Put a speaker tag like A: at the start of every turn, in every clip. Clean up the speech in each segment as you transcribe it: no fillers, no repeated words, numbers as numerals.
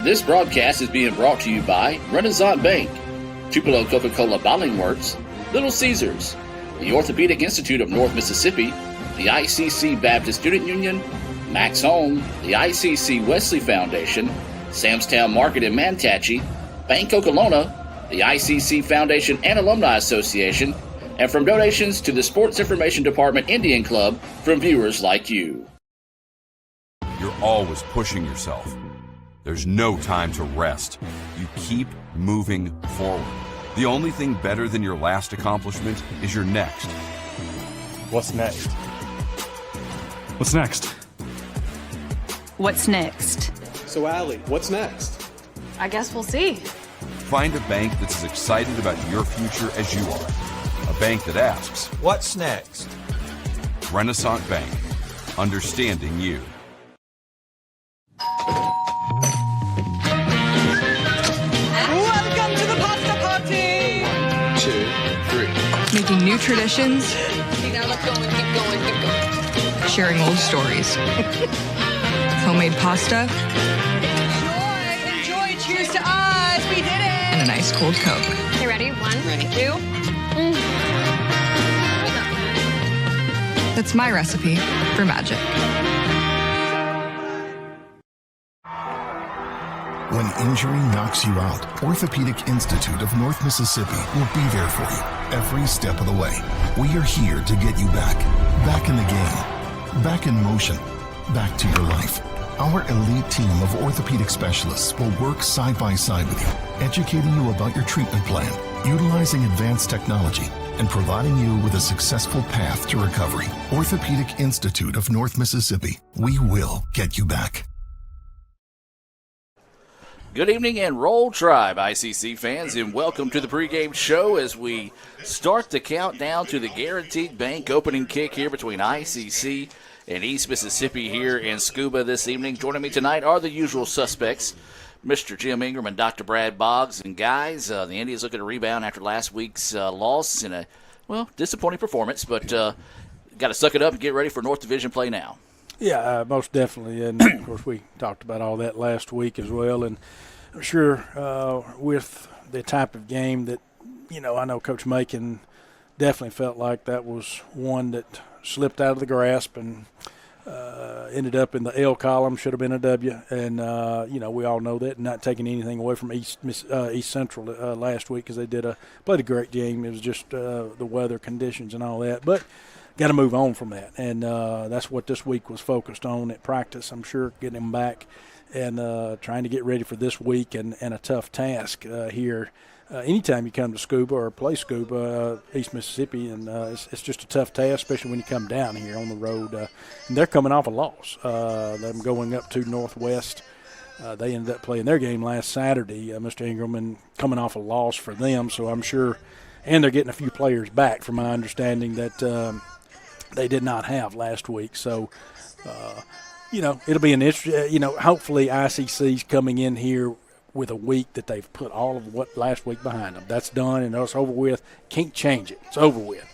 A: This broadcast is being brought to you by Renaissance Bank, Tupelo Coca-Cola Bottling Works, Little Caesars, the Orthopedic Institute of North Mississippi, the ICC Baptist Student Union, Max Home, the ICC Wesley Foundation, Samstown Market in Manatee, Bank Okolona, the ICC Foundation and Alumni Association, and from donations to the Sports Information Department Indian Club from viewers like you.
B: You're always pushing yourself. There's no time to rest. You keep moving forward. The only thing better than your last accomplishment is your next.
C: What's next?
D: What's next?
E: What's next?
C: So, Allie, what's next?
E: I guess we'll see.
B: Find a bank that's as excited about your future as you are. A bank that asks,
F: what's next?
B: Renaissance Bank, understanding you.
G: Welcome to the pasta party!
C: 1, 2, 3.
H: Making new traditions.
G: Okay, now let's go and keep going, keep going.
H: Sharing old stories. Homemade pasta.
G: Enjoy, cheers to us, we did it!
H: And a nice cold Coke.
E: Okay, ready? 1, 2.
H: That's my recipe for magic.
I: When injury knocks you out, Orthopedic Institute of North Mississippi will be there for you every step of the way. We are here to get you back in the game, back in motion, back to your life. Our elite team of orthopedic specialists will work side by side with you, educating you about your treatment plan, utilizing advanced technology, and providing you with a successful path to recovery. Orthopedic Institute of North Mississippi. We will get you back.
A: Good evening and Roll Tribe, ICC fans, and welcome to the pregame show as we start the countdown to the Guaranteed Bank opening kick here between ICC and East Mississippi here in Scuba this evening. Joining me tonight are the usual suspects, Mr. Jim Ingram and Dr. Brad Boggs. And guys, the Indians looking to rebound after last week's loss in a, disappointing performance, but got to suck it up and get ready for North Division play now.
J: Yeah, most definitely. And, of course, we talked about all that last week as well. And I'm sure with the type of game that, I know Coach Macon definitely felt like that was one that slipped out of the grasp and ended up in the L column, should have been a W. And, we all know that, not taking anything away from East Central last week because they played a great game. It was just the weather conditions and all that. But got to move on from that, and that's what this week was focused on at practice. I'm sure getting them back and trying to get ready for this week and a tough task here. Anytime you come to Scuba or play Scuba, East Mississippi, and it's just a tough task, especially when you come down here on the road. And they're coming off a loss. Them going up to Northwest. They ended up playing their game last Saturday, Mr. Ingram, and coming off a loss for them. So I'm sure, and they're getting a few players back, from my understanding, that they did not have last week. So, it'll be an interesting, hopefully ICC's coming in here with a week that they've put all of what last week behind them. That's done and it's over with. Can't change it. It's over with.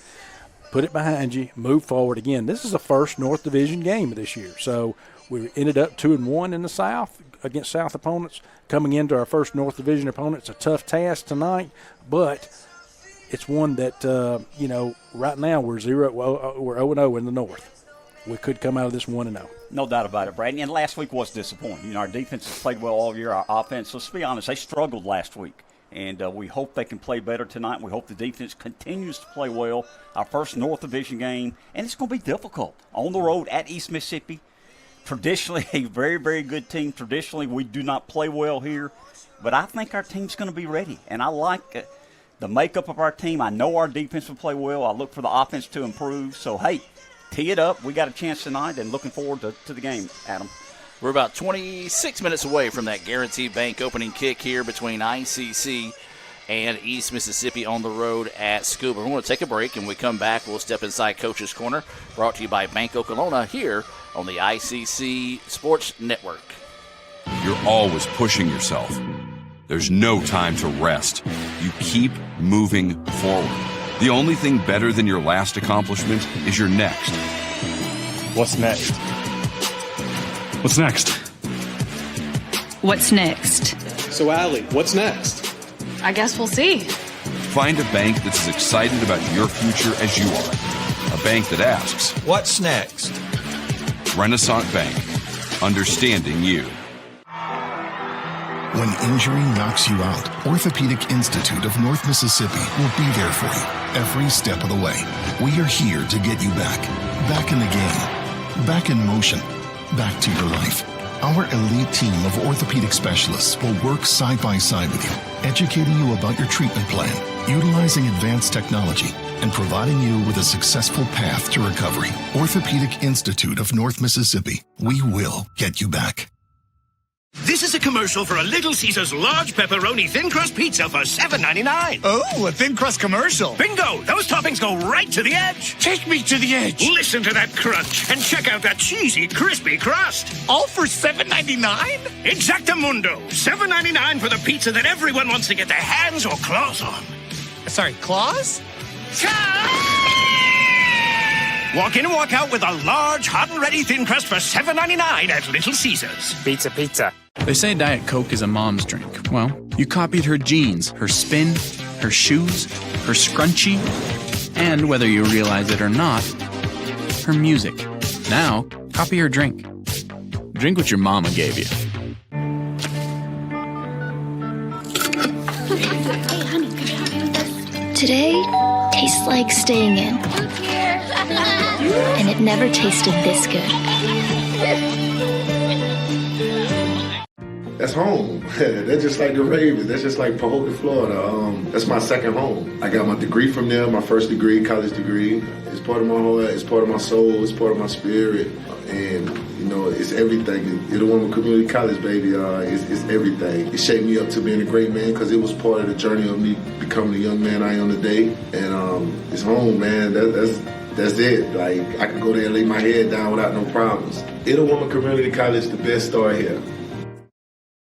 J: Put it behind you. Move forward. Again, this is the first North Division game of this year. So we ended up 2-1 in the South against South opponents. Coming into our first North Division opponent, it's a tough task tonight, but it's one that, right now we're 0-0 in the North. We could come out of this 1-0.
K: No doubt about it, Brad. And last week was disappointing. Our defense has played well all year. Our offense, let's be honest, they struggled last week. And we hope they can play better tonight. We hope the defense continues to play well. Our first North Division game, and it's going to be difficult. On the road at East Mississippi, traditionally a very, very good team. Traditionally, we do not play well here. But I think our team's going to be ready. And I like the makeup of our team. I know our defense will play well. I look for the offense to improve. So, hey, tee it up. We got a chance tonight, and looking forward to the game, Adam.
A: We're about 26 minutes away from that Guaranteed Bank opening kick here between ICC and East Mississippi on the road at Scuba. We're going to take a break, and when we come back, we'll step inside Coach's Corner, brought to you by Bank Okolona here on the ICC Sports Network.
B: You're always pushing yourself. There's no time to rest. You keep moving forward. The only thing better than your last accomplishment is your next.
C: What's next?
D: What's next?
E: What's next?
C: So, Allie, what's next?
E: I guess we'll see.
B: Find a bank that's as excited about your future as you are. A bank that asks,
F: what's next?
B: Renaissance Bank, understanding you.
I: When injury knocks you out, Orthopedic Institute of North Mississippi will be there for you every step of the way. We are here to get you back in the game, back in motion, back to your life. Our elite team of orthopedic specialists will work side by side with you, educating you about your treatment plan, utilizing advanced technology, and providing you with a successful path to recovery. Orthopedic Institute of North Mississippi. We will get you back.
L: This is a commercial for a Little Caesars large pepperoni thin crust pizza for $7.99.
F: Oh, a thin crust commercial.
L: Bingo! Those toppings go right to the edge.
F: Take me to the edge.
L: Listen to that crunch and check out that cheesy, crispy crust.
F: All for $7.99?
L: Exactamundo. $7.99 for the pizza that everyone wants to get their hands or claws on.
F: Sorry, claws?
L: Walk in and walk out with a large, hot and ready thin crust for $7.99 at Little Caesars.
F: Pizza, pizza.
M: They say Diet Coke is a mom's drink. Well, you copied her jeans, her spin, her shoes, her scrunchie, and whether you realize it or not, her music. Now, copy her drink. Drink what your mama gave you.
N: Today tastes like staying in. And it never tasted this good.
O: That's home. That's just like the Ravens. That's just like Pahokee, Florida. That's my second home. I got my degree from there, my first degree, college degree. It's part of my heart, it's part of my soul, it's part of my spirit. And, you know, it's everything. Itawamba Community College, baby, it's everything. It shaped me up to being a great man because it was part of the journey of me becoming the young man I am today. And it's home, man. That's it. Like, I can go there and lay my head down without no problems. Itawamba Community College, the best start here.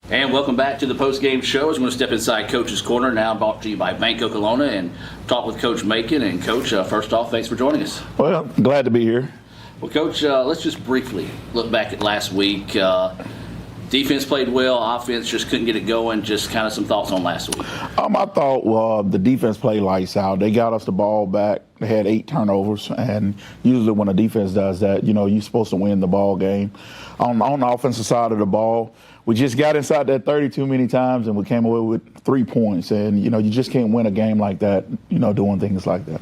A: And welcome back to the post-game show. As we're going to step inside Coach's Corner, now brought to you by Bank Okolona, and talk with Coach Macon. And, Coach, first off, thanks for joining us.
P: Well, glad to be here.
A: Well, Coach, let's just briefly look back at last week. Defense played well. Offense just couldn't get it going. Just kind of some thoughts on last week.
P: I thought the defense played lights out. They got us the ball back. They had 8 turnovers, and usually when a defense does that, you know, you're supposed to win the ball game. On the offensive side of the ball, we just got inside that 30 too many times, and we came away with 3 points. And, you know, you just can't win a game like that, you know, doing things like that.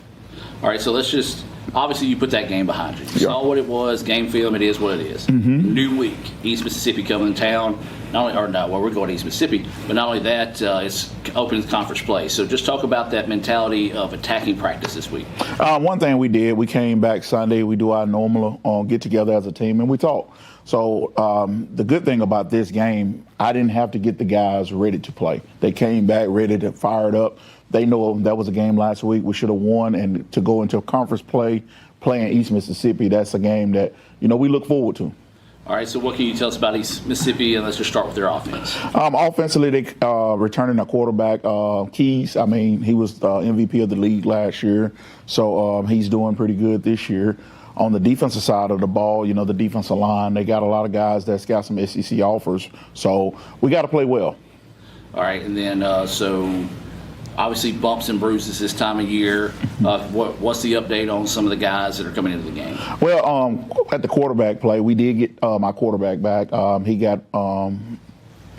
A: All right, so let's just – obviously you put that game behind you. You saw what it was, game film, it is what it is. Mm-hmm. New week, East Mississippi coming to town. We're going to East Mississippi, but not only that, it's open conference play. So just talk about that mentality of attacking practice this week.
P: One thing we did, we came back Sunday, we do our normal get-together as a team, and we talk. So the good thing about this game, I didn't have to get the guys ready to play. They came back ready to fire it up. They know that was a game last week we should have won, and to go into a conference play, playing East Mississippi, that's a game that, you know, we look forward to.
A: All right, so what can you tell us about East Mississippi, and let's just start with their offense.
P: Offensively, they returning a quarterback, Keys. I mean, he was the MVP of the league last year, so he's doing pretty good this year. On the defensive side of the ball, you know, the defensive line, they got a lot of guys that's got some SEC offers, so we got to play well.
A: All right, and then so obviously bumps and bruises this time of year. What's the update on some of the guys that are coming into the game?
P: Well, at the quarterback play, we did get my quarterback back. He got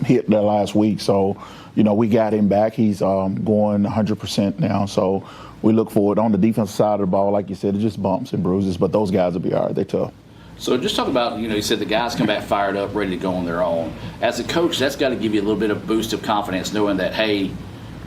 P: hit there last week, so, you know, we got him back. He's going 100% now, so we look forward. On the defensive side of the ball, like you said, it's just bumps and bruises, but those guys will be all right. They're tough.
A: So just talk about, you know, you said the guys come back fired up, ready to go on their own. As a coach, that's got to give you a little bit of boost of confidence, knowing that, hey,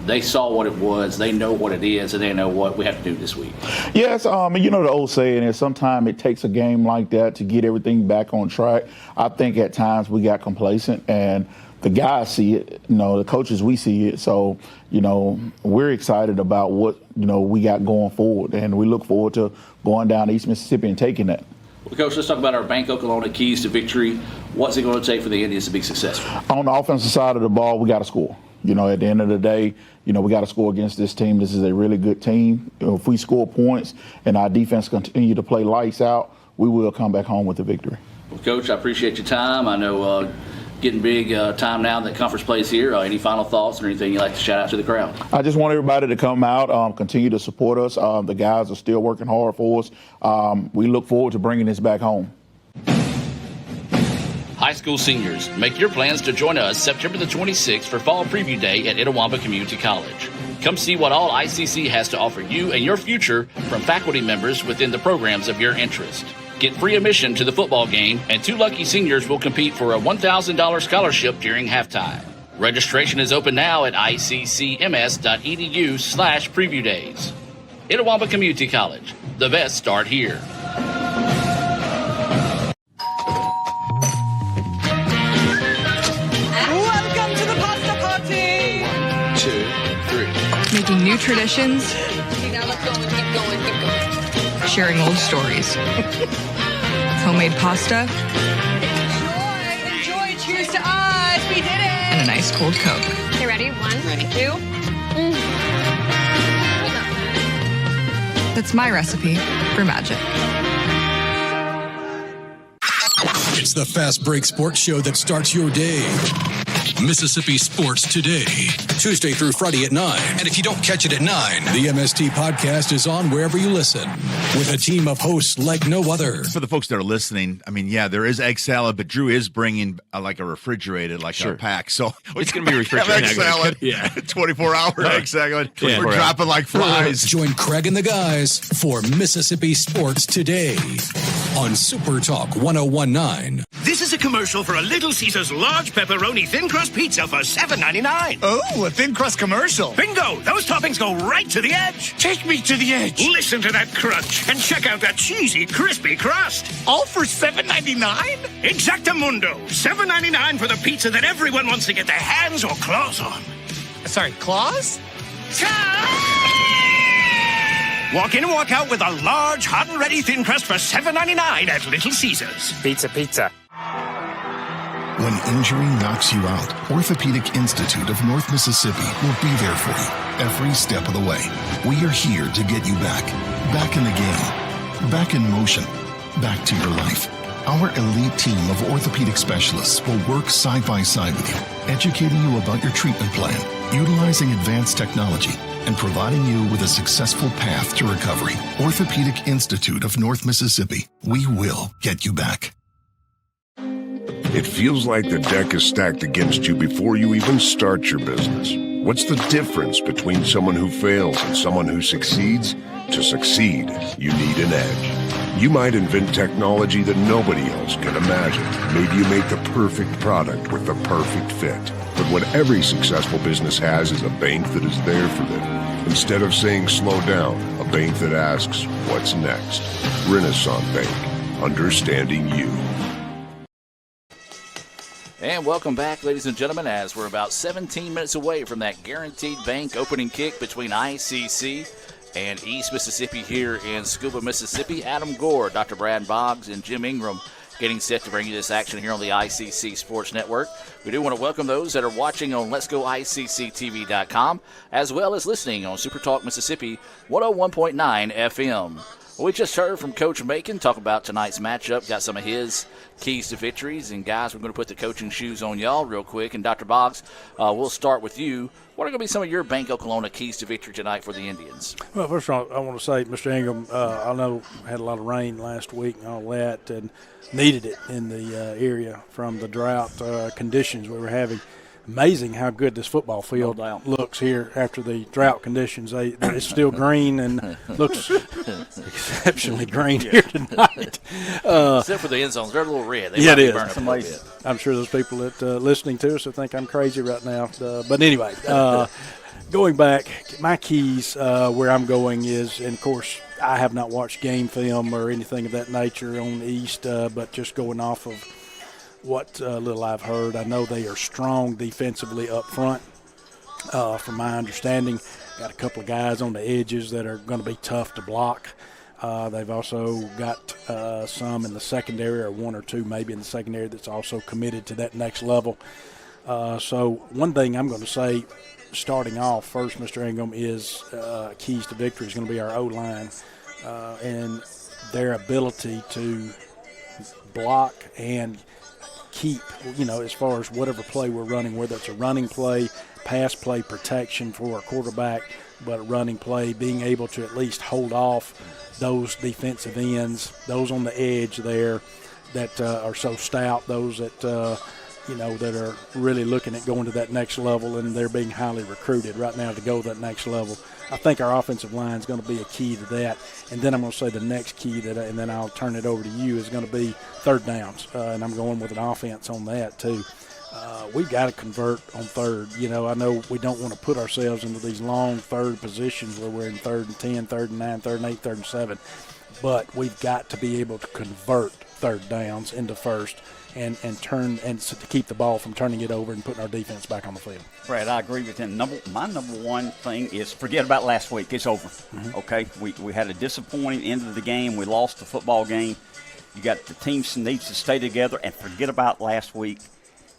A: they saw what it was, they know what it is, and they know what we have to do this week. Yes,
P: you know the old saying is sometimes it takes a game like that to get everything back on track. I think at times we got complacent, and the guys see it, you know, the coaches, we see it. So, you know, we're excited about what, you know, we got going forward, and we look forward to going down to East Mississippi and taking that. Well,
A: Coach, let's talk about our Bank Okolona keys to victory. What's it going to take for the Indians to be successful?
P: On the offensive side of the ball, we got to score. You know, at the end of the day, you know, we got to score against this team. This is a really good team. You know, if we score points and our defense continue to play lights out, we will come back home with the victory.
A: Well, Coach, I appreciate your time. I know getting big time now that conference plays here. Any final thoughts or anything you'd like to shout out to the crowd?
P: I just want everybody to come out, continue to support us. The guys are still working hard for us. We look forward to bringing this back home.
A: High school seniors, make your plans to join us September the 26th for Fall Preview Day at Itawamba Community College. Come see what all ICC has to offer you and your future from faculty members within the programs of your interest. Get free admission to the football game, and 2 lucky seniors will compete for a $1,000 scholarship during halftime. Registration is open now at iccms.edu/preview days. Itawamba Community College, the best start here.
G: Welcome to the pasta party.
A: 1, 2, 3.
H: Making new traditions,
G: Okay, now let's go and keep going, keep going.
H: sharing old stories. Homemade pasta
G: Enjoy. Cheers to us. We did it.
H: and a nice cold Coke.
E: Okay, ready? 1, 2.
H: That's my recipe for magic.
Q: It's the Fast Break Sports Show that starts your day. Mississippi Sports Today, Tuesday through Friday at 9. And if you don't catch it at 9, the MST podcast is on wherever you listen with a team of hosts like no other.
R: For the folks that are listening, I mean, yeah, there is egg salad, but Drew is bringing like a refrigerated, like a pack. So
S: it's going to be refrigerated.
R: Egg salad,
S: yeah.
R: 24-hour egg salad.
S: Yeah.
R: We're dropping like flies.
Q: Join Craig and the guys for Mississippi Sports Today on Super Talk 1019.
L: This is a commercial for a Little Caesars large pepperoni thin crust pizza for $7.99.
F: Oh, a thin crust commercial.
L: Bingo! Those toppings go right to the edge.
F: Take me to the edge.
L: Listen to that crunch and check out that cheesy, crispy crust.
F: All for $7.99?
L: Exactamundo. $7.99 for the pizza that everyone wants to get their hands or claws on.
F: Sorry, claws?
L: Walk in and walk out with a large, hot and ready thin crust for $7.99 at Little Caesars.
F: Pizza.
I: When injury knocks you out, Orthopedic Institute of North Mississippi will be there for you every step of the way. We are here to get you back in the game, back in motion, back to your life. Our elite team of orthopedic specialists will work side by side with you, educating you about your treatment plan, utilizing advanced technology, and providing you with a successful path to recovery. Orthopedic Institute of North Mississippi. We will get you back.
T: It feels like the deck is stacked against you before you even start your business. What's the difference between someone who fails and someone who succeeds? To succeed, you need an edge. You might invent technology that nobody else could imagine. Maybe you make the perfect product with the perfect fit. But what every successful business has is a bank that is there for them. Instead of saying slow down, a bank that asks, what's next? Renaissance Bank, understanding you.
A: And welcome back, ladies and gentlemen, as we're about 17 minutes away from that Guaranteed Bank opening kick between ICC and East Mississippi here in Scooba, Mississippi. Adam Gore, Dr. Brad Boggs, and Jim Ingram getting set to bring you this action here on the ICC Sports Network. We do want to welcome those that are watching on Let'sGoICCTV.com, as well as listening on Super Talk Mississippi 101.9 FM. Well, we just heard from Coach Macon talk about tonight's matchup, got some of his keys to victories. And, guys, we're going to put the coaching shoes on y'all real quick. And, Dr. Boggs, we'll start with you. What are going to be some of your Bank Oklahoma keys to victory tonight for the Indians?
J: Well, first of all, I want to say, Mr. Ingram, I know had a lot of rain last week and all that, and needed it in the area from the drought conditions we were having. Amazing how good this football field looks here after the drought conditions. It's still green and looks exceptionally green here tonight.
A: Except for the end zones. They're a little red. They
J: it is.
A: It's amazing.
J: I'm sure those people that listening to us will think I'm crazy right now. But anyway, going back, my keys where I'm going is, and of course, I have not watched game film or anything of that nature on the East, but just going off of what little I've heard, I know they are strong defensively up front. From my understanding, got a couple of guys on the edges that are going to be tough to block. They've also got some in the secondary, or one or two maybe in the secondary, that's also committed to that next level. So one thing I'm going to say, starting off first, Mr. Ingram, is keys to victory is going to be our O-line and their ability to block and keep, as far as whatever play we're running, whether it's a running play, pass play, protection for a quarterback, but a running play, being able to at least hold off those defensive ends, those on the edge there that are so stout, those that, that are really looking at going to that next level, and they're being highly recruited right now to go to that next level. I think our offensive line is going to be a key to that. And then I'm going to say the next key, and then I'll turn it over to you, is going to be third downs. And I'm going with an offense on that too. We've got to convert on third. I know we don't want to put ourselves into these long third positions where we're in 3rd and 10, 3rd and 9, 3rd and 8, 3rd and 7. But we've got to be able to convert third downs into first and turn and to keep the ball from turning it over and putting our defense back on the field.
K: Brad, I agree with him. My number one thing is forget about last week. It's over. Okay? We had a disappointing end of the game. We lost the football game. You got the team needs to stay together and forget about last week.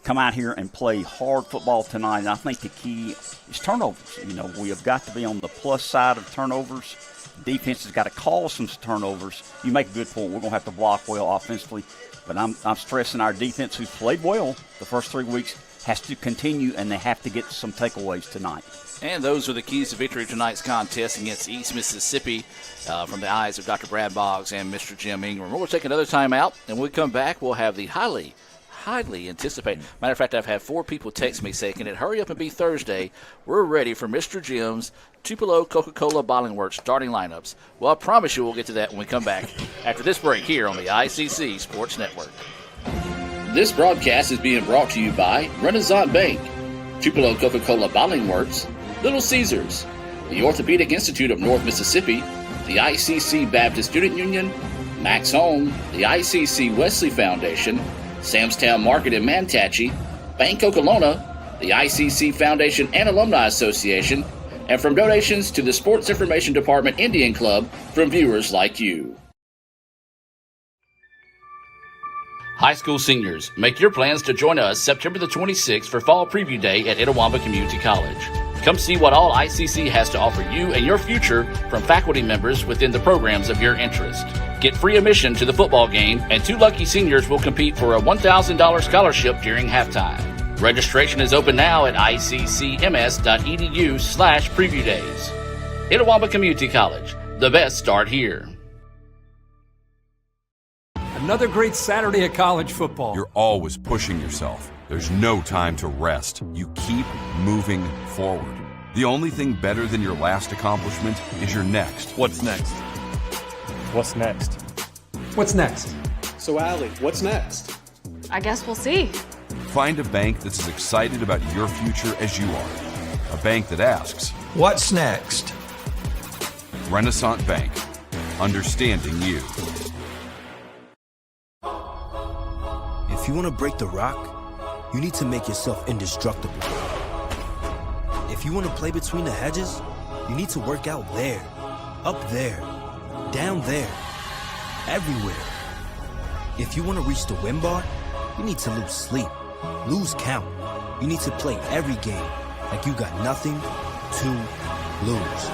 K: Come out here and play hard football tonight. And I think the key is turnovers. We have got to be on the plus side of turnovers. Defense has got to cause some turnovers. You make a good point. We're going to have to block well offensively. But I'm stressing our defense, who's played well the first 3 weeks, has to continue, and they have to get some takeaways tonight.
A: And those are the keys to victory of tonight's contest against East Mississippi from the eyes of Dr. Brad Boggs and Mr. Jim Ingram. We'll take another timeout, and when we come back, we'll have the highly anticipated. Matter of fact, I've had 4 people text me saying, can it hurry up and be Thursday? We're ready for Mr. Jim's Tupelo Coca-Cola Bottling Works starting lineups. Well, I promise you we'll get to that when we come back after this break here on the ICC Sports Network. This broadcast is being brought to you by Renaissance Bank, Tupelo Coca-Cola Bottling Works, Little Caesars, the Orthopedic Institute of North Mississippi, the ICC Baptist Student Union, Max Home, the ICC Wesley Foundation, Sam's Town Market in Manatee, Bank Okolona, the ICC Foundation and Alumni Association, and from donations to the Sports Information Department Indian Club from viewers like you. High school seniors, make your plans to join us September the 26th for Fall Preview Day at Itawamba Community College. Come see what all ICC has to offer you and your future from faculty members within the programs of your interest. Get free admission to the football game, and 2 lucky seniors will compete for a $1,000 scholarship during halftime. Registration is open now at iccms.edu/preview days. Itawamba Community College, the best start here.
S: Another great Saturday of college football.
B: You're always pushing yourself. There's no time to rest. You keep moving forward. The only thing better than your last accomplishment is your next.
D: What's next? What's next?
S: What's next?
C: So, Allie, what's next?
E: I guess we'll see.
B: Find a bank that's as excited about your future as you are. A bank that asks,
U: what's next?
B: Renaissance Bank. Understanding you.
V: If you want to break the rock, you need to make yourself indestructible. If you want to play between the hedges, you need to work out there, up there, down there, everywhere. If you want to reach the win bar, you need to lose sleep, lose count. You need to play every game like you got nothing to lose.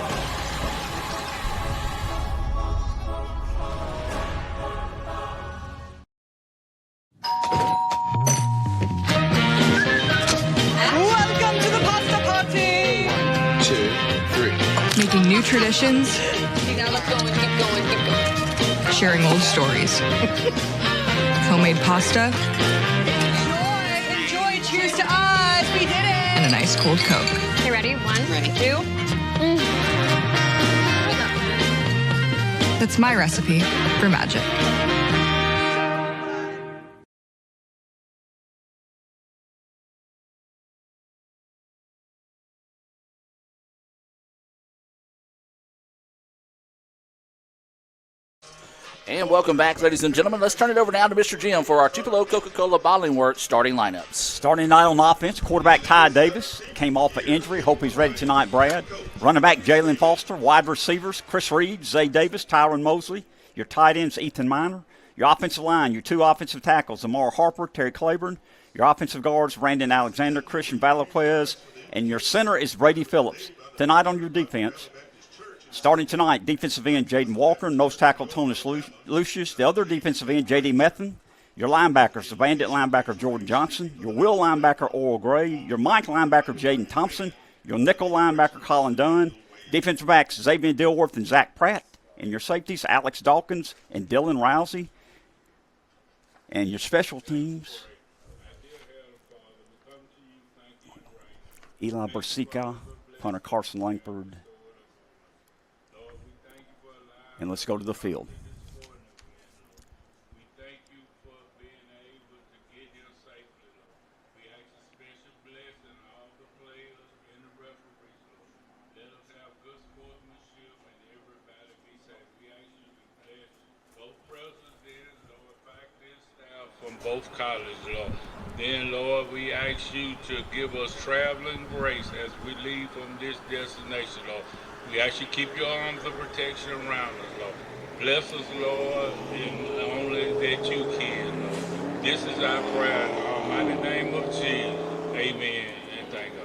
G: Welcome to the pasta party.
H: 2, 3. Making new traditions.
G: Okay, now let's go and keep going.
H: Sharing old stories. Homemade pasta.
G: Enjoy. Cheers to us. We did it.
H: And a nice cold Coke.
E: Okay, ready? 1, ready, 2.
H: That's my recipe for magic.
A: And welcome back, ladies and gentlemen. Let's turn it over now to Mr. Jim for our Tupelo Coca-Cola Bottling Works starting lineups.
K: Starting tonight on offense, quarterback Ty Davis came off an injury. Hope he's ready tonight, Brad. Running back Jalen Foster. Wide receivers Chris Reed, Zay Davis, Tyron Mosley. Your tight ends Ethan Miner. Your offensive line, your 2 offensive tackles, Amar Harper, Terry Claiborne. Your offensive guards, Brandon Alexander, Christian Valaquez. And your center is Brady Phillips. Tonight on your defense, starting tonight, defensive end Jaden Walker, nose tackle Tonus Lucius, the other defensive end J.D. Methan, Your linebackers, the bandit linebacker Jordan Johnson, your will linebacker Oral Gray, your Mike linebacker Jaden Thompson, your nickel linebacker Colin Dunn, defensive backs Xavier Dilworth and Zach Pratt, and your safeties Alex Dawkins and Dylan Rousey, and your special teams Eli Bersica, punter Carson Langford, and let's go to the field.
M: From both colleges, Lord. Then, Lord, we ask you to give us traveling grace as we leave from this destination, Lord. We ask you to keep your arms of protection around us, Lord. Bless us, Lord, in only that you can, Lord. This is our prayer in the almighty name of Jesus. Amen, and thank God.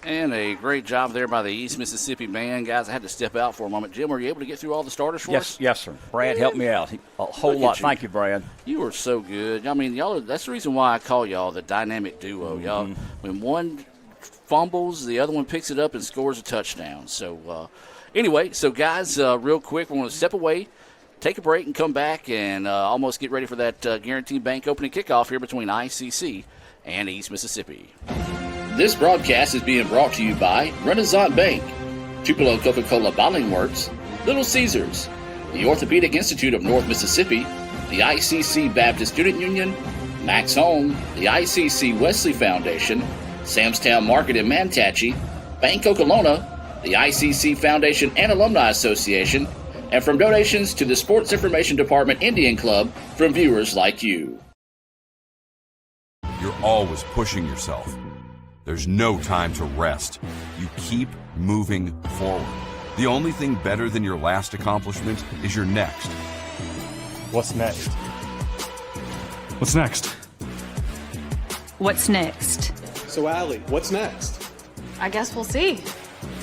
A: And a great job there by the East Mississippi band. Guys, I had to step out for a moment. Jim, were you able to get through all the starters for us?
K: Yes, sir. Brad helped me out a whole lot. Thank you, Brad.
A: You were so good. I mean, y'all. That's the reason why I call y'all the dynamic duo. Y'all, when one fumbles, the other one picks it up and scores a touchdown. So, anyway, guys, real quick, we're going to step away, take a break, and come back and almost get ready for that Guaranteed Bank opening kickoff here between ICC and East Mississippi. This broadcast is being brought to you by Renaissance Bank, Tupelo Coca-Cola Bottling Works, Little Caesars, the Orthopedic Institute of North Mississippi, the ICC Baptist Student Union, Max Home, the ICC Wesley Foundation, Samstown Market in Manatee, Bank Okolona, the ICC Foundation and Alumni Association, and from donations to the Sports Information Department Indian Club from viewers like you.
B: You're always pushing yourself. There's no time to rest. You keep moving forward. The only thing better than your last accomplishment is your next.
D: What's next?
S: What's next?
H: What's next?
C: So, Allie, what's next?
E: I guess we'll see.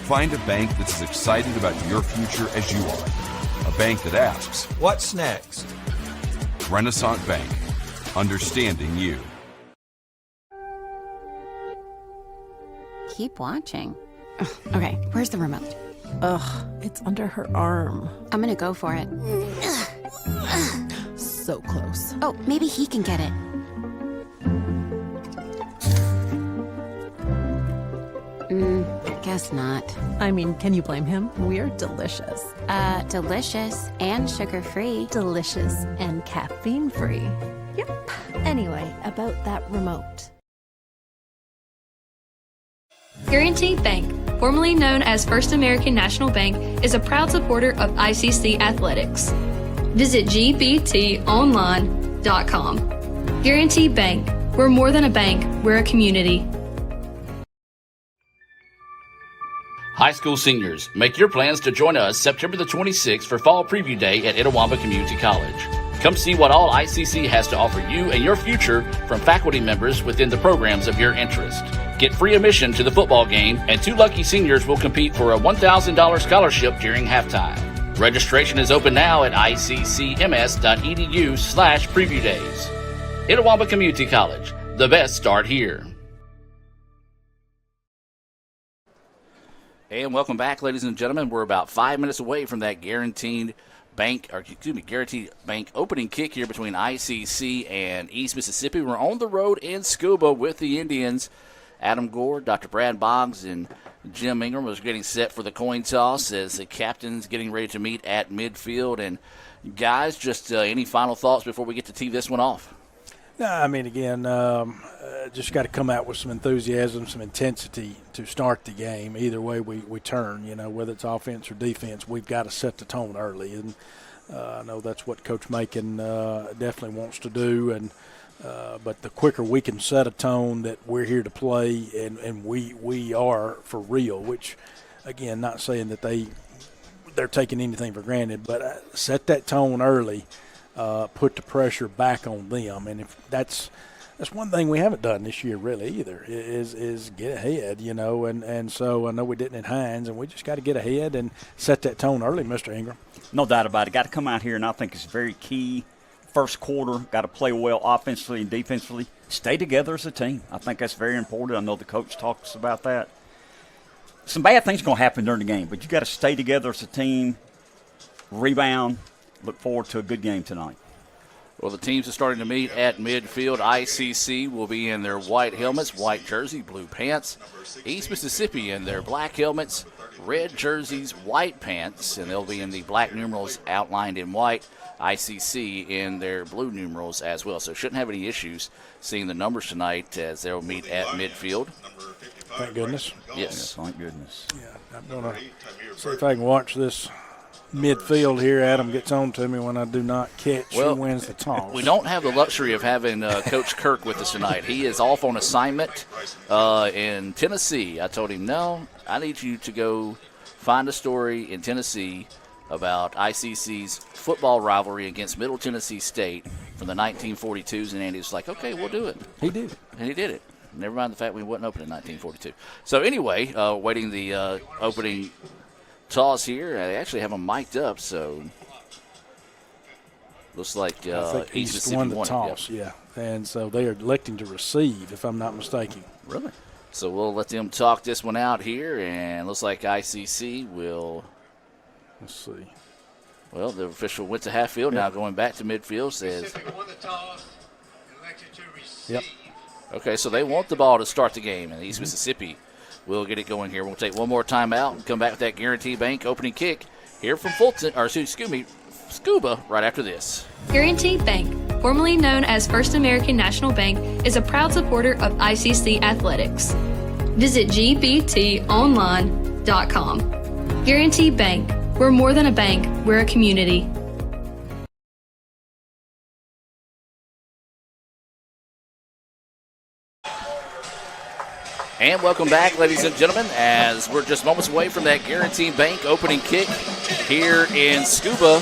B: Find a bank that's as excited about your future as you are. A bank that asks,
U: what's next?
B: Renaissance Bank. Understanding you.
W: Keep watching. Ugh, okay, where's the remote?
X: Ugh, it's under her arm.
W: I'm gonna go for it.
X: So close.
W: Oh, maybe he can get it. Guess not.
X: I mean, can you blame him? We're delicious.
W: Delicious and sugar-free.
X: Delicious and caffeine-free. Yep. Anyway, about that remote.
Y: Guaranteed Bank, formerly known as First American National Bank, is a proud supporter of ICC Athletics. Visit gbtonline.com. Guaranteed Bank, we're more than a bank, we're a community.
A: High school seniors, make your plans to join us September the 26th for Fall Preview Day at Itawamba Community College. Come see what all ICC has to offer you and your future from faculty members within the programs of your interest. Get free admission to the football game, and 2 lucky seniors will compete for a $1,000 scholarship during halftime. Registration is open now at iccms.edu/preview days. Itawamba Community College, the best start here. And welcome back, ladies and gentlemen. We're about 5 minutes away from that Guaranteed Bank opening kick here between ICC and East Mississippi. We're on the road in Scuba with the Indians. Adam Gore, Dr. Brad Boggs, and Jim Ingram was getting set for the coin toss as the captain's getting ready to meet at midfield. And guys, just any final thoughts before we get to tee this one off?
J: No, I mean, again, just got to come out with some enthusiasm, some intensity to start the game. Either way we turn, whether it's offense or defense, we've got to set the tone early. And I know that's what Coach Macon definitely wants to do. But the quicker we can set a tone that we're here to play and we are for real, which, again, not saying that they're taking anything for granted, but set that tone early. Put the pressure back on them, and if that's one thing we haven't done this year really either is get ahead, and so I know we didn't at Hines, and we just got to get ahead and set that tone early, Mr. Ingram.
K: No doubt about it. Got to come out here, and I think it's very key. First quarter, got to play well offensively and defensively. Stay together as a team. I think that's very important. I know the coach talks about that. Some bad things going to happen during the game, but you got to stay together as a team, rebound. Look forward to a good game tonight.
A: Well, the teams are starting to meet at midfield. ICC will be in their white helmets, white jersey, blue pants. East Mississippi in their black helmets, red jerseys, white pants, and they'll be in the black numerals outlined in white. ICC in their blue numerals as well. So shouldn't have any issues seeing the numbers tonight as they'll meet at midfield.
J: Thank goodness.
A: Yes.
K: Thank goodness.
J: Yeah, I'm going to see if I can watch this midfield here. Adam gets on to me when I do not catch who wins the toss.
A: We don't have the luxury of having Coach Kirk with us tonight. He is off on assignment in Tennessee. I told him, no, I need you to go find a story in Tennessee about ICC's football rivalry against Middle Tennessee State from the 1942s, and Andy was like, okay, we'll do it.
J: He did.
A: And he did it. Never mind the fact we wasn't open in 1942. So anyway, waiting the opening toss here. I actually have them mic'd up, so looks like East Mississippi
J: won the toss, yeah. And so they are electing to receive, if I'm not mistaken.
A: Really? So we'll let them talk this one out here, and looks like ICC will.
J: Let's see.
A: Well, the official went to half field, now going back to midfield, says.
J: Yep. Okay,
A: so they want the ball to start the game, and East Mississippi will get it going here. We'll take one more timeout and come back with that Guaranteed Bank opening kick here from Scuba right after this.
Y: Guaranteed Bank, formerly known as First American National Bank, is a proud supporter of ICC athletics. Visit gbtonline.com. Guaranteed Bank. We're more than a bank, we're a community.
A: And welcome back, ladies and gentlemen, as we're just moments away from that Guaranteed Bank opening kick here in Scuba.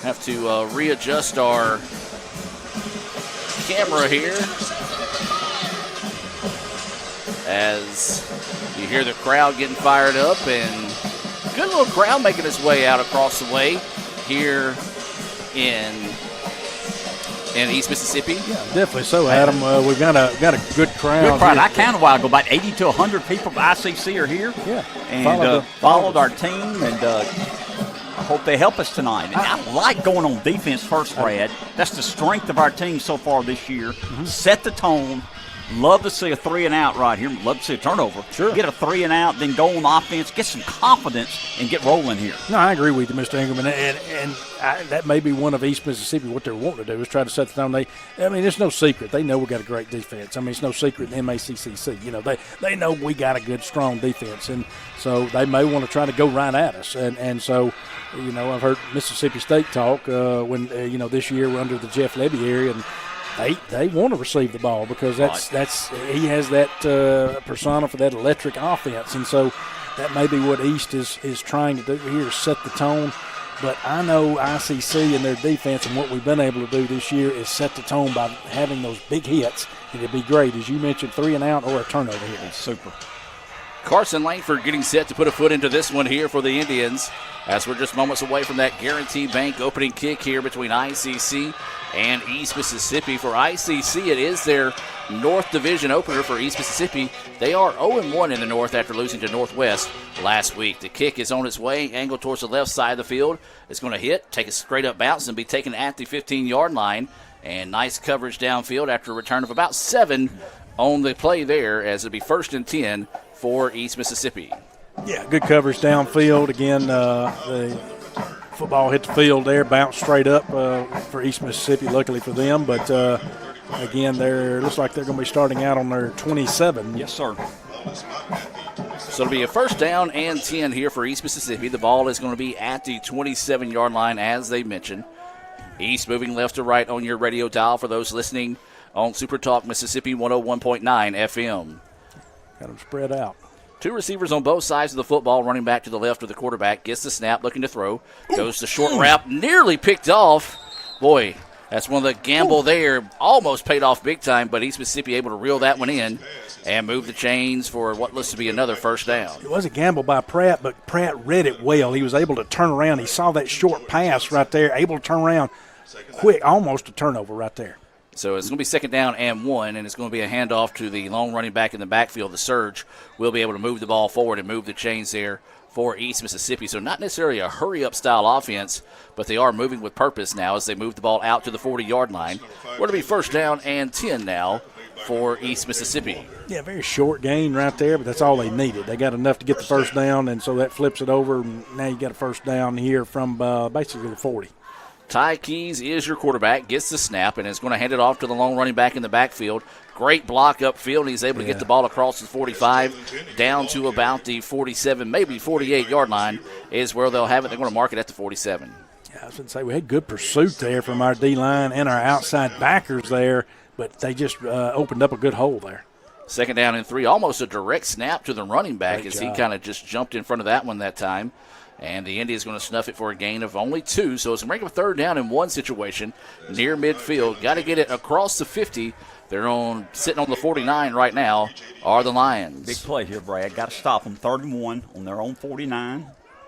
A: Have to readjust our camera here as you hear the crowd getting fired up, and good little crowd making its way out across the way here in East Mississippi.
J: Yeah, definitely so, Adam. We've got a good crowd.
K: Good crowd. I counted a while ago. About 80 to 100 people from ICC are here.
J: Yeah.
K: And followed our team, and I hope they help us tonight. And I like going on defense first, Brad. That's the strength of our team so far this year. Set the tone. Love to see a 3-and-out right here. Love to see a turnover.
J: Sure.
K: Get a 3-and-out, then go on offense, get some confidence, and get rolling here.
J: No, I agree with you, Mr. Ingram, and that may be one of East Mississippi. What they're wanting to do is try to set the tone. It's no secret. They know we got a great defense. I mean, it's no secret in MACCC. They know we got a good, strong defense, and so they may want to try to go right at us. And so, I've heard Mississippi State talk when this year we're under the Jeff Lebby area, and They want to receive the ball because that's he has that persona for that electric offense, and so that may be what East is trying to do here, is set the tone But I know ICC and their defense and what we've been able to do this year is set the tone by having those big hits. And it'd be great, as you mentioned, 3 and out or a turnover hit.
K: It's super.
A: Carson Langford getting set to put a foot into this one here for the Indians, as we're just moments away from that Guaranteed Bank opening kick here between ICC and East Mississippi. For ICC, it is their North Division opener for East Mississippi. They are 0-1 in the North after losing to Northwest last week. The kick is on its way, angled towards the left side of the field. It's going to hit, take a straight up bounce, and be taken at the 15-yard line. And nice coverage downfield after a return of about 7 on the play there, as it'll be 1st and 10 for East Mississippi.
J: Yeah, good coverage downfield. Again, the football hit the field there, bounced straight up for East Mississippi, luckily for them. But, again, looks like they're going to be starting out on their 27.
K: Yes, sir.
A: So it'll be a 1st down and 10 here for East Mississippi. The ball is going to be at the 27-yard line, as they mentioned. East moving left to right on your radio dial for those listening on Super Talk Mississippi 101.9 FM.
J: Got them spread out.
A: 2 receivers on both sides of the football, running back to the left of the quarterback. Gets the snap, looking to throw. Goes to short route, nearly picked off. Boy, that's one of the gamble there. Almost paid off big time, but East Mississippi able to reel that one in and move the chains for what looks to be another 1st down.
J: It was a gamble by Pratt, but Pratt read it well. He was able to turn around. He saw that short pass right there, able to turn around quick, almost a turnover right there.
A: So it's going to be 2nd down and 1, and it's going to be a handoff to the long running back in the backfield. The Surge will be able to move the ball forward and move the chains there for East Mississippi. So not necessarily a hurry-up style offense, but they are moving with purpose now as they move the ball out to the 40-yard line. We're going to be 1st down and 10 now for East Mississippi.
J: Yeah, very short gain right there, but that's all they needed. They got enough to get the 1st down, and so that flips it over. And now you got a 1st down here from basically the 40.
A: Ty Keys is your quarterback, gets the snap, and is going to hand it off to the long running back in the backfield. Great block upfield, and he's able to get the ball across the 45 down to about the 47, maybe 48-yard line is where they'll have it. They're going to mark it at the 47.
J: Yeah, I was going to say we had good pursuit there from our D-line and our outside backers there, but they just opened up a good hole there.
A: 2nd down and 3, almost a direct snap to the running back as he kind of just jumped in front of that one that time. And the Indians going to snuff it for a gain of only 2. So it's going to make a 3rd down and 1 situation near midfield. Got to get it across the 50. They're sitting on the 49 right now are the Lions.
K: Big play here, Brad. Got to stop them. 3rd and 1 on their own 49.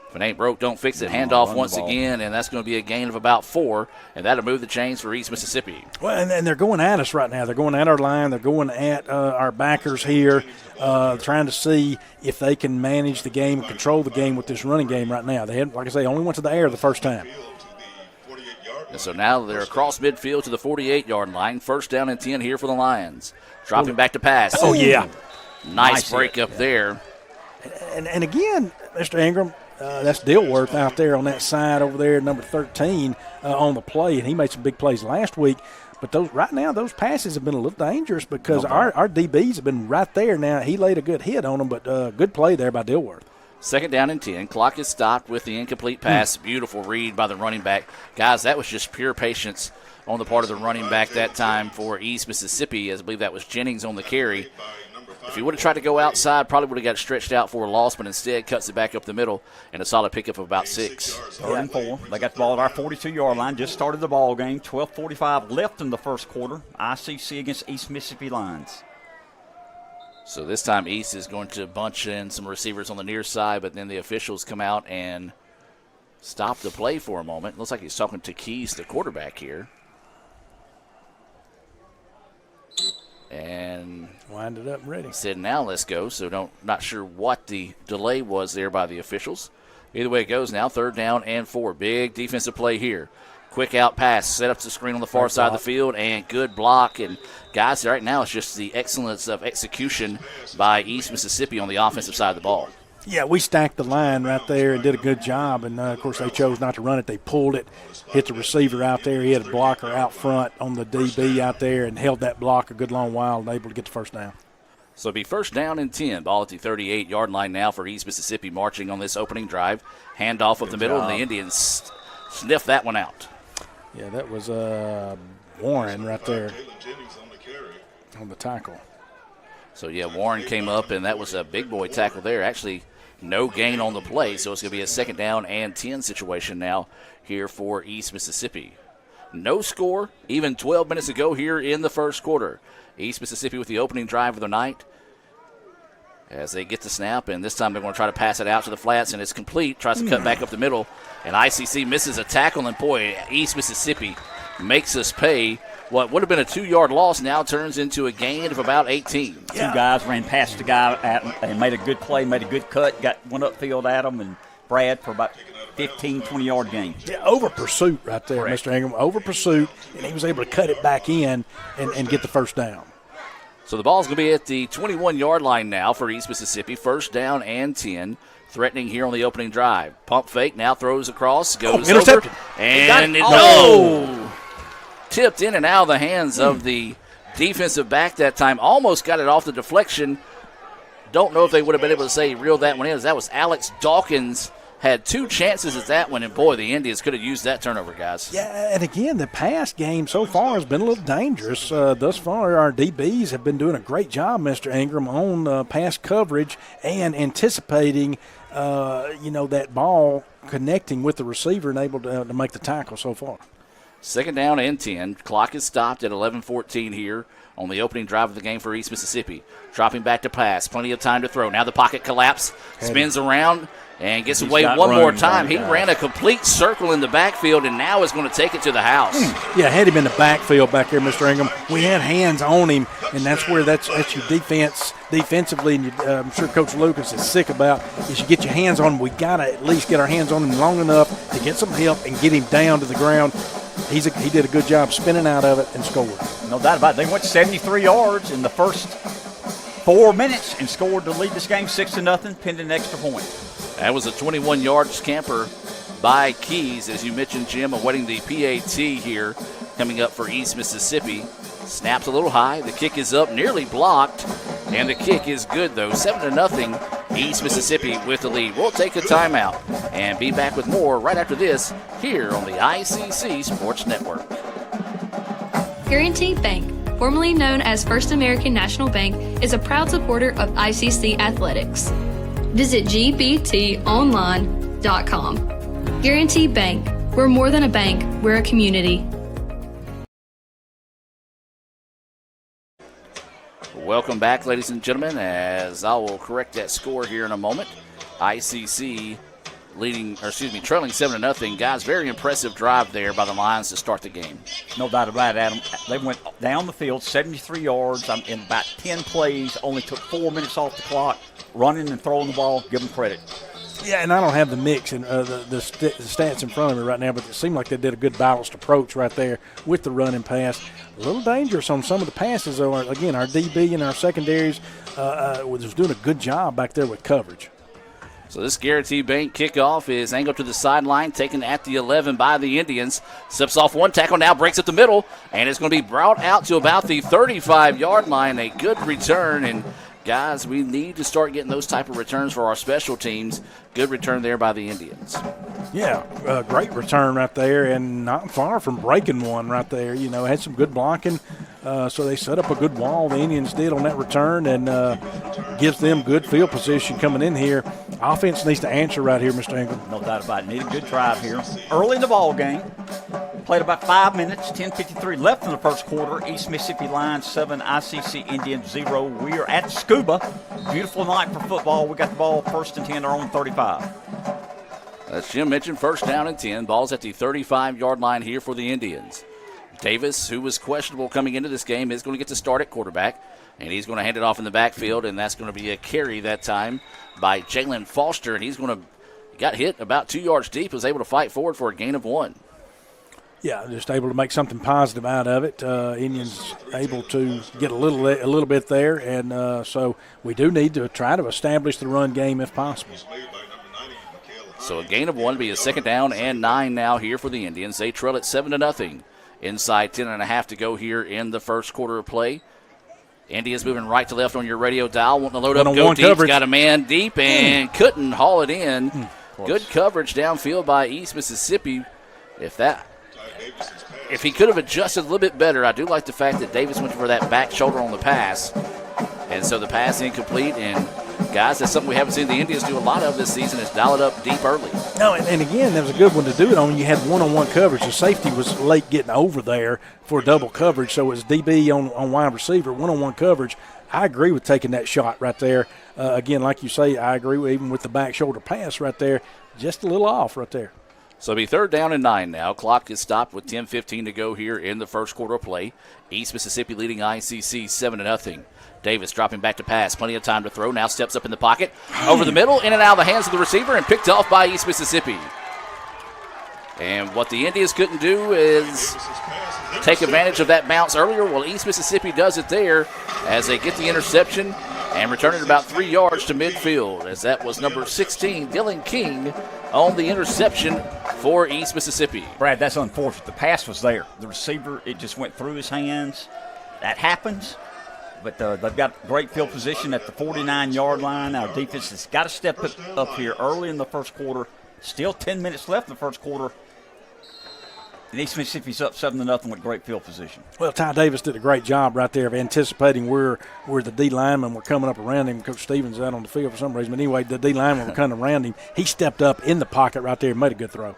A: If it ain't broke, don't fix it. Handoff once again, and that's going to be a gain of about 4, and that'll move the chains for East Mississippi.
J: Well, and they're going at us right now. They're going at our line. They're going at our backers here, trying to see if they can manage the game and control the game with this running game right now. They had, like I say, only went to the air the 1st time.
A: And so now they're across midfield to the 48-yard line. 1st down and 10 here for the Lions. Dropping back to pass.
J: Oh, yeah.
A: Nice break up there.
J: And again, Mr. Ingram, that's Dilworth out there on that side over there, number 13 on the play, and he made some big plays last week. But right now, those passes have been a little dangerous because our DBs have been right there. Now, he laid a good hit on them, but good play there by Dilworth.
A: 2nd down and 10. Clock is stopped with the incomplete pass. Beautiful read by the running back. Guys, that was just pure patience on the part of the running back that time for East Mississippi, as I believe that was Jennings on the carry. If he would have tried to go outside, probably would have got stretched out for a loss, but instead cuts it back up the middle and a solid pickup of about 6.
K: 3rd and 4. They got the ball at our 42-yard line. Just started the ball game. 12:45 left in the 1st quarter. ICC against East Mississippi Lions.
A: So this time East is going to bunch in some receivers on the near side, but then the officials come out and stop the play for a moment. Looks like he's talking to Keys, the quarterback here. And
J: wind it up and ready.
A: Said, now let's go. So not sure what the delay was there by the officials. Either way it goes now, 3rd down and 4. Big defensive play here. Quick out pass, set up the screen on the far side of the field, and good block. And guys, right now it's just the excellence of execution by East Mississippi on the offensive side of the ball.
J: Yeah, we stacked the line right there and did a good job. And, of course, they chose not to run it. They pulled it, hit the receiver out there. He had a blocker out front on the DB out there and held that block a good long while and able to get the 1st down.
A: So it'll be 1st down and 10. Ball at the 38-yard line now for East Mississippi marching on this opening drive. Handoff of the middle, and the Indians sniff that one out.
J: Yeah, that was Warren right there on the tackle.
A: So, yeah, Warren came up, and that was a big boy tackle there. Actually No gain on the play, so it's going to be a 2nd down and 10 situation now here for East Mississippi. No score, even 12 minutes ago here in the first quarter. East Mississippi with the opening drive of the night as they get the snap, and this time they're going to try to pass it out to the flats, and it's complete. Tries to cut back up the middle, and ICC misses a tackle, and boy, East Mississippi makes us pay. What would have been a 2-yard loss now turns into a gain of about 18.
K: Two guys ran past the guy and made a good play, made a good cut, got one upfield at him, and Brad for about 15, 20-yard gain.
J: Yeah, over pursuit right there,
K: Correct.
J: Mr. Ingram. Over pursuit, and he was able to cut it back in and get the first down.
A: So the ball's going to be at the 21-yard line now for East Mississippi. 1st down and 10. Threatening here on the opening drive. Pump fake, now throws across, goes
J: intercepted.
A: over. And tipped in and out of the hands of the defensive back that time. Almost got it off the deflection. Don't know if they would have been able to say he reeled that one in. That was Alex Dawkins. Had 2 chances at that one, and boy, the Indians could have used that turnover, guys.
J: Yeah, and again, the pass game so far has been a little dangerous. Thus far, our DBs have been doing a great job, Mr. Ingram, on pass coverage and anticipating, that ball connecting with the receiver and able to make the tackle so far.
A: 2nd down and 10. Clock is stopped at 11:14 here on the opening drive of the game for East Mississippi. Dropping back to pass. Plenty of time to throw. Now the pocket collapse. Spins around and gets away one more time. He ran a complete circle in the backfield and now is going to take it to the house.
J: Yeah, had him in the backfield back there, Mr. Ingram. We had hands on him, and that's where that's your defense. Defensively, and I'm sure Coach Lucas is sick about, is you get your hands on him. We got to at least get our hands on him long enough to get some help and get him down to the ground. He did a good job spinning out of it and scored.
K: No doubt about it. They went 73 yards in the first 4 minutes and scored to lead this game 6-0, pinned an extra point.
A: That was a 21-yard scamper by Keys, as you mentioned, Jim, awaiting the PAT here coming up for East Mississippi. Snaps a little high. The kick is up, nearly blocked, and the kick is good, though. 7-0, East Mississippi with the lead. We'll take a timeout and be back with more right after this here on the ICC Sports Network.
Y: Guaranty Bank, formerly known as First American National Bank, is a proud supporter of ICC athletics. Visit gbtonline.com. Guaranty Bank. We're more than a bank, we're a community.
A: Welcome back, ladies and gentlemen, as I will correct that score here in a moment. ICC trailing 7-0. Guys, very impressive drive there by the Lions to start the game.
K: No doubt about it, Adam. They went down the field 73 yards in about 10 plays, only took 4 minutes off the clock, running and throwing the ball. Give them credit.
J: Yeah, and I don't have the mix and the stats in front of me right now, but it seemed like they did a good balanced approach right there with the run and pass. A little dangerous on some of the passes, though. Again, our DB and our secondaries was doing a good job back there with coverage.
A: So this Guaranty Bank kickoff is angled to the sideline, taken at the 11 by the Indians. Slips off one tackle, now breaks up the middle, and it's going to be brought out to about the 35-yard line. A good return, and guys, we need to start getting those type of returns for our special teams. Good return there by the Indians.
J: Yeah, great return right there, and not far from breaking one right there. Had some good blocking, so they set up a good wall, the Indians did, on that return, and gives them good field position coming in here. Offense needs to answer right here, Mr. Ingram.
K: No doubt about it. Need a good drive here. Early in the ball game, played about 5 minutes, 10:53 left in the first quarter. East Mississippi Lions 7, ICC Indians 0. We are at Scuba. Beautiful night for football. We got the ball 1st and 10, our own 35.
A: As Jim mentioned, 1st down and 10. Ball's at the 35-yard line here for the Indians. Davis, who was questionable coming into this game, is going to get to start at quarterback, and he's going to hand it off in the backfield, and that's going to be a carry that time by Jalen Foster, and he got hit about 2 yards deep, was able to fight forward for a gain of 1.
J: Yeah, just able to make something positive out of it. Indians able to get a little bit there, and so we do need to try to establish the run game if possible.
A: So a gain of 1 will be a 2nd down and 9 now here for the Indians. They trail at 7-0. Inside 10.5 to go here in the first quarter of play. Indians moving right to left on your radio dial, wanting to load up, go deep.
J: Coverage.
A: Got a man deep and couldn't haul it in. Good coverage downfield by East Mississippi. If he could have adjusted a little bit better, I do like the fact that Davis went for that back shoulder on the pass. And so the pass incomplete, and guys, that's something we haven't seen the Indians do a lot of this season, is dial it up deep early.
J: No, and again, that was a good one to do it on. You had one-on-one coverage. The safety was late getting over there for double coverage, so it was DB on wide receiver, one-on-one coverage. I agree with taking that shot right there. Again, like you say, I agree with, even with the back shoulder pass right there, just a little off right there.
A: So it'll be 3rd down and 9 now. Clock is stopped with 10:15 to go here in the first quarter of play. East Mississippi leading ICC 7-0. Davis dropping back to pass. Plenty of time to throw. Now steps up in the pocket. Over the middle, in and out of the hands of the receiver, and picked off by East Mississippi. And what the Indians couldn't do is take advantage of that bounce earlier. Well, East Mississippi does it there as they get the interception and return it about 3 yards to midfield, as that was number 16, Dylan King, on the interception for East Mississippi.
K: Brad, that's unfortunate. The pass was there. The receiver, it just went through his hands. That happens. But they've got great field position at the 49-yard line. Our defense has got to step it up here early in the first quarter. Still 10 minutes left in the first quarter. And East Mississippi's up 7-0 with great field position.
J: Well, Ty Davis did a great job right there of anticipating where the D linemen were coming up around him. Coach Stevens out on the field for some reason. But anyway, the D linemen were coming around him. He stepped up in the pocket right there and made a good throw.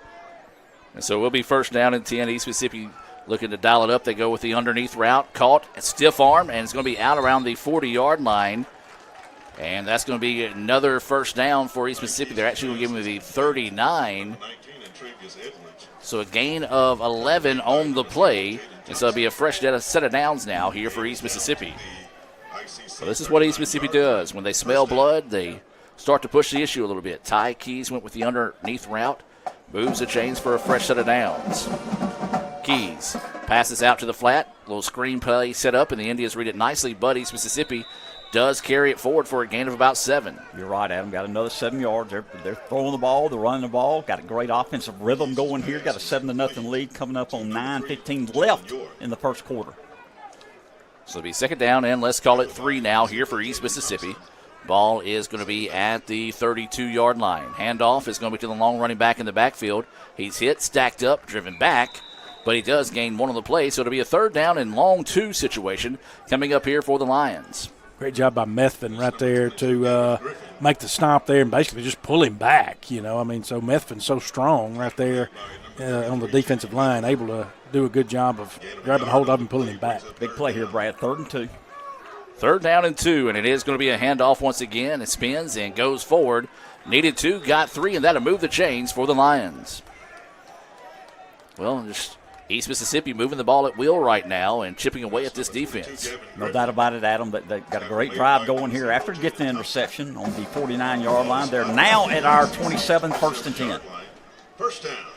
A: And so we'll be 1st down and 10. East Mississippi looking to dial it up. They go with the underneath route. Caught, stiff arm, and it's going to be out around the 40-yard line. And that's going to be another 1st down for East Mississippi. They're actually going to give him the 39. So a gain of 11 on the play. And so it'll be a fresh set of downs now here for East Mississippi. So this is what East Mississippi does. When they smell blood, they start to push the issue a little bit. Ty Keys went with the underneath route. Moves the chains for a fresh set of downs. Keys passes out to the flat. Little screen play set up, and the Indians read it nicely. But East Mississippi does carry it forward for a gain of about 7.
K: You're right, Adam. Got another 7 yards. They're throwing the ball. They're running the ball. Got a great offensive rhythm going here. Got a 7-0 lead coming up on 9:15 left in the first quarter.
A: So it'll be 2nd down, and let's call it 3 now here for East Mississippi. Ball is going to be at the 32-yard line. Handoff is going to be to the long running back in the backfield. He's hit, stacked up, driven back, but he does gain 1 on the play, so it'll be a 3rd down and long 2 situation coming up here for the Lions.
J: Great job by Methvin right there to make the stop there and basically just pull him back, you know. I mean, so Methvin's so strong right there on the defensive line, able to do a good job of grabbing hold of him and pulling him back.
K: Big play here, Brad. 3rd and 2.
A: 3rd down and 2, and it is going to be a handoff once again. It spins and goes forward. Needed 2, got 3, and that'll move the chains for the Lions. Well, just East Mississippi moving the ball at will right now and chipping away at this defense.
K: No doubt about it, Adam. They've got a great drive going here after getting the interception on the 49-yard line. They're now at our 27, 1st and 10.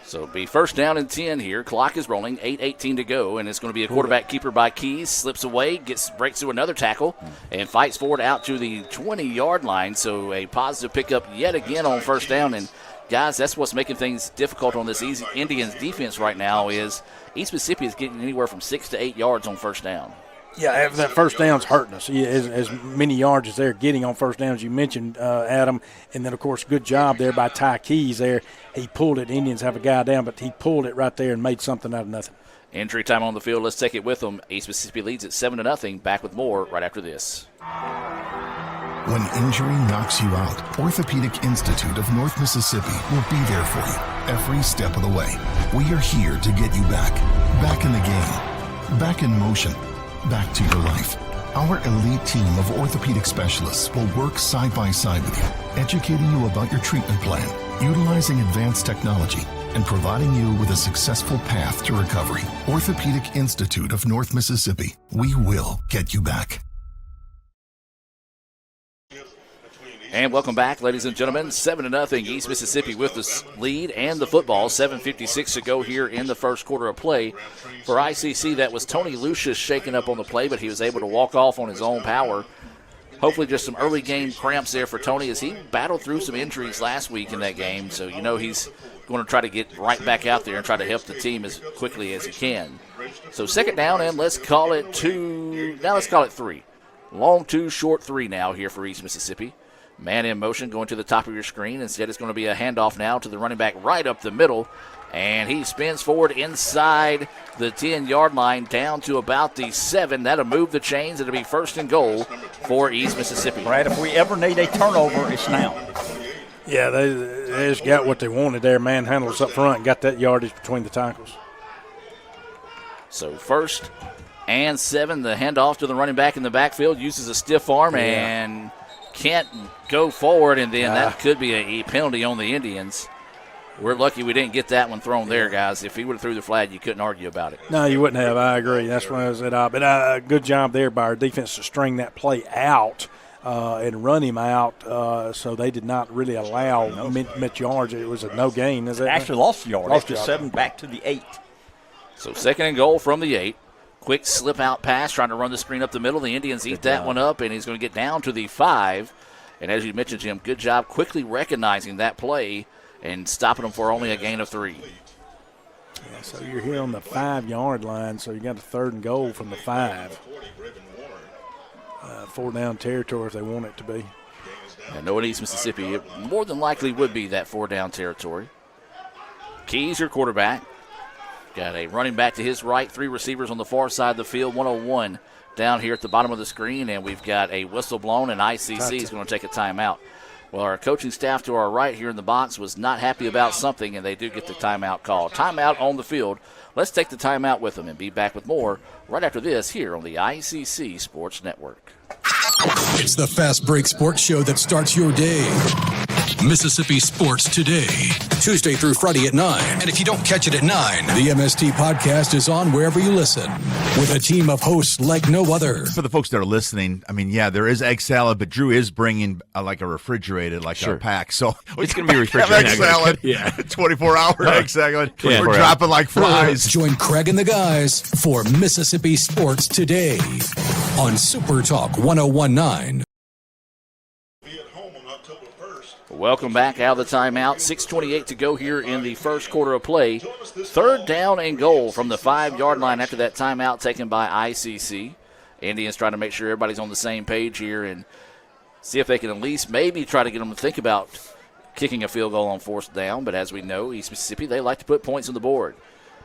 A: So it'll be 1st down and 10 here. Clock is rolling, 8:18 to go, and it's going to be a quarterback keeper by Keys. Slips away, breaks through another tackle, and fights forward out to the 20-yard line. So a positive pickup yet again on 1st down. And guys, that's what's making things difficult on this Indians defense right now is East Mississippi is getting anywhere from 6 to 8 yards on 1st down.
J: Yeah, that 1st down's hurting us. As many yards as they're getting on 1st down, as you mentioned, Adam. And then, of course, good job there by Ty Keys there. He pulled it. Indians have a guy down, but he pulled it right there and made something out of nothing.
A: Injury time on the field. Let's take it with them. East Mississippi leads at 7-0. Back with more right after this.
I: When injury knocks you out, Orthopedic Institute of North Mississippi will be there for you every step of the way. We are here to get you back in the game, back in motion, back to your life. Our elite team of orthopedic specialists will work side by side with you, educating you about your treatment plan, utilizing advanced technology, and providing you with a successful path to recovery. Orthopedic Institute of North Mississippi. We will get you back.
A: And welcome back, ladies and gentlemen. 7-0 East Mississippi with the lead and the football. 7:56 to go here in the first quarter of play. For ICC, that was Tony Lucius shaken up on the play, but he was able to walk off on his own power. Hopefully just some early game cramps there for Tony as he battled through some injuries last week in that game. So, you know, he's going to try to get right back out there and try to help the team as quickly as he can. So 2nd down, and let's call it 2. Now let's call it 3. Long 2, short 3 now here for East Mississippi. Man in motion going to the top of your screen. Instead, it's going to be a handoff now to the running back right up the middle. And he spins forward inside the 10-yard line down to about the 7. That'll move the chains. It'll be 1st and goal for East Mississippi.
K: Brad, if we ever need a turnover, it's now.
J: Yeah, they just got what they wanted there. Manhandles up front and got that yardage between the tackles.
A: So 1st and 7. The handoff to the running back in the backfield uses a stiff arm and can't go forward, and then that could be a penalty on the Indians. We're lucky we didn't get that one thrown there, guys. If he would have threw the flag, you couldn't argue about it.
J: No, you wouldn't have. I agree. That's when I was at. But good job there by our defense to string that play out and run him out. So they did not really allow Mitch yards. It was a no gain. Is that
K: actually lost yards? Lost 7 back to the 8.
A: So 2nd and goal from the 8. Quick slip out pass, trying to run the screen up the middle. The Indians eat that one up, and he's going to get down to the 5. And as you mentioned, Jim, good job quickly recognizing that play and stopping them for only a gain of 3.
J: Yeah, so you're here on the 5-yard line, so you got a 3rd and goal from the 5. 4-down territory if they want it to be.
A: And knowing East Mississippi, it more than likely would be that 4-down territory. Keys, your quarterback. Got a running back to his right, 3 receivers on the far side of the field, 101 down here at the bottom of the screen, and we've got a whistle blown, and ICC is going to take a timeout. Well, our coaching staff to our right here in the box was not happy about something, and they do get the timeout call. Timeout on the field. Let's take the timeout with them and be back with more right after this here on the ICC Sports Network.
Q: It's the Fast Break Sports Show that starts your day. Mississippi Sports Today, Tuesday through Friday at 9. And if you don't catch it at 9, the MST podcast is on wherever you listen, with a team of hosts like no other.
N: For the folks that are listening, I mean, yeah, there is egg salad, but Drew is bringing like a refrigerated, like a pack. So
O: it's going to be refrigerated.
N: Egg salad, 24-hour egg salad. We're dropping like flies.
Q: Join Craig and the guys for Mississippi Sports Today on Super Talk 101.9.
A: Welcome back out of the timeout. 6:28 to go here in the first quarter of play. 3rd down and goal from the 5-yard line after that timeout taken by ICC. Indians trying to make sure everybody's on the same page here and see if they can at least maybe try to get them to think about kicking a field goal on 4th down. But as we know, East Mississippi, they like to put points on the board.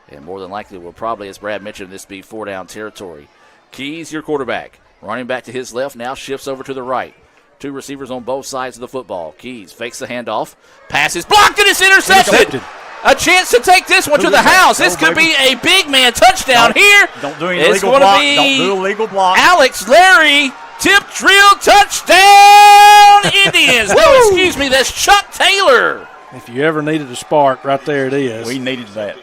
A: And more than likely will probably, as Brad mentioned, this be 4-down territory. Keys, your quarterback. Running back to his left, now shifts over to the right. 2 receivers on both sides of the football. Keys fakes the handoff. Passes blocked and it's intercepted. A chance to take this one to the house. This could be a big man touchdown here.
K: Don't do any illegal block. Don't do illegal block.
A: Alex Larry, tip drill, touchdown Indians. No, excuse me, that's Chuck Taylor.
J: If you ever needed a spark, right there it is.
K: We needed that.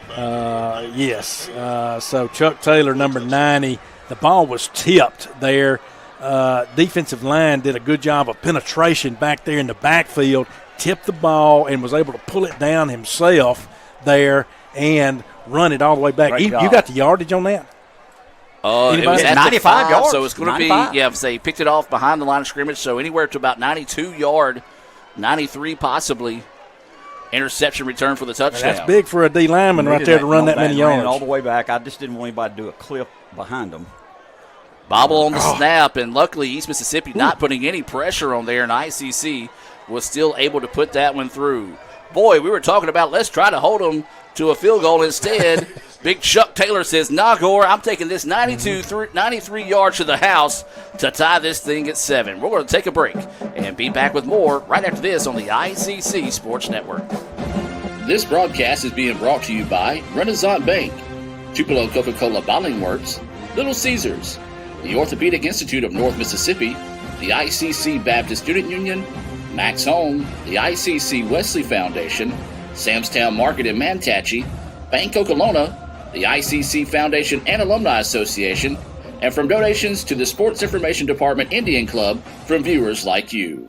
J: Yes. So Chuck Taylor, number 90. The ball was tipped there. Defensive line did a good job of penetration back there in the backfield, tipped the ball, and was able to pull it down himself there and run it all the way back. You got the yardage on that?
A: It was at
K: 95 yards.
A: So it's going to be, they picked it off behind the line of scrimmage, so anywhere to about 92-yard, 93 possibly, interception return for the touchdown.
J: That's big for a D lineman right there to run that many yards.
K: All the way back. I just didn't want anybody to do a clip behind them.
A: Bobble on the snap, and luckily East Mississippi not putting any pressure on there, and ICC was still able to put that one through. Boy, we were talking about let's try to hold them to a field goal instead. Big Chuck Taylor says, nah, Gore, I'm taking this 93 yards to the house to tie this thing at 7. We're going to take a break and be back with more right after this on the ICC Sports Network. This broadcast is being brought to you by Renaissance Bank, Tupelo Coca-Cola Bottling Works, Little Caesars, the Orthopedic Institute of North Mississippi, the ICC Baptist Student Union, Max Home, the ICC Wesley Foundation, Samstown Market in Manatee, Bank Okolona, the ICC Foundation and Alumni Association, and from donations to the Sports Information Department Indian Club from viewers like you.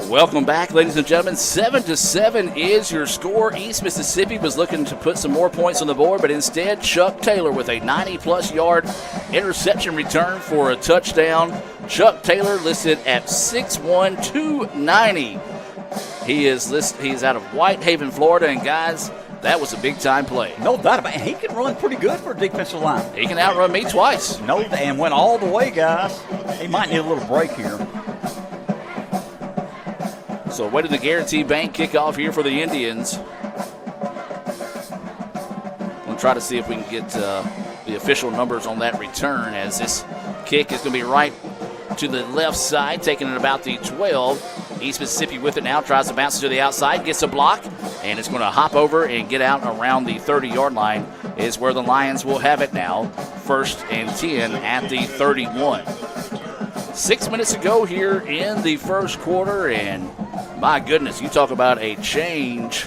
A: Welcome back, ladies and gentlemen. 7-7 is your score. East Mississippi was looking to put some more points on the board, but instead Chuck Taylor with a 90-plus yard interception return for a touchdown. Chuck Taylor listed at 6'1", 290. He's out of Whitehaven, Florida, and guys, that was a big-time play.
K: No doubt about it. He can run pretty good for a defensive line.
A: He can outrun me twice.
K: No, and went all the way, guys. He might need a little break here.
A: So away to the Guaranteed Bank kickoff here for the Indians. We'll try to see if we can get the official numbers on that return, as this kick is going to be right to the left side, taking it about the 12. East Mississippi with it now, tries to bounce it to the outside, gets a block, and it's going to hop over and get out around the 30-yard line is where the Lions will have it now. 1st and 10 at the 31. 6 minutes to go here in the first quarter, and my goodness, you talk about a change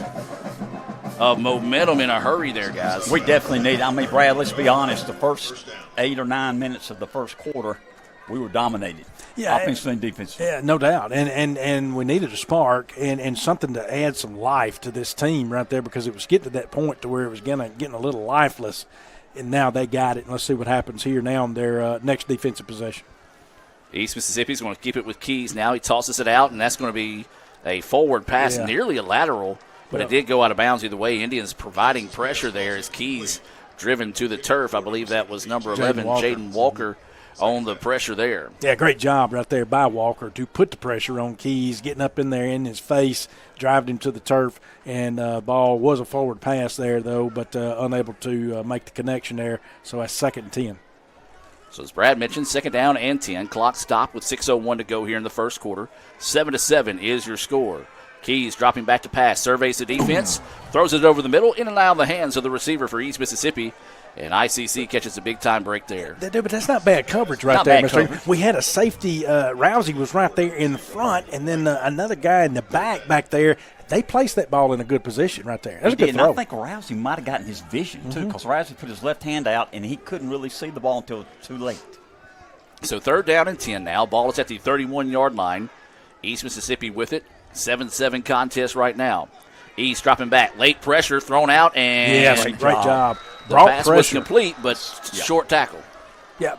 A: of momentum in a hurry there, guys.
K: We definitely need, I mean, Brad, let's be honest, the first 8 or 9 minutes of the first quarter, we were dominated.
J: Yeah,
K: offensively and defensively.
J: Yeah, no doubt. And we needed a spark and something to add some life to this team right there, because it was getting to that point to where it was getting a little lifeless, and now they got it. And let's see what happens here now on their next defensive possession.
A: East Mississippi's going to keep it with Keys now. He tosses it out, and that's going to be a forward pass, nearly a lateral, but it did go out of bounds either way. Indians providing pressure there as Keys driven to the turf. I believe that was number 11, Jaden Walker, on the pressure there.
J: Yeah, great job right there by Walker to put the pressure on Keys, getting up in there in his face, driving him to the turf, and ball was a forward pass there, though, but unable to make the connection there, so that's 2nd and 10.
A: So as Brad mentioned, 2nd down and 10. Clock stopped with 6:01 to go here in the first quarter. 7-7 is your score. Keys dropping back to pass, surveys the defense, throws it over the middle, in and out of the hands of the receiver for East Mississippi. And ICC catches a big-time break there.
J: But that's not bad coverage right there, Mr. We had a safety. Rousey was right there in the front, and then another guy in the back there. They placed that ball in a good position right there. That's a good throw.
K: I think Rousey might have gotten his vision, too, because Rousey put his left hand out, and he couldn't really see the ball until too late.
A: So 3rd down and 10 now. Ball is at the 31-yard line. East Mississippi with it. 7-7 contest right now. East dropping back. Late pressure thrown out, and
J: great job.
A: The pass was complete, but short tackle.
J: Yeah,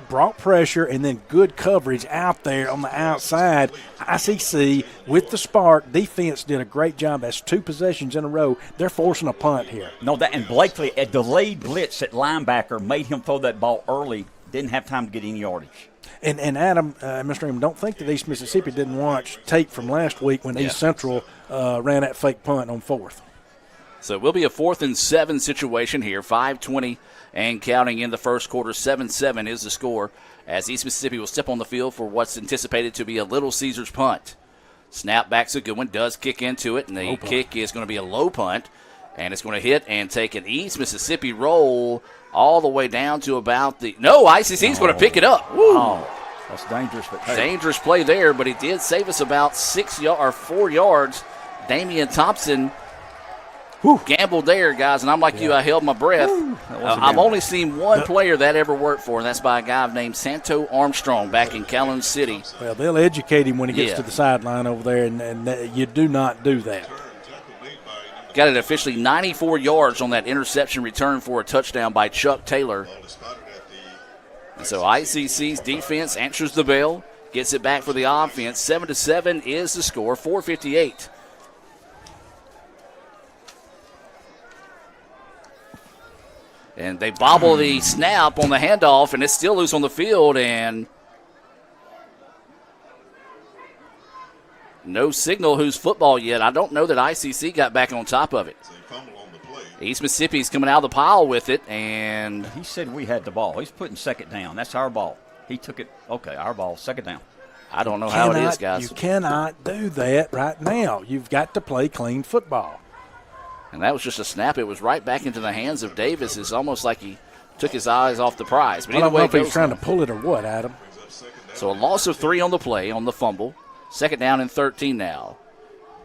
J: brought pressure and then good coverage out there on the outside. ICC with the spark. Defense did a great job. That's 2 possessions in a row. They're forcing a punt here.
K: No, and Blakely, a delayed blitz at linebacker made him throw that ball early. Didn't have time to get any yardage.
J: And Adam, Mr. Raymond, don't think that East Mississippi didn't watch tape from last week when East Central ran that fake punt on 4th.
A: So it will be a 4th and 7 situation here. 5:20 and counting in the first quarter. 7-7 is the score as East Mississippi will step on the field for what's anticipated to be a Little Caesars punt. Snap back's a good one. Does kick into it, and the kick is going to be a low punt. And it's going to hit and take an East Mississippi roll all the way down to about the – no, ICC's going to pick it up. Woo.
K: Oh, that's dangerous. But
A: dangerous play there, but he did save us about 4 yards. Damian Thompson gambled there, guys, and I'm like you, I held my breath. I've only seen one player that ever worked for, and that's by a guy named Santo Armstrong back in Calhoun City.
J: Well, they'll educate him when he gets to the sideline over there, and you do not do that.
A: Got it officially 94 yards on that interception return for a touchdown by Chuck Taylor. And so ICC's defense answers the bell, gets it back for the offense. 7-7 is the score, 4:58. And they bobble the snap on the handoff, and it's still loose on the field, and no signal who's football yet. I don't know that ICC got back on top of it. East Mississippi's coming out of the pile with it, and
K: he said we had the ball. He's putting 2nd down. That's our ball. He took it. Okay, our ball, 2nd down.
A: I don't know how it is, guys.
J: You cannot do that right now. You've got to play clean football.
A: And that was just a snap. It was right back into the hands of Davis. It's almost like he took his eyes off the prize. But
J: I don't know if he was trying to pull it or what, Adam.
A: So a loss of 3 on the play, on the fumble. 2nd down and 13 now.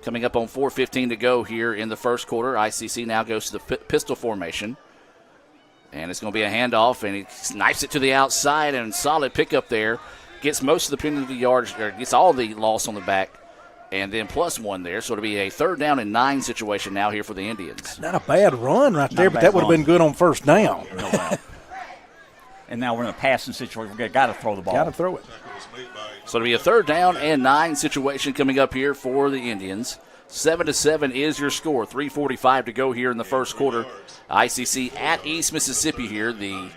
A: Coming up on 4:15 to go here in the first quarter. ICC now goes to the pistol formation. And it's going to be a handoff, and he snipes it to the outside, and solid pickup there. Gets most of the penalty yards, or gets all the loss on the back, and then +1 there. So it'll be a 3rd down and 9 situation now here for the Indians.
J: Not a bad run right there, but that would have been good on 1st down.
K: No doubt. And now we're in a passing situation. We've got to throw the ball.
J: Got to throw it.
A: So it'll be a 3rd down and 9 situation coming up here for the Indians. 7-7 is your score. 3:45 to go here in the first quarter. ICC at East Mississippi here, the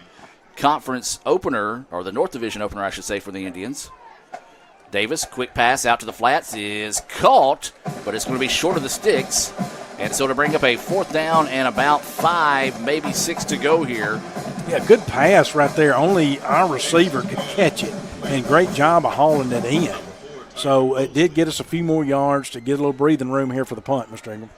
A: conference opener, or the North Division opener, I should say, for the Indians. Davis, quick pass out to the flats is caught, but it's going to be short of the sticks. And so to bring up a 4th down and about 5, maybe 6 to go here.
J: Yeah, good pass right there. Only our receiver could catch it, and great job of hauling it in. So it did get us a few more yards to get a little breathing room here for the punt, Mr. Ingram.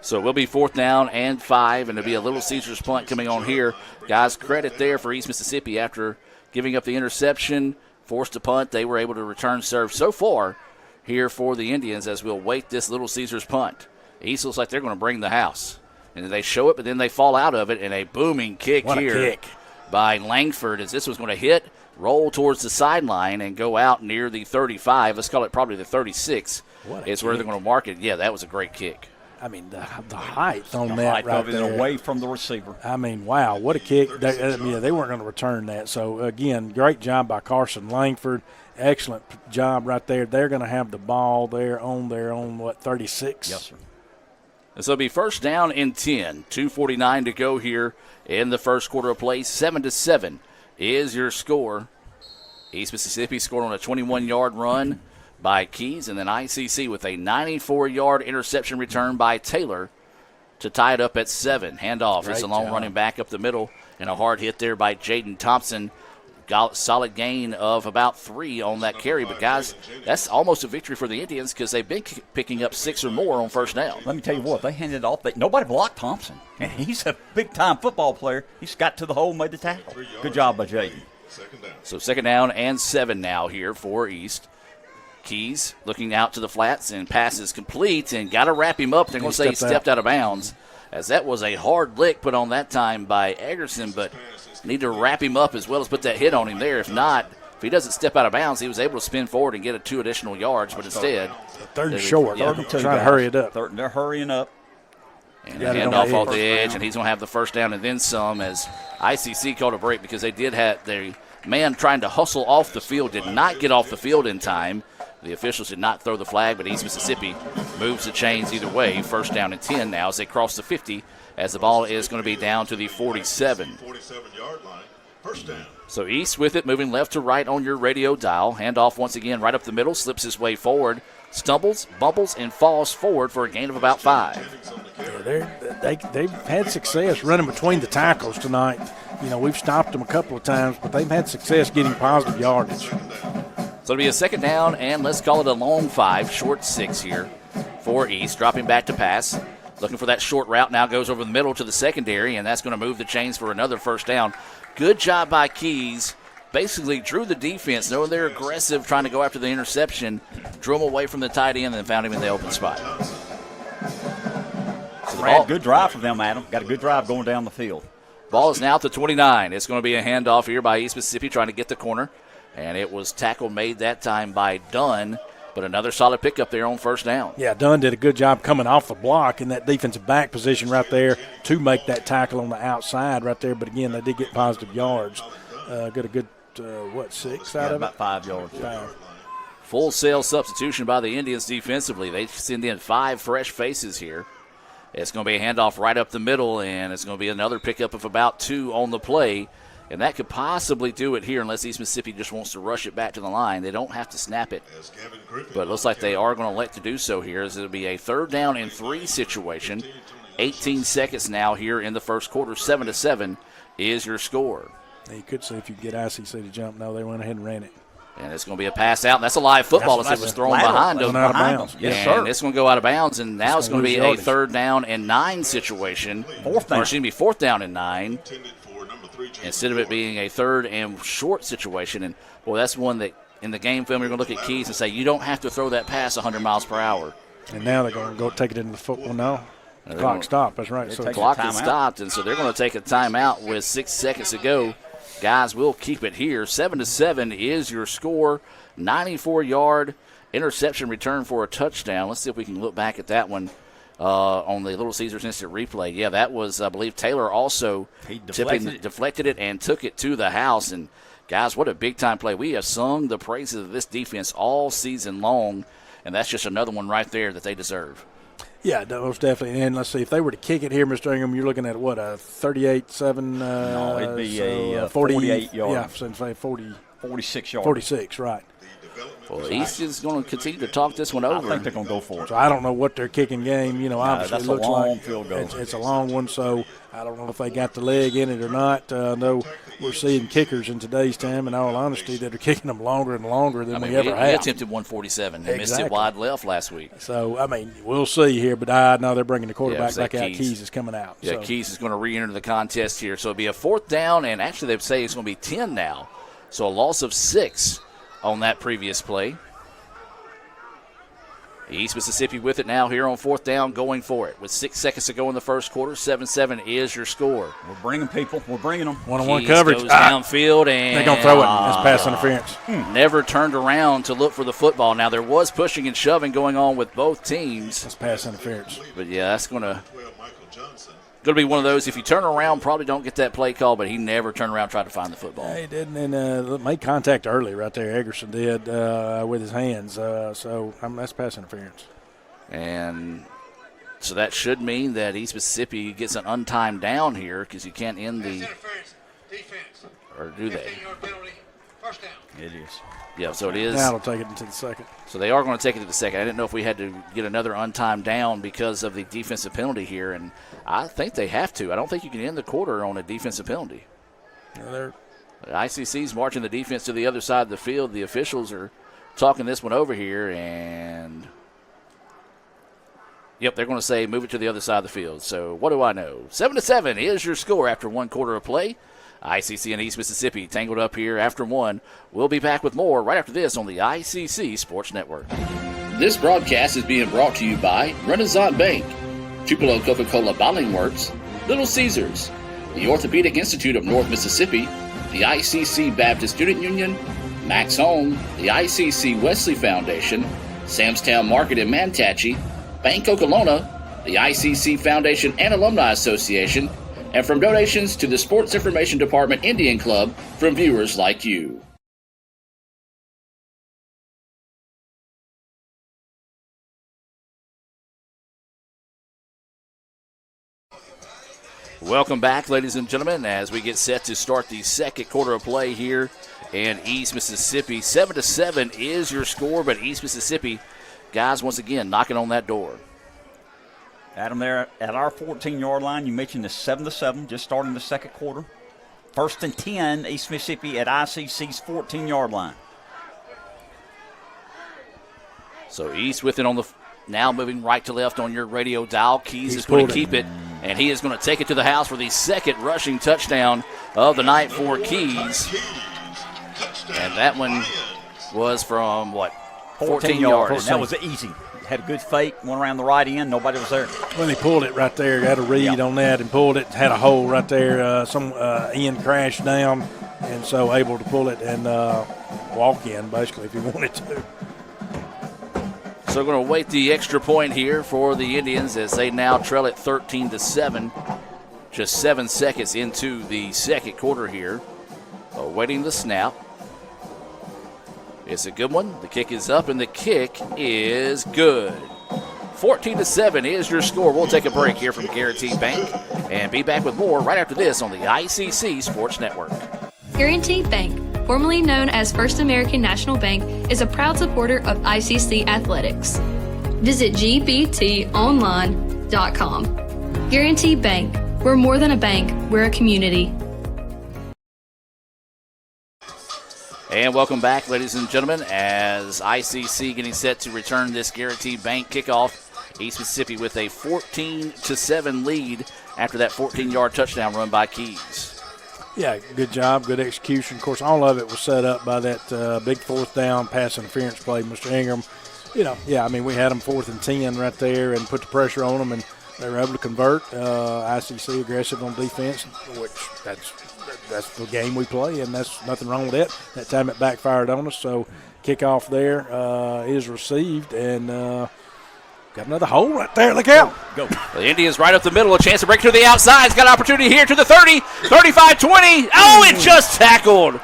A: So it will be 4th down and 5, and it'll be a Little Caesars punt coming on here. Guys, credit there for East Mississippi after giving up the interception, forced a punt. They were able to return serve so far here for the Indians as we'll wait this Little Caesars punt. East looks like they're going to bring the house. And they show it, but then they fall out of it, and a booming kick by Langford as this was going to hit, roll towards the sideline, and go out near the 35. Let's call it probably the 36. It's where they're going to mark it. Yeah, that was a great kick.
J: I mean, the height on
K: the
J: that
K: height
J: right
K: of it
J: there.
K: Away from the receiver.
J: I mean, wow, what a kick. They weren't going to return that. So, again, great job by Carson Langford. Excellent job right there. They're going to have the ball there on 36?
K: Yes, sir.
A: So it'll be 1st down and 10. 2:49 to go here in the first quarter of play. 7-7 is your score. East Mississippi scored on a 21-yard run by Keys, and then ICC with a 94-yard interception return by Taylor to tie it up at 7. Handoff is a long running back up the middle, and a hard hit there by Jaden Thompson. Got solid gain of about 3 on that carry. But, guys, that's almost a victory for the Indians because they've been picking up 6 or more on 1st down.
K: Let me tell you what, they handed it off. Nobody blocked Thompson. And he's a big-time football player. He's got to the hole, made the tackle. Good job by Jaden.
A: So 2nd down and 7 now here for East. Keys looking out to the flats, and pass is complete, and got to wrap him up. They're going to say he stepped out of bounds, as that was a hard lick put on that time by Eggerson, but need to wrap him up as well as put that hit on him there. If not, if he doesn't step out of bounds, he was able to spin forward and get 2 additional yards, but instead.
J: 3rd and short. Trying to hurry it up.
K: They're hurrying up.
A: And a handoff off the edge, and he's going to have the 1st down and then some as ICC called a break because they did have their man trying to hustle off the field, did not get off the field in time. The officials did not throw the flag, but East Mississippi moves the chains either way. 1st down and 10 now as they cross the 50, as the ball is going to be down to the 47.
T: 47-yard line. 1st down.
A: So East with it, moving left to right on your radio dial. Handoff once again right up the middle, slips his way forward, stumbles, bumbles, and falls forward for a gain of about 5.
J: Yeah, they've had success running between the tackles tonight. You know, we've stopped them a couple of times, but they've had success getting positive yardage.
A: So it'll be a 2nd down, and let's call it a long 5, short 6 here for East. Dropping back to pass. Looking for that short route, now goes over the middle to the secondary, and that's going to move the chains for another 1st down. Good job by Keys. Basically drew the defense, knowing they're aggressive, trying to go after the interception, drew him away from the tight end, and found him in the open spot.
K: So good drive for them, Adam. Got a good drive going down the field.
A: Ball is now at the 29. It's going to be a handoff here by East Mississippi trying to get the corner, and it was tackle made that time by Dunn. But another solid pickup there on 1st down.
J: Yeah, Dunn did a good job coming off the block in that defensive back position right there to make that tackle on the outside right there. But, again, they did get positive yards. Got a good, 6 out of it?
K: About 5 yards.
A: Full sale substitution by the Indians defensively. They send in 5 fresh faces here. It's going to be a handoff right up the middle, and it's going to be another pickup of about 2 on the play. And that could possibly do it here unless East Mississippi just wants to rush it back to the line. They don't have to snap it. But it looks like they are going to elect to do so here as it'll be a 3rd down and 3 situation. 18 seconds now here in the first quarter. 7-7 is your score.
J: You could see if you get ICC to jump. No, they went ahead and ran it.
A: And it's going to be a pass out. And that's a live football as it was thrown behind them.
J: Out of bounds.
A: Yes, sir. It's going to go out of bounds, and now it's going to be a 3rd down and 9 situation. 4th down and 9. Instead of it being a 3rd and short situation. And, boy, that's one that in the game film you're going to look at Keys and say you don't have to throw that pass 100 miles per hour.
J: And now they're going to go take it into the football now. The clock stopped. That's right.
A: So the clock has stopped, and so they're going to take a timeout with 6 seconds to go. Guys, we'll keep it here. 7-7 is your score. 94-yard interception return for a touchdown. Let's see if we can look back at that one. On the Little Caesars instant replay. Yeah, that was, I believe, Taylor also deflected it and took it to the house. And, guys, what a big-time play. We have sung the praises of this defense all season long, and that's just another one right there that they deserve.
J: Yeah, most definitely. And let's see, if they were to kick it here, Mr. Ingram, you're looking at, what, a 38-7?
K: No, it'd be a 48 yard.
J: Yeah, since 40.
K: 46 yards.
J: 46, right.
A: Well, East is going to continue to talk this one over.
K: I think they're going to go for it.
J: So I don't know what their kicking game, obviously
K: that's
J: looks
K: a long
J: like.
K: field goal.
J: It's a long one, so I don't know if they got the leg in it or not. I know we're seeing kickers in today's time, in all honesty, that are kicking them longer and longer than we ever
A: We
J: have.
A: attempted 147 and missed it wide left last week.
J: So, we'll see here, but I know they're bringing the quarterback back out.
A: Keys.
J: Keys is coming out.
A: Yeah,
J: so.
A: Keys is going to re-enter the contest here. So it'll be a 4th down, and actually they say it's going to be 10 now. So a loss of 6 on that previous play. East Mississippi with it now here on 4th down, going for it. With 6 seconds to go in the first quarter, 7-7 is your score.
K: We're bringing people. We're bringing them.
J: One-on-one coverage.
A: Goes downfield, and
J: they're going to throw it. That's pass interference.
A: Never turned around to look for the football. Now, there was pushing and shoving going on with both teams.
J: That's pass interference.
A: But, yeah, that's going to be one of those. If you turn around, probably don't get that play call, but he never turned around and tried to find the football.
J: He didn't, and made contact early right there. Eggerson did with his hands. So that's pass interference.
A: And so that should mean that East Mississippi gets an untimed down here because you can't end the – or do they?
K: It is.
A: Yeah, so it is.
J: Now it'll take it into the second.
A: So they are going to take it to the second. I didn't know if we had to get another untimed down because of the defensive penalty here, and I think they have to. I don't think you can end the quarter on a defensive penalty.
J: The
A: ICC's marching the defense to the other side of the field. The officials are talking this one over here, and yep, they're going to say move it to the other side of the field. So what do I know? 7-7 is your score after 1 quarter of play. ICC and East Mississippi tangled up here after 1. We'll be back with more right after this on the ICC Sports Network. This broadcast is being brought to you by Renaissance Bank, Tupelo Coca-Cola Bottling Works, Little Caesars, the Orthopedic Institute of North Mississippi, the ICC Baptist Student Union, Max Home, the ICC Wesley Foundation, Samstown Market in Manatee, Bank Okolona, the ICC Foundation and Alumni Association, and from donations to the Sports Information Department Indian Club from viewers like you. Welcome back, ladies and gentlemen, as we get set to start the second quarter of play here in East Mississippi. 7-7 is your score, but East Mississippi, guys, once again, knocking on that door.
K: Adam, there at our 14-yard line, you mentioned the 7-7, just starting the second quarter. 1st and 10, East Mississippi at ICC's 14-yard line.
A: So East with it on the now moving right to left on your radio dial. Keys is going to keep it, and he is going to take it to the house for the second rushing touchdown of the night for Keys. And that one was from, 14 yards.
K: That was easy. Had a good fake, went around the right end. Nobody was there.
J: When he pulled it right there, had a read on that and pulled it. Had a hole right there. Some end crashed down, and so able to pull it and walk in, basically, if he wanted to.
A: So we're going to wait the extra point here for the Indians as they now trail it 13-7. Just 7 seconds into the second quarter here. Awaiting the snap. It's a good one. The kick is up, and the kick is good. 14-7 is your score. We'll take a break here from Guaranteed Bank and be back with more right after this on the ICC Sports Network.
Y: Guaranteed Bank, formerly known as First American National Bank, is a proud supporter of ICC athletics. Visit gbtonline.com. Guaranteed Bank, we're more than a bank, we're a community.
A: And welcome back, ladies and gentlemen, as ICC getting set to return this Guaranteed Bank kickoff. East Mississippi with a 14-7 lead after that 14-yard touchdown run by Keys.
J: Yeah, good job, good execution. Of course, all of it was set up by that big 4th down pass interference play, Mr. Ingram. We had them 4th and 10 right there and put the pressure on them, and they were able to convert. ICC aggressive on defense, which that's the game we play, and that's nothing wrong with that. That time it backfired on us, so kickoff there is received, and got another hole right there. Look out.
K: Go.
A: The Indians right up the middle, a chance to break to the outside. It's got an opportunity here to the 30, 35, 20. Oh, it just tackled.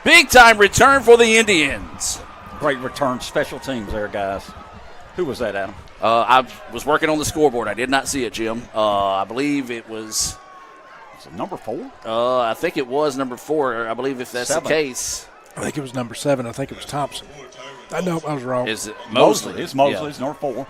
A: Big-time return for the Indians.
K: Great return, special teams there, guys. Who was that, Adam?
A: I was working on the scoreboard. I did not see it, Jim. I believe it was –
K: number 4?
A: I think it was number 4. I believe if that's
K: 7.
A: the case.
J: I think it was number 7. I think it was Thompson. I know I was wrong.
A: Is it Mosley?
K: It's Mosley.
A: Yeah.
K: It's number 4.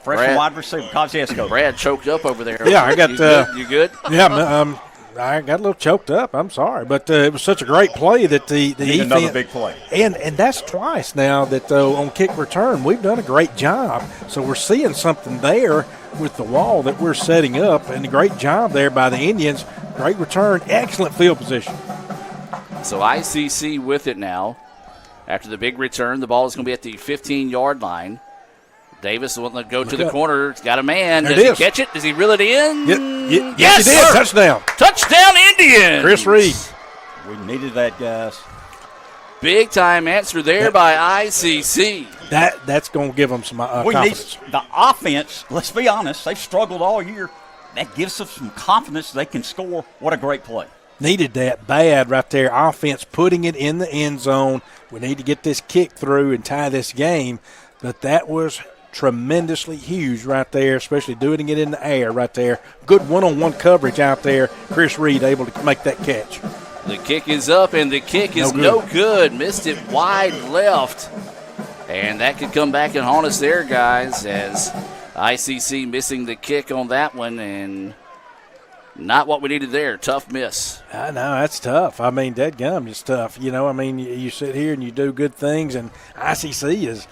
K: Freshman wide receiver, Kosciuszko.
A: Brad choked up over there.
J: Yeah, I got.
A: You good?
J: Yeah, I got a little choked up. I'm sorry, but it was such a great play that the defense.
K: Another big play.
J: And that's twice now that on kick return we've done a great job. So we're seeing something there with the wall that we're setting up, and a great job there by the Indians. Great return, excellent field position.
A: So ICC with it now. After the big return, the ball is going to be at the 15-yard line. Davis will go to the corner. He's got a man. Does he catch it? Does he reel it in?
J: Yes, he did.
A: Sir.
J: Touchdown.
A: Touchdown, Indians.
J: Chris Reed.
K: We needed that, guys.
A: Big time answer there by ICC.
J: That's going to give them some confidence.
K: Need the offense. Let's be honest. They've struggled all year. That gives us some confidence they can score. What a great play.
J: Needed that bad right there. Offense putting it in the end zone. We need to get this kick through and tie this game. But that was tremendously huge right there, especially doing it in the air right there. Good one-on-one coverage out there. Chris Reed able to make that catch.
A: The kick is up, and the kick is no good. Missed it wide left. And that could come back and haunt us there, guys, as ICC missing the kick on that one, and not what we needed there. Tough miss.
J: I know, that's tough. I mean, dadgum is tough. You know, I mean, you sit here and you do good things, and ICC is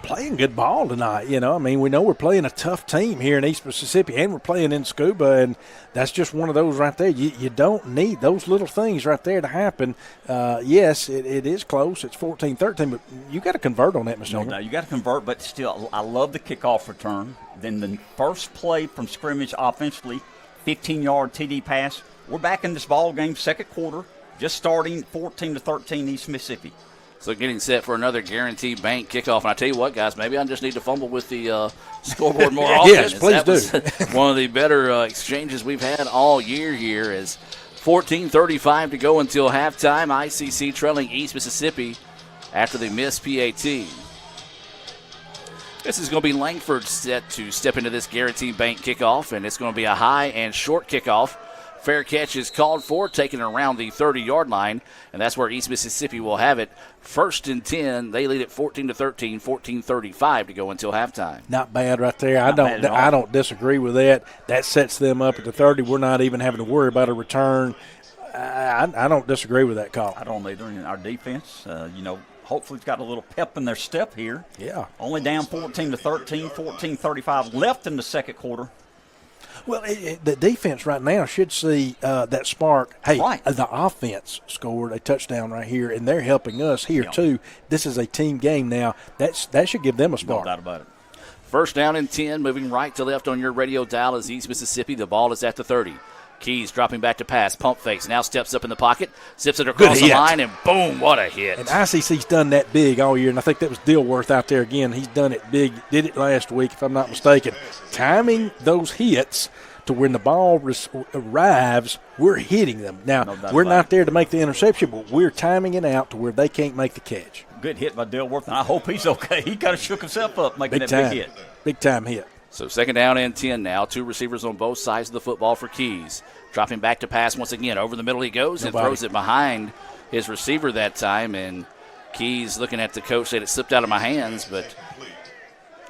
J: playing good ball tonight. You know, I mean, we know we're playing a tough team here in East Mississippi, and we're playing in Scuba, and that's just one of those right there. You don't need those little things right there to happen. Yes, it is close. It's 14-13, but you got to convert on that, Mr.
K: No, you got to convert, but still, I love the kickoff return. Then the first play from scrimmage offensively, 15-yard TD pass. We're back in this ball game, second quarter, just starting 14-13 East Mississippi.
A: So getting set for another Guaranteed Bank kickoff. And I tell you what, guys, maybe I just need to fumble with the scoreboard more often.
J: Yes, please do.
A: Was one of the better exchanges we've had all year here as 14:35 to go until halftime. ICC trailing East Mississippi after they missed PAT. This is going to be Langford set to step into this Guaranteed Bank kickoff, and it's going to be a high and short kickoff. Fair catch is called for, taken around the 30-yard line, and that's where East Mississippi will have it. 1st and 10. They lead at 14-13, 14:35 to go until halftime.
J: Not bad right there. I don't disagree with that. That sets them up at the 30. We're not even having to worry about a return. I don't disagree with that call.
K: I don't either. In our defense, hopefully it's got a little pep in their step here.
J: Yeah.
K: Only down 14-13, 14:35 left in the second quarter.
J: Well, the defense right now should see that spark. Hey, the offense scored a touchdown right here, and they're helping us here too. This is a team game now. That should give them a spark.
K: No doubt about it.
A: 1st down and 10, moving right to left on your radio dial is East Mississippi. The ball is at the 30. Keys dropping back to pass. Pump fakes. Now steps up in the pocket. Zips it across the line, and boom, what a hit.
J: And ICC's done that big all year, and I think that was Dilworth out there again. He's done it big. Did it last week, if I'm not mistaken. Timing those hits to when the ball arrives, we're hitting them. Now, we're not there to make the interception, but we're timing it out to where they can't make the catch.
K: Good hit by Dilworth, and I hope he's okay. He kind of shook himself up making that big hit.
J: Big time hit.
A: So 2nd down and 10 now. 2 receivers on both sides of the football for Keys. Dropping back to pass once again. Over the middle he goes and throws it behind his receiver that time. And Keys looking at the coach said it slipped out of my hands. But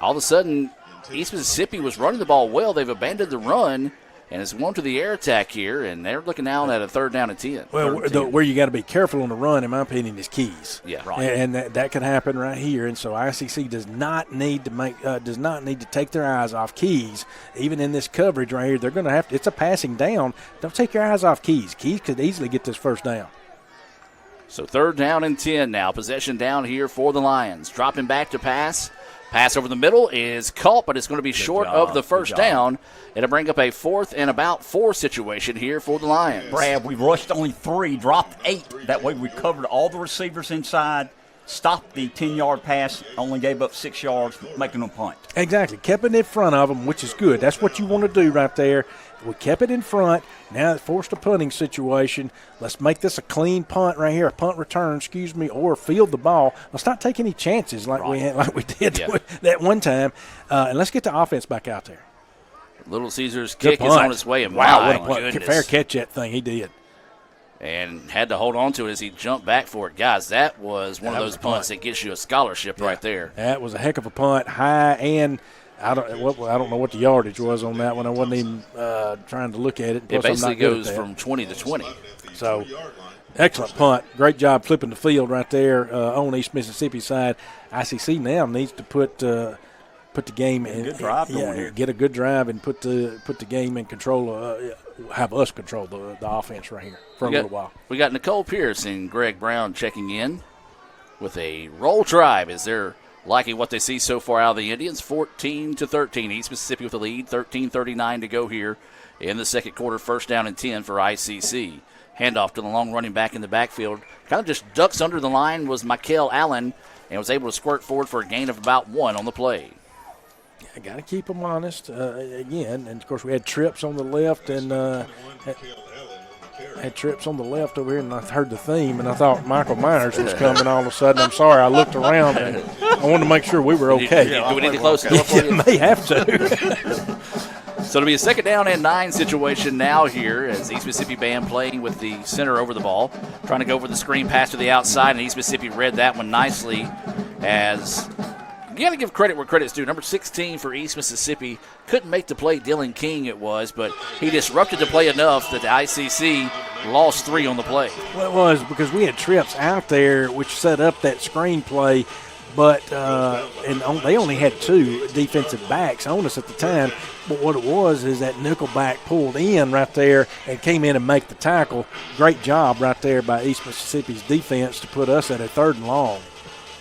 A: all of a sudden, East Mississippi was running the ball well. They've abandoned the run. And it's going to the air attack here, and they're looking out at a 3rd down and 10.
J: Well, where you got to be careful on the run, in my opinion, is Keys.
A: Yeah,
J: right. And that could happen right here. And so ICC does not need to take their eyes off Keys, even in this coverage right here. They're going to have to. It's a passing down. Don't take your eyes off Keys. Keys could easily get this 1st down.
A: So 3rd down and 10 now. Possession down here for the Lions. Dropping back to pass. Pass over the middle is caught, but it's going to be short of the 1st down. It'll bring up a 4th and about 4 situation here for the Lions.
K: Brad, we rushed only 3, dropped 8. That way we covered all the receivers inside, stopped the 10-yard pass, only gave up 6 yards, making them punt.
J: Exactly. Kept it in front of them, which is good. That's what you want to do right there. We kept it in front. Now it forced a punting situation. Let's make this a clean punt right here, a punt return, or field the ball. Let's not take any chances like we did that one time. And let's get the offense back out there.
A: Little Caesar's kick is on its way. And
J: wow, what a fair catch that thing he did.
A: and had to hold on to it as he jumped back for it. Guys, that was one of those punts that gets you a scholarship right there.
J: That was a heck of a punt, high, and I don't know what the yardage was on that one. I wasn't even trying to look at it.
A: It basically goes from 20 to 20.
J: So, excellent punt. Great job flipping the field right there on East Mississippi side. ICC now needs to put the game in.
K: Good drive going here.
J: Get a good drive and put the game in control. Have us control the offense right here for a little while.
A: We got Nicole Pierce and Greg Brown checking in with a roll tribe. Is they're liking what they see so far out of the Indians? 14-13. East Mississippi with the lead. 13:39 to go here in the second quarter. First down and 10 for ICC. Handoff to the long running back in the backfield. Kind of just ducks under the line was Michael Allen and was able to squirt forward for a gain of about 1 on the play.
J: I got to keep them honest again. And, of course, we had trips on the left and had trips on the left over here, and I heard the theme, and I thought Michael Myers was coming all of a sudden. I'm sorry. I looked around, and I wanted to make sure we were okay.
A: Do we need to close the door for you?
J: You may have to.
A: So it'll be a second down and 9 situation now here as East Mississippi Band playing with the center over the ball, trying to go for the screen pass to the outside, and East Mississippi read that one nicely as you got to give credit where credit's due. Number 16 for East Mississippi couldn't make the play. Dylan King it was, but he disrupted the play enough that the ICC lost 3 on the play.
J: Well, it was because we had trips out there which set up that screen play, but they only had 2 defensive backs on us at the time. But what it was is that nickelback pulled in right there and came in and make the tackle. Great job right there by East Mississippi's defense to put us at a 3rd and long.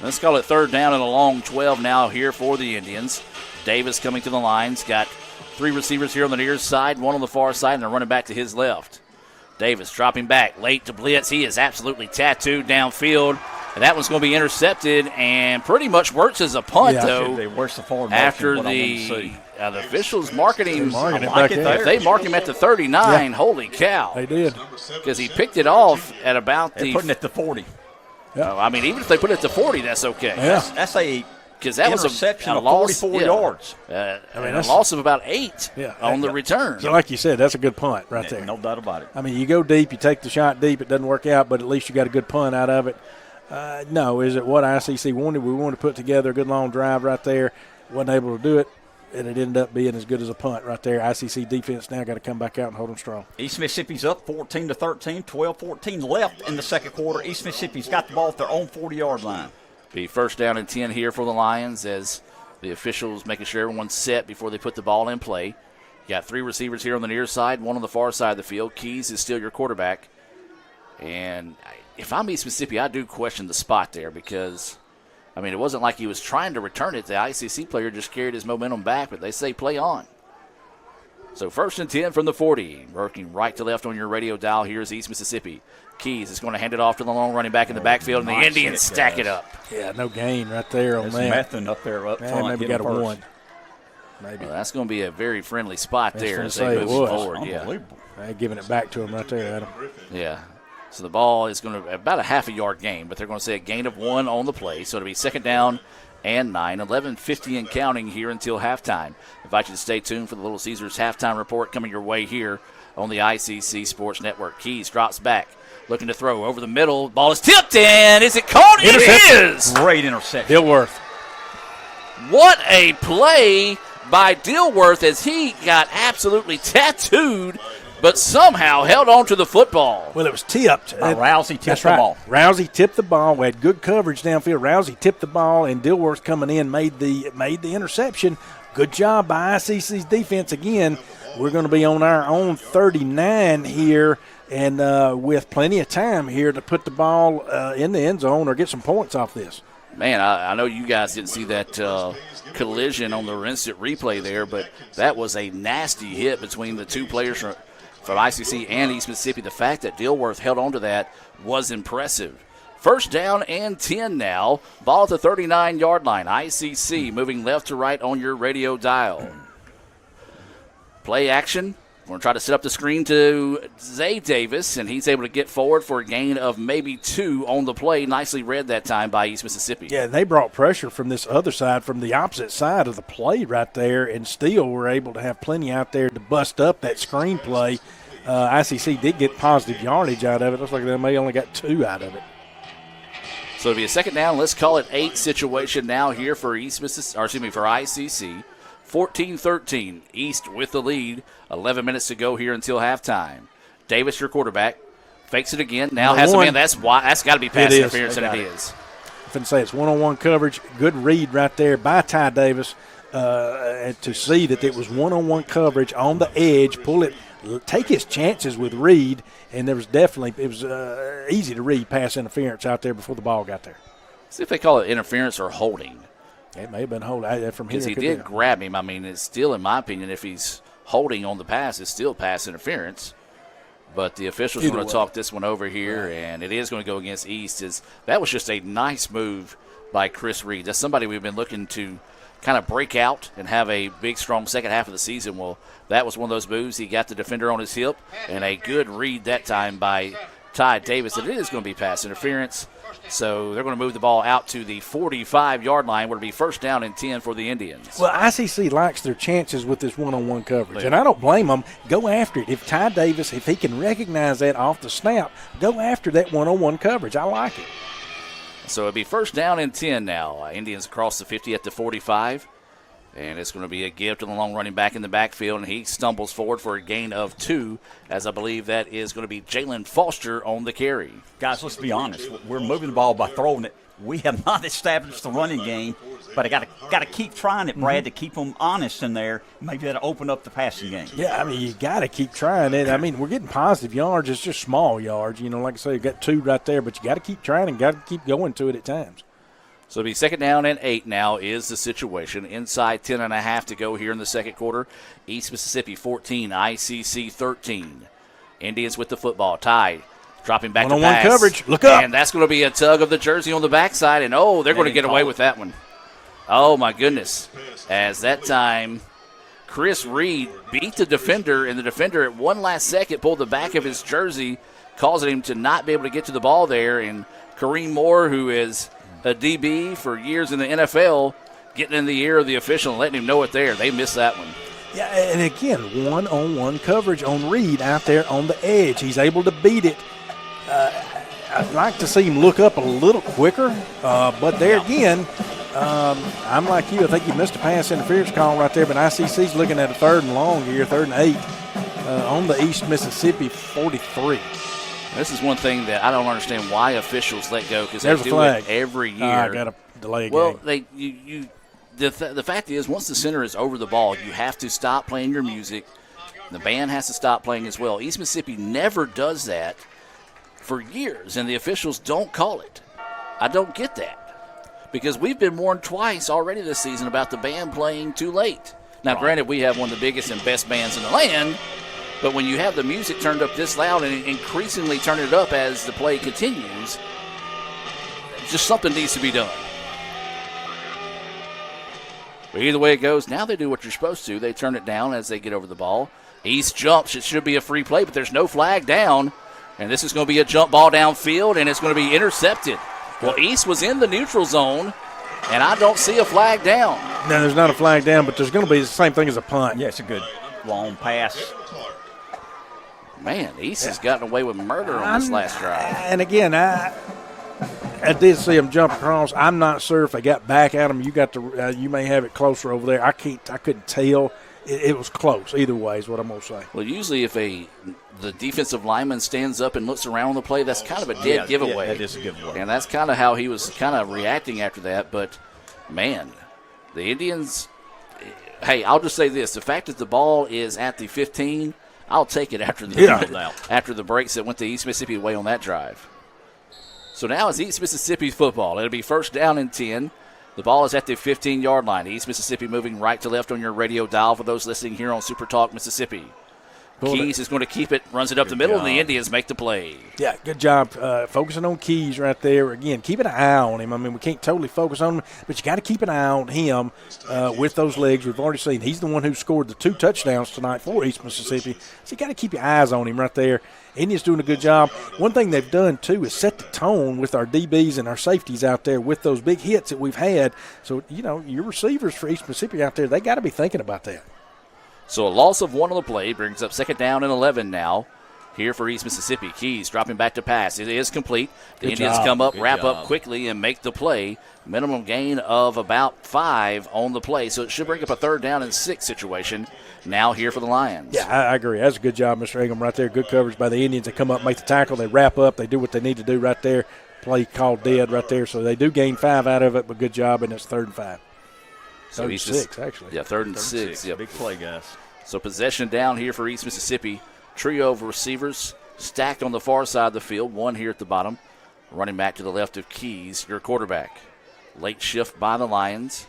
A: Let's call it 3rd down and a long 12 now here for the Indians. Davis coming to the lines. Got 3 receivers here on the near side, 1 on the far side, and they're running back to his left. Davis dropping back late to blitz. He is absolutely tattooed downfield. And that one's going to be intercepted and pretty much works as a punt, though. After the officials marking him. If they mark him at the 39, holy cow.
J: They did.
A: Because he picked it off at about
K: They're putting it at the 40.
A: Yeah. I mean, even if they put it at the 40, that's okay.
J: Yeah.
K: That's a
A: because that was
K: interception
A: a
K: of
A: loss,
K: 44 yards.
A: I mean, a loss of about 8 on the return.
J: So like you said, that's a good punt right there.
K: No doubt about it.
J: I mean, you go deep, you take the shot deep, it doesn't work out, but at least you got a good punt out of it. No, is it what ICC wanted? We wanted to put together a good long drive right there. Wasn't able to do it, and it ended up being as good as a punt right there. ICC defense now got to come back out and hold them strong.
K: East Mississippi's up 14-13, 12-14 left in the second quarter. East Mississippi's got the ball at their own 40-yard line.
A: Be first down and 10 here for the Lions as the officials making sure everyone's set before they put the ball in play. You got 3 receivers here on the near side, 1 on the far side of the field. Keys is still your quarterback. And if I'm East Mississippi, I do question the spot there because, I mean, it wasn't like he was trying to return it. The ICC player just carried his momentum back, but they say play on. So first and 10 from the 40. Working right to left on your radio dial. Here's East Mississippi. Keys is going to hand it off to the long running back in the backfield, and the Indians stack it up.
J: Yeah, no gain right there on that.
K: There's up there up front.
J: Maybe got a 1. Maybe.
A: Well, that's going to be a very friendly spot there as they move forward. Yeah.
J: Giving it back to him right there, Adam.
A: Yeah. So the ball is going to about a half a yard gain, but they're going to say a gain of 1 on the play. So it'll be second down and 9, 11:50 and counting here until halftime. Invite you to stay tuned for the Little Caesars halftime report coming your way here on the ICC Sports Network. Keys drops back, looking to throw over the middle. Ball is tipped in. Is it caught? It is.
K: Great interception.
J: Dilworth.
A: What a play by Dilworth as he got absolutely tattooed, but somehow held on to the football.
J: Well, it was tipped.
K: Rousey tipped the ball.
J: Rousey tipped the ball. We had good coverage downfield. Rousey tipped the ball, and Dilworth coming in made the interception. Good job by ICC's defense again. We're going to be on our own 39 here, and with plenty of time here to put the ball in the end zone or get some points off this.
A: Man, I know you guys didn't see that collision on the instant replay there, but that was a nasty hit between the 2 players from ICC and East Mississippi. The fact that Dilworth held on to that was impressive. First down and 10 now. Ball at the 39-yard line. ICC moving left to right on your radio dial. Play action. We're going to try to set up the screen to Zay Davis, and he's able to get forward for a gain of maybe 2 on the play. Nicely read that time by East Mississippi.
J: Yeah, they brought pressure from this other side, from the opposite side of the play right there, and still were able to have plenty out there to bust up that screen play. ICC did get positive yardage out of it. Looks like they may only got 2 out of it.
A: So it'll be a second down. Let's call it 8 situation now here for for ICC. 14-13. East with the lead. 11 minutes to go here until halftime. Davis, your quarterback, fakes it again. Now has a man. That's got to be pass interference, and it is.
J: I'm going to say it's one-on-one coverage. Good read right there by Ty Davis to see that it was one-on-one coverage on the edge. Pull it, take his chances with Reed, and it was easy to read pass interference out there before the ball got there.
A: See if they call it interference or holding.
J: It may have been holding from here.
A: Because he did grab him. I mean, it's still, in my opinion, if he's holding on the pass, it's still pass interference. But the officials are going to talk this one over here, and it is going to go against East. That was just a nice move by Chris Reed. That's somebody we've been looking to kind of break out and have a big, strong second half of the season. Well, that was one of those moves. He got the defender on his hip, and a good read that time by Ty Davis. And it is going to be pass interference. So they're going to move the ball out to the 45-yard line, where it'll be first down and 10 for the Indians.
J: Well, ICC likes their chances with this one-on-one coverage, and I don't blame them. Go after it. If Ty Davis, if he can recognize that off the snap, go after that one-on-one coverage. I like it.
A: So it'll be first down and 10 now. Indians across the 50 at the 45. And it's going to be a give to the long running back in the backfield, and he stumbles forward for a gain of 2, as I believe that is going to be Jalen Foster on the carry.
K: Guys, let's be honest. We're moving the ball by throwing it. We have not established the running game, but I got to keep trying it, Brad, to keep them honest in there. Maybe that'll open up the passing game.
J: Yeah, I mean, you got to keep trying it. I mean, we're getting positive yards. It's just small yards. You know, like I say, you got 2 right there, but you got to keep trying and got to keep going to it at times.
A: So it'll be second down and 8 now is the situation. Inside 10.5 to go here in the second quarter. East Mississippi 14, ICC 13. Indians with the football. Tied. Dropping back to pass.
J: One-on-one coverage. Look up.
A: And that's going to be a tug of the jersey on the backside. And, they're going to get away with that one. Oh, my goodness. As that time, Chris Reed beat the defender, and the defender at one last second pulled the back of his jersey, causing him to not be able to get to the ball there. And Kareem Moore, who is a DB for years in the NFL, getting in the ear of the official and letting him know it there. They missed that one.
J: Yeah, and again, one-on-one coverage on Reed out there on the edge. He's able to beat it. I'd like to see him look up a little quicker, but there again, I'm like you. I think he missed a pass interference call right there, but ICC's looking at a 3rd and long here, 3rd and 8 on the East Mississippi 43.
A: This is one thing that I don't understand why officials let go, because they
J: There's a
A: do
J: flag.
A: it every year.
J: I got to delay a
A: well,
J: game.
A: The fact is, once the center is over the ball, you have to stop playing your music. The band has to stop playing as well. East Mississippi never does that for years, and the officials don't call it. I don't get that, because we've been warned twice already this season about the band playing too late. Now, granted, we have one of the biggest and best bands in the land, but when you have the music turned up this loud and increasingly turn it up as the play continues, just something needs to be done. But either way it goes, now they do what you're supposed to. They turn it down as they get over the ball. East jumps. It should be a free play, but there's no flag down. And this is going to be a jump ball downfield, and it's going to be intercepted. Well, East was in the neutral zone, and I don't see a flag down.
J: No, there's not a flag down, but there's going to be the same thing as a punt.
K: Yeah, it's a good long pass.
A: Man, East has gotten away with murder on this last drive.
J: And again, I did see him jump across. I'm not sure if they got back at him. You may have it closer over there. I couldn't tell. It was close. Either way is what I'm going to say.
A: Well, usually if the defensive lineman stands up and looks around the play, that's kind of a dead giveaway.
K: Yeah, that is a giveaway.
A: And that's kind of how he was kind of reacting after that. But, man, the Indians, hey, I'll just say this. The fact that the ball is at the 15, I'll take it after the breaks that went the East Mississippi way on that drive. So now it's East Mississippi football. It'll be first down and 10. The ball is at the 15-yard line. East Mississippi moving right to left on your radio dial for those listening here on Super Talk Mississippi. Keys is going to keep it, runs it up the middle, and the Indians make the play.
J: Yeah, good job focusing on Keys right there. Again, keep an eye on him. I mean, we can't totally focus on him, but you got to keep an eye on him with those legs. We've already seen he's the one who scored the 2 touchdowns tonight for East Mississippi. So you got to keep your eyes on him right there. Indians doing a good job. One thing they've done, too, is set the tone with our DBs and our safeties out there with those big hits that we've had. So, your receivers for East Mississippi out there, they got to be thinking about that.
A: So a loss of 1 on the play brings up second down and 11 now here for East Mississippi. Keys dropping back to pass. It is complete. The
J: Good
A: Indians
J: job.
A: come up,
J: Good
A: wrap
J: job.
A: up quickly, and make the play. Minimum gain of about 5 on the play, so it should bring up a 3rd down and 6 situation now here for the Lions.
J: Yeah, I agree. That's a good job, Mr. Ingham, right there. Good coverage by the Indians. They come up, make the tackle, they wrap up, they do what they need to do right there. Play called dead right there, so they do gain 5 out of it, but good job, and it's 3rd and 5.
A: So
J: 3rd and
A: East
J: 6, actually.
A: Yeah, 3rd and 6. Yep.
K: Big play, guys.
A: So possession down here for East Mississippi. Trio of receivers stacked on the far side of the field. One here at the bottom. Running back to the left of Keys, your quarterback. Late shift by the Lions.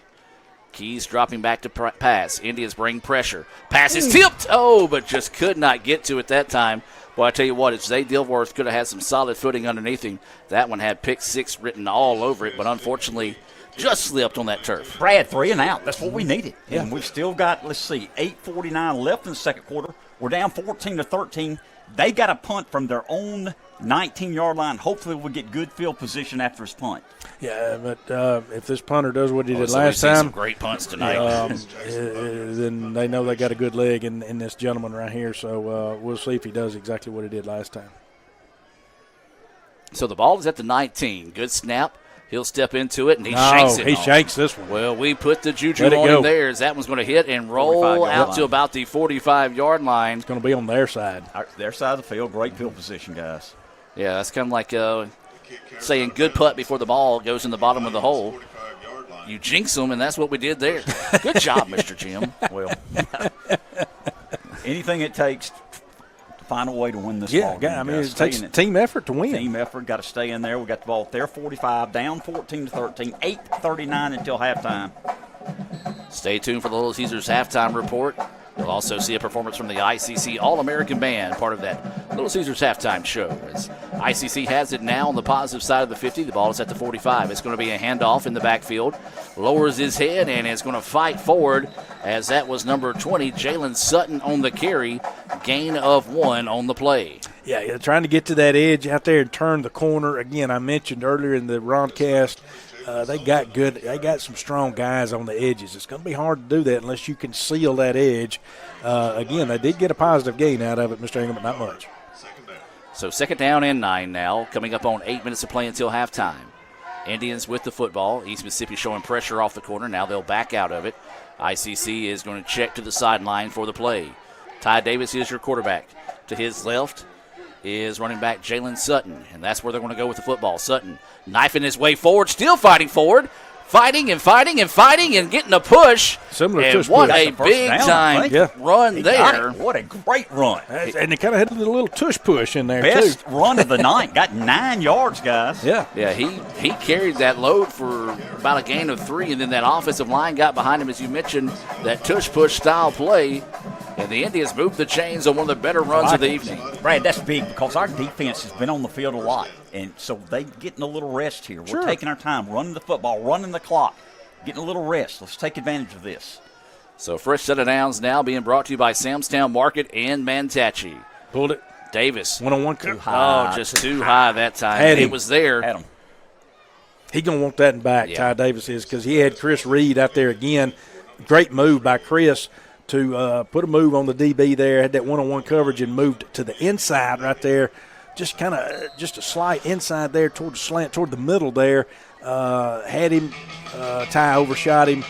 A: Keys dropping back to pass. Indians bring pressure. Pass is tipped. Oh, but just could not get to it that time. Well, I tell you what, if Zay Dilworth could have had some solid footing underneath him, that one had pick 6 written all over it, but unfortunately just slipped on that turf.
K: Brad, 3 and out. That's what we needed.
A: Yeah.
K: And we've still got, 8:49 left in the second quarter. We're down 14-13. They got a punt from their own 19-yard line. Hopefully we'll get good field position after his punt.
J: Yeah, but if this punter does what he did
A: so
J: last
A: we've seen
J: time,
A: some great punts tonight.
J: then they know they got a good leg in this gentleman right here. So we'll see if he does exactly what he did last time.
A: So the ball is at the 19. Good snap. He'll step into it, and he shanks it.
J: He
A: home.
J: shanks this one.
A: Well, we put the juju
J: Let it
A: on
J: go.
A: him there as that one's going to hit and roll out to about the 45-yard line.
J: It's going to be on their side.
K: Their side of the field. Great field position, guys.
A: Yeah, that's kind of like saying good putt before the ball goes in the bottom of the hole. You jinx them, and that's what we did there. Good job, Mr. Jim.
K: Well, anything it takes to find a way to win this ball.
J: Yeah, I mean, it takes team effort to win.
K: Team effort, got to stay in there. We got the ball at their 45, down 14-13, 8:39 until halftime.
A: Stay tuned for the Little Caesars halftime report. You'll also see a performance from the ICC All-American Band, part of that Little Caesars halftime show. As ICC has it now on the positive side of the 50. The ball is at the 45. It's going to be a handoff in the backfield. Lowers his head and is going to fight forward as that was number 20, Jalen Sutton on the carry. Gain of 1 on the play.
J: Yeah, trying to get to that edge out there and turn the corner. Again, I mentioned earlier in the broadcast, they got some strong guys on the edges. It's going to be hard to do that unless you can seal that edge. Again, they did get a positive gain out of it, Mr. Ingham, but not much.
A: So 2nd down and 9 now, coming up on 8 minutes of play until halftime. Indians with the football. East Mississippi showing pressure off the corner. Now they'll back out of it. ICC is going to check to the sideline for the play. Ty Davis is your quarterback. To his left is running back Jalen Sutton, and that's where they're going to go with the football. Sutton knifing his way forward, still fighting forward, fighting and getting a push.
J: Similar
A: and
J: tush
A: what
J: push.
A: a big-time run there.
K: What a great run.
J: And they kind of had a little tush push in there,
K: Best
J: too.
K: run of the night. Got 9 yards, guys.
J: Yeah,
A: he carried that load for about a gain of 3, and then that offensive line got behind him, as you mentioned, that tush-push style play. And the Indians moved the chains on one of the better runs of the evening.
K: Brad, that's big because our defense has been on the field a lot. And so they getting a little rest here. We're taking our time, running the football, running the clock, getting a little rest. Let's take advantage of this.
A: So fresh set of downs now being brought to you by Samstown Market and Mantachi.
J: Pulled it.
A: Davis.
J: One-on-one.
A: Oh, just too high that time. It was there.
K: Had him.
J: He going to want that in back, Ty Davis is, because he had Chris Reed out there again. Great move by Chris to put a move on the DB there, had that one-on-one coverage and moved to the inside right there, just a slight inside there toward the slant, toward the middle there. Had him, Ty overshot him.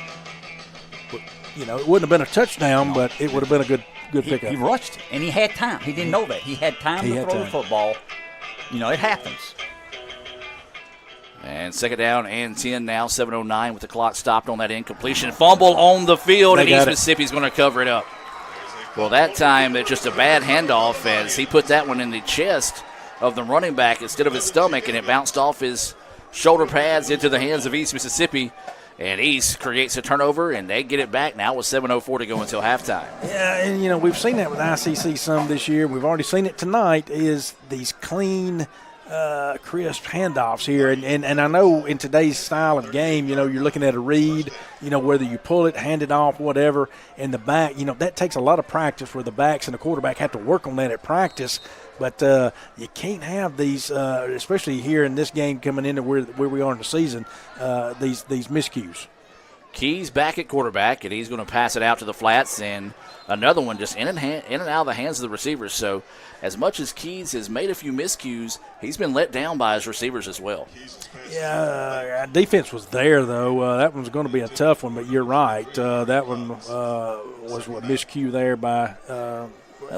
J: You know, it wouldn't have been a touchdown, but it would have been a good pickup.
K: He rushed it, and he had time. He didn't know that. He had time to throw the football. You know, it happens.
A: And 2nd down and 10 now, 7:09 with the clock stopped on that incompletion. Fumble on the field, and East Mississippi's going to cover it up. Well, that time it's just a bad handoff as he put that one in the chest of the running back instead of his stomach, and it bounced off his shoulder pads into the hands of East Mississippi. And East creates a turnover, and they get it back now with 7:04 to go until halftime.
J: Yeah, and, you know, we've seen that with ICC some this year. We've already seen it tonight, is these clean, crisp handoffs here. And I know in today's style of game, you know, you're looking at a read, you know, whether you pull it, hand it off, whatever, and the back, you know, that takes a lot of practice where the backs and the quarterback have to work on that at practice. But you can't have these, especially here in this game coming into where we are in the season, these miscues.
A: Keys back at quarterback, and he's going to pass it out to the flats, and another one just in and out of the hands of the receivers. So as much as Keys has made a few miscues, he's been let down by his receivers as well.
J: Yeah, defense was there, though. That one's going to be a tough one, but you're right. That one was a miscue there by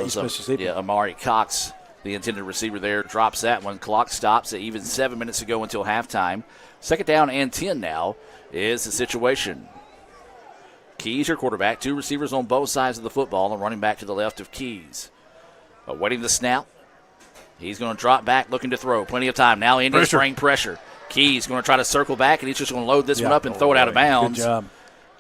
J: East Mississippi.
A: Yeah, Amari Cox, the intended receiver there, drops that one. Clock stops at even 7 minutes to go until halftime. 2nd down and 10 now is the situation. Keys, your quarterback, 2 receivers on both sides of the football, and running back to the left of Keys. Awaiting the snap. He's going to drop back, looking to throw. Plenty of time. Now Indians spraying pressure. Keys going to try to circle back, and he's just going to load this one up and throw it out of bounds.
J: Good job.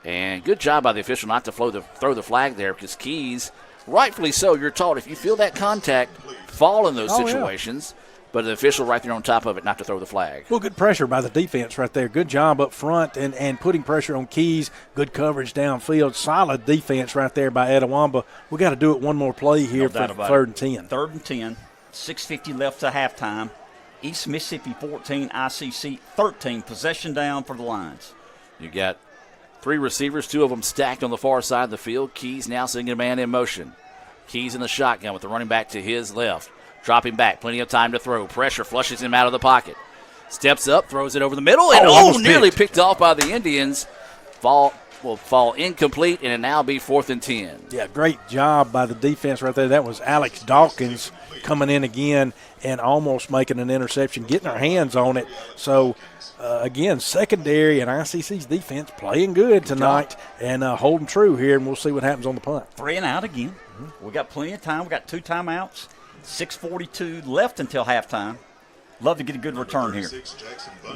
A: And good job by the official not to throw the flag there, because Keys, rightfully so, you're taught if you feel that contact, fall in those situations. But the official right there on top of it not to throw the flag.
J: Well, good pressure by the defense right there. Good job up front and putting pressure on Keys. Good coverage downfield. Solid defense right there by Etowamba. We got to do it one more play here for 3rd and 10.
K: 3rd and 10. 6:50 left to halftime. East Mississippi 14, ICC 13. Possession down for the Lions.
A: You got 3 receivers, 2 of them stacked on the far side of the field. Keys now sending a man in motion. Keys in the shotgun with the running back to his left. Dropping back, plenty of time to throw. Pressure flushes him out of the pocket. Steps up, throws it over the middle, and nearly picked off by the Indians. Will fall incomplete, and it now be 4th and 10.
J: Yeah, great job by the defense right there. That was Alex Dawkins coming in again and almost making an interception, getting our hands on it. So, again, secondary and ICC's defense playing good tonight and holding true here, and we'll see what happens on the punt.
K: 3 and out again. We got plenty of time. We got 2 timeouts. 6:42 left until halftime. Love to get a good return here.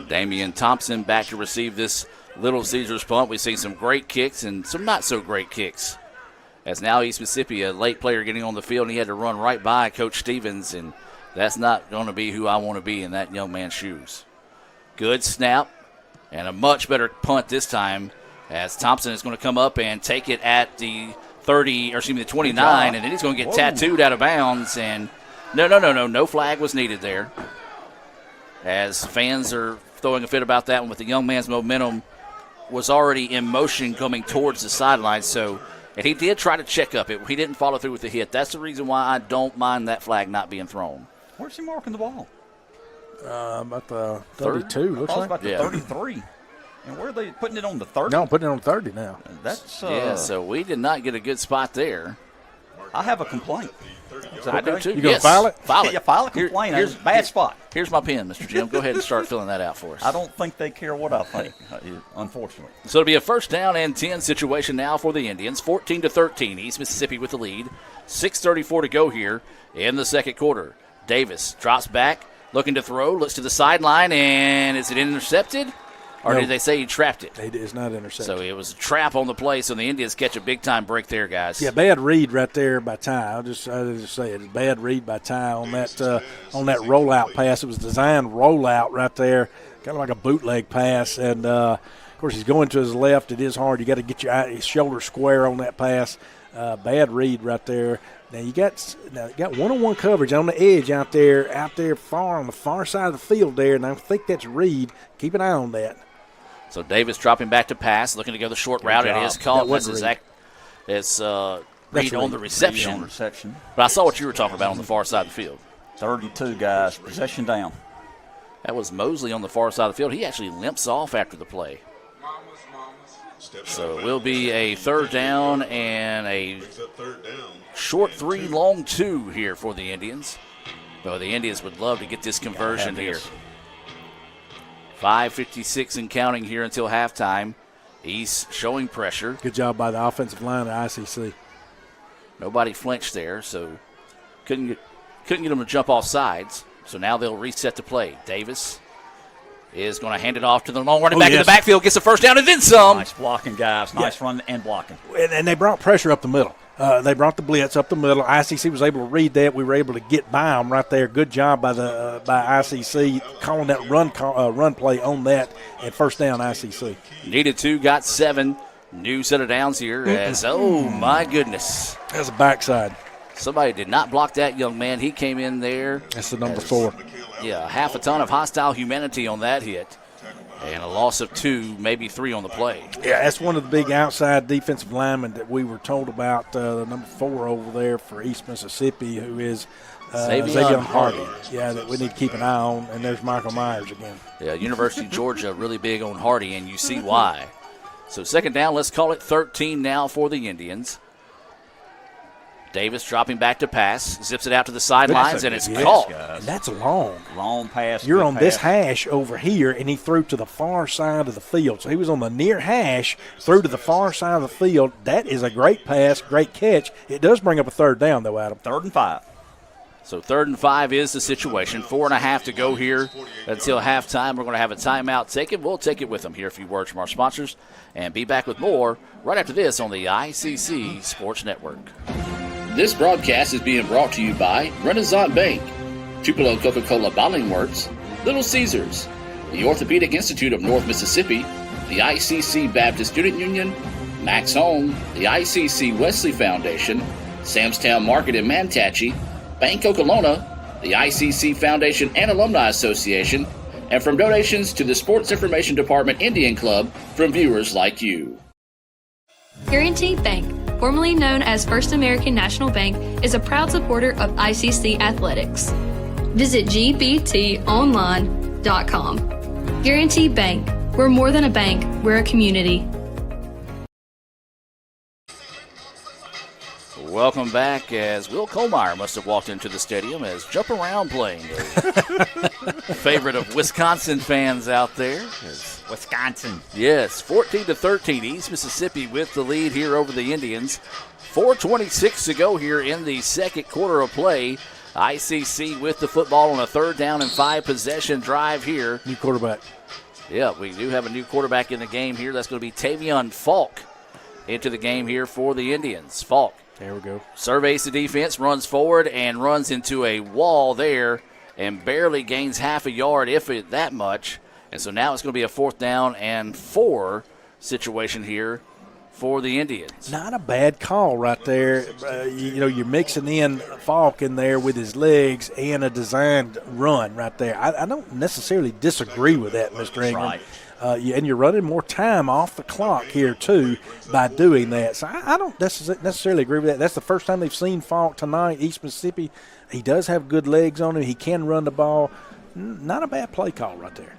A: Damian Thompson back to receive this Little Caesars punt. We've seen some great kicks and some not so great kicks. As now East Mississippi, a late player getting on the field, and he had to run right by Coach Stevens, and that's not going to be who I want to be in that young man's shoes. Good snap and a much better punt this time, as Thompson is going to come up and take it at the 29, and then he's going to get tattooed out of bounds. And no flag was needed there. As fans are throwing a fit about that one, but the young man's momentum was already in motion coming towards the sideline. So, and he did try to check up. He didn't follow through with the hit. That's the reason why I don't mind that flag not being thrown.
K: Where's he marking the ball?
J: About the 32, looks like.
K: About the 33. And where are they putting it on the 30?
J: No, I'm putting it on 30 now.
K: That's
A: so we did not get a good spot there.
K: I have a complaint.
A: I do too.
J: You going to file it?
A: File it.
K: Yeah, file a complaint. Here's bad spot.
A: Here's my pen, Mr. Jim. Go ahead and start filling that out for us.
K: I don't think they care what I think, unfortunately.
A: So it'll be a 1st down and 10 situation now for the Indians. 14-13. East Mississippi with the lead. 6:34 to go here in the 2nd quarter. Davis drops back, looking to throw, looks to the sideline, and is it intercepted? Or did they say he trapped it?
J: It's not intercepted.
A: So it was a trap on the play, so the Indians catch a big-time break there, guys.
J: Yeah, bad read right there by Ty. I'll just say it. Bad read by Ty on that rollout pass. It was designed rollout right there, kind of like a bootleg pass. And, of course, he's going to his left. It is hard. You got to get your shoulder square on that pass. Bad read right there. Now you got one-on-one coverage on the edge out there far on the far side of the field there, and I think that's Reed. Keep an eye on that.
A: So Davis dropping back to pass, looking to go the short route. It is called. It's Reed on the reception. But I saw what you were talking about on the far side of the field.
K: 32, guys. Possession down.
A: That was Mosley on the far side of the field. He actually limps off after the play. So it will be a 3rd down and a short 3, long 2 here for the Indians. Well, the Indians would love to get this conversion here. 5:56 and counting here until halftime. East showing pressure.
J: Good job by the offensive line at ICC.
A: Nobody flinched there, so couldn't get them to jump off sides. So now they'll reset the play. Davis is going to hand it off to the long running back in the backfield, gets the 1st down and then some.
K: Nice blocking, guys. Nice run and blocking.
J: And they brought pressure up the middle. They brought the blitz up the middle. ICC was able to read that. We were able to get by them right there. Good job by ICC calling that run play on that, and 1st down ICC.
A: Needed 2, got 7. New set of downs here. Oh my goodness,
J: that's a backside.
A: Somebody did not block that young man. He came in there.
J: That's the number 4.
A: Yeah, half a ton of hostile humanity on that hit. And a loss of 2, maybe 3 on the play.
J: Yeah, that's one of the big outside defensive linemen that we were told about, the number 4 over there for East Mississippi, who is Xavier Hardy. Yeah, that we need to keep an eye on. And there's Michael Myers again.
A: Yeah, University of Georgia really big on Hardy, and you see why. So second down, let's call it 13 now for the Indians. Davis dropping back to pass, zips it out to the sidelines, and it's caught.
J: And that's long.
K: Long pass.
J: You're on this hash over here, and he threw to the far side of the field. So he was on the near hash, threw to the far side of the field. That is a great pass, great catch. It does bring up a third down, though, Adam.
K: 3rd and 5.
A: So 3rd and 5 is the situation. 4.5 to go here until halftime. We're going to have a timeout taken. We'll take it with them. Hear a few words from our sponsors and be back with more right after this on the ICC Sports Network. This broadcast is being brought to you by Renaissance Bank, Tupelo Coca-Cola Bottling Works, Little Caesars, the Orthopedic Institute of North Mississippi, the ICC Baptist Student Union, Max Home, the ICC Wesley Foundation, Samstown Market in Manatee, Bank Okolona, the ICC Foundation and Alumni Association, and from donations to the Sports Information Department Indian Club from viewers like you.
Y: Guaranty Bank, formerly known as First American National Bank, is a proud supporter of ICC athletics. Visit gbtonline.com. Guaranty Bank, we're more than a bank, we're a community.
A: Welcome back, as Will Kohlmeyer must have walked into the stadium as Jump Around playing. Favorite of Wisconsin fans out there.
K: Wisconsin.
A: Yes, 14-13, East Mississippi with the lead here over the Indians. 4:26 to go here in the second quarter of play. ICC with the football on a 3rd down and 5 possession drive here.
J: New quarterback.
A: Yeah, we do have a new quarterback in the game here. That's going to be Tavion Falk into the game here for the Indians. Falk.
J: There we go.
A: Surveys the defense, runs forward, and runs into a wall there and barely gains half a yard, if it that much. And so now it's going to be a 4th down and 4 situation here for the Indians.
J: Not a bad call right there. You're mixing in Falk in there with his legs and a designed run right there. I don't necessarily disagree with that, Mr. Ingram.
K: Right.
J: And you're running more time off the clock here, too, by doing that. So I don't necessarily agree with that. That's the first time they've seen Falk tonight, East Mississippi. He does have good legs on him. He can run the ball. Not a bad play call right there.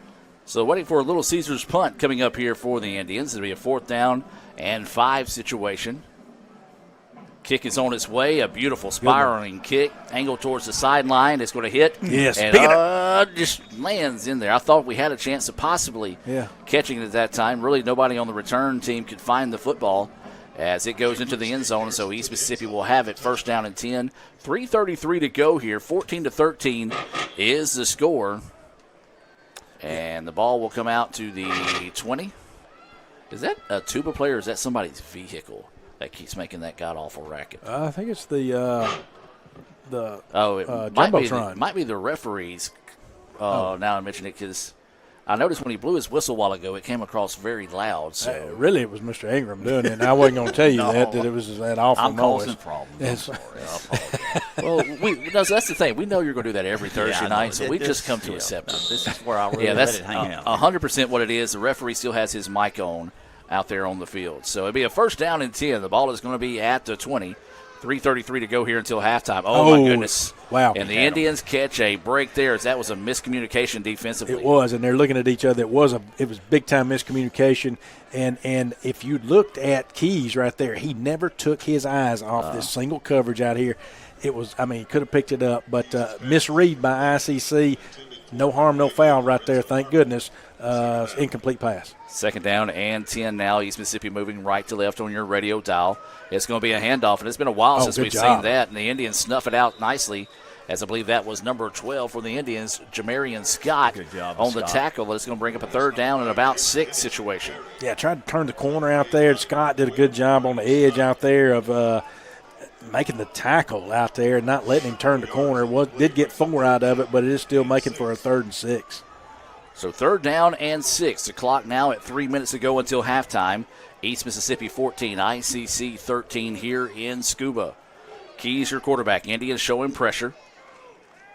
A: So waiting for a Little Caesars punt coming up here for the Indians. It'll be a 4th down and 5 situation. Kick is on its way. A beautiful spiraling kick. Angle towards the sideline. It's going to hit.
J: Yes.
A: And just lands in there. I thought we had a chance of possibly catching it at that time. Really, nobody on the return team could find the football as it goes into the end zone. So East Mississippi will have it 1st down and 10. 3:33 to go here. 14-13 is the score. And the ball will come out to the 20. Is that a tuba player or is that somebody's vehicle that keeps making that god-awful racket?
J: I think it's the
A: Jumbotron. It might be the referees. Now I mention it because I noticed when he blew his whistle a while ago, it came across very loud. So
J: really, it was Mr. Ingram doing it, and I wasn't going to tell you that it was that awful noise.
K: I'm causing problems.
A: Well, that's the thing. We know you're going to do that every Thursday night, so we just come to accept it.
K: This is where I really
A: that's
K: let it hang out.
A: 100% what it is. The referee still has his mic on out there on the field. So it'll be a 1st down and 10. The ball is going to be at the 20. 3:33 to go here until halftime. Oh, my goodness.
J: Wow.
A: And the Indians catch a break there as that was a miscommunication defensively.
J: It was, and they're looking at each other. It was big-time miscommunication. And if you looked at Keys right there, he never took his eyes off this single coverage out here. It was, he could have picked it up, but misread by ICC. No harm, no foul right there, thank goodness. Incomplete pass.
A: 2nd down and 10 now. East Mississippi moving right to left on your radio dial. It's going to be a handoff, and it's been a while since we've seen that. And the Indians snuff it out nicely, as I believe that was number 12 for the Indians, Jamarian Scott, on the tackle. It's going to bring up a 3rd down and about 6 situation.
J: Yeah, tried to turn the corner out there. Scott did a good job on the edge out there of making the tackle out there and not letting him turn the corner. Did get 4 out of it, but it is still making for a 3rd and 6.
A: So 3rd down and 6. The clock now at 3 minutes to go until halftime. East Mississippi 14, ICC 13 here in Scuba. Keys, your quarterback. Indians showing pressure.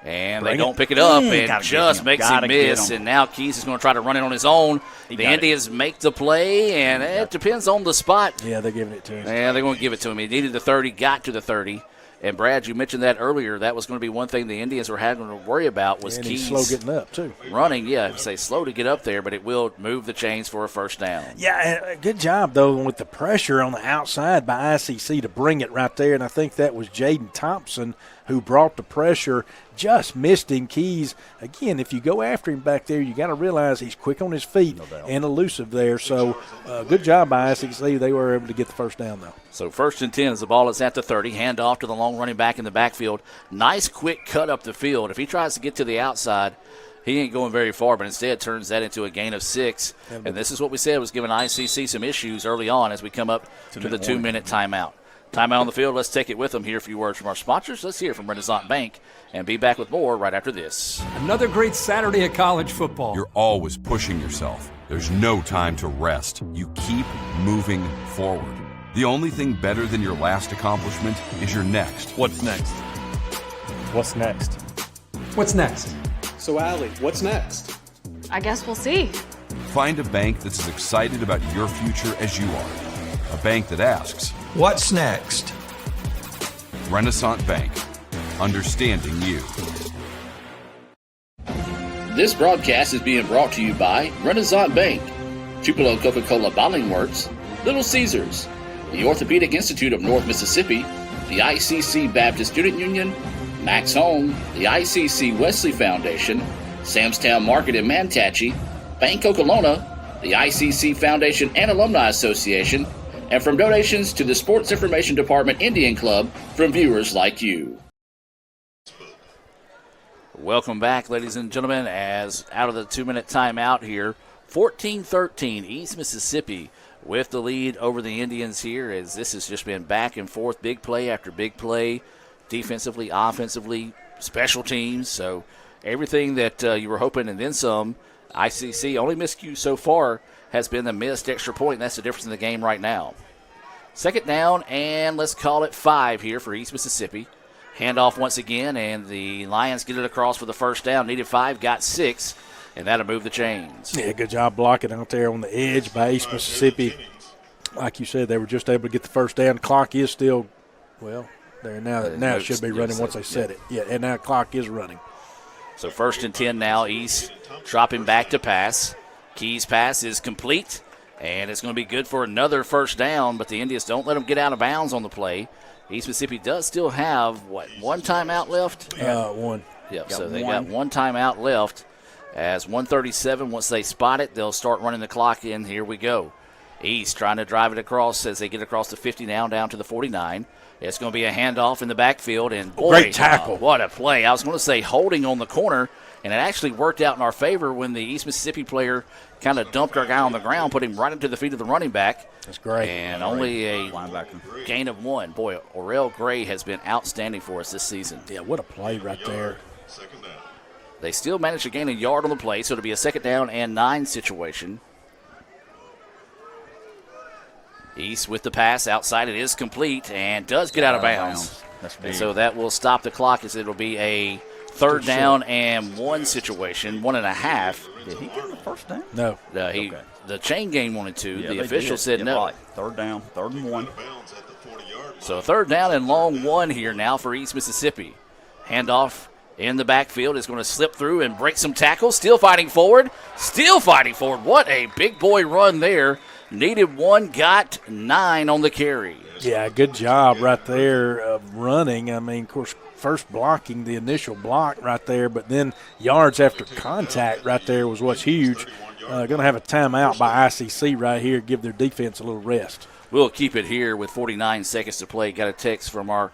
A: And
K: Bring
A: they don't
K: it.
A: pick it up and
K: Gotta
A: just
K: get him.
A: makes him
K: Gotta get
A: miss.
K: him.
A: And now Keys is going to try to run it on his own. The
K: got it.
A: Indians make the play, and it depends on the spot.
J: Yeah, they're giving it to him.
A: Yeah, they're going to give it to him. He needed the 30, got to the 30. And, Brad, you mentioned that earlier. That was going to be one thing the Indians were having to worry about was
J: And
A: Keys
J: he's slow getting up, too.
A: running. Yeah, say slow to get up there, but it will move the chains for a first down.
J: Yeah, good job, though, with the pressure on the outside by ICC to bring it right there. And I think that was Jaden Thompson who brought the pressure, just missed him. Keys, again, if you go after him back there, you got to realize he's quick on his feet and elusive there. So good job by ICC. They were able to get the first down, though.
A: So 1st and 10 as the ball is at the 30. Hand off to the long running back in the backfield. Nice quick cut up the field. If he tries to get to the outside, he ain't going very far, but instead turns that into a gain of 6. And this is what we said was giving ICC some issues early on as we come up to the 2-minute timeout. Timeout on the field. Let's take it with them. Hear a few words from our sponsors. Let's hear from Renaissance Bank and be back with more right after this.
L: Another great Saturday of college football.
B: You're always pushing yourself. There's no time to rest. You keep moving forward. The only thing better than your last accomplishment is your next.
D: What's next? What's next?
X: What's next?
C: So, Allie, what's next?
E: I guess we'll see.
B: Find a bank that's as excited about your future as you are. A bank that asks,
X: What's next?
B: Renaissance Bank. Understanding you.
A: This broadcast is being brought to you by Renaissance Bank, Tupelo Coca-Cola Bottling Works, Little Caesars, the Orthopedic Institute of North Mississippi, the ICC Baptist Student Union, Max Home, the ICC Wesley Foundation, Samstown Market in Manatee, Bank Okolona, the ICC Foundation and Alumni Association, and from donations to the Sports Information Department Indian Club from viewers like you. Welcome back, ladies and gentlemen, as out of the 2-minute timeout here, 14-13, East Mississippi with the lead over the Indians here, as this has just been back and forth, big play after big play, defensively, offensively, special teams. So everything that you were hoping and then some. ICC only miscue so far has been the missed extra point, and that's the difference in the game right now. 2nd down, and let's call it 5 here for East Mississippi. Handoff once again, and the Lions get it across for the first down. Needed 5, got 6, and that'll move the chains.
J: Yeah, good job blocking out there on the edge by East Mississippi. Like you said, they were just able to get the first down. The clock is still, well, there now. Now it should be running once they set it. Yeah, and now the clock is running.
A: So 1st and 10 now. East dropping back to pass. Keys' pass is complete, and it's going to be good for another first down, but the Indians don't let them get out of bounds on the play. East Mississippi does still have, one timeout left?
J: One.
A: Yep, so they got one timeout left. As 1:37, once they spot it, they'll start running the clock in. Here we go. East trying to drive it across as they get across the 50 now, down to the 49. It's going to be a handoff in the backfield, and boy,
J: great tackle.
A: What a play. I was going to say holding on the corner, and it actually worked out in our favor when the East Mississippi player kind of dumped our guy on the ground, put him right into the feet of the running back.
J: That's great.
A: And only a gain of 1. Boy, Orrell Gray has been outstanding for us this season.
J: Yeah, what a play right there.
A: They still managed to gain a yard on the play, so it'll be a 2nd down and 9 situation. East with the pass outside. It is complete and does get out of bounds. And so that will stop the clock as it'll be a 3rd down and 1 situation, 1.5.
K: Did he get the first down?
J: No.
A: The chain game wanted to.
K: Yeah,
A: the
K: they
A: official
K: did.
A: said
K: Yeah,
A: no.
K: right. 3rd down, 3rd and 1.
A: So 3rd down and long 1 here now for East Mississippi. Handoff in the backfield is going to slip through and break some tackles. Still fighting forward. What a big boy run there. Needed 1, got 9 on the carry.
J: Yeah, good job right there of running. I mean, of course, first blocking the initial block right there, but then yards after contact right there was what's huge. Going to have a timeout by ICC right here, give their defense a little rest.
A: We'll keep it here with 49 seconds to play. Got a text from our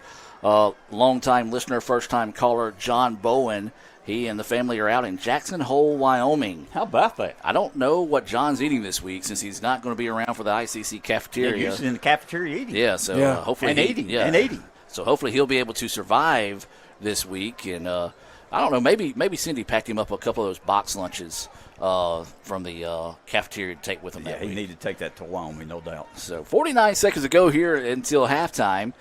A: longtime listener, first-time caller, John Bowen. He and the family are out in Jackson Hole, Wyoming.
K: How about that?
A: I don't know what John's eating this week since he's not going to be around for the ICC cafeteria.
K: Yeah, he's in the cafeteria eating.
A: Yeah, so hopefully
K: and eating.
A: So hopefully he'll be able to survive this week. And I don't know, maybe Cindy packed him up a couple of those box lunches from the cafeteria to take with him that week.
K: He needed to take that to Wyoming, no doubt.
A: So 49 seconds to go here until halftime.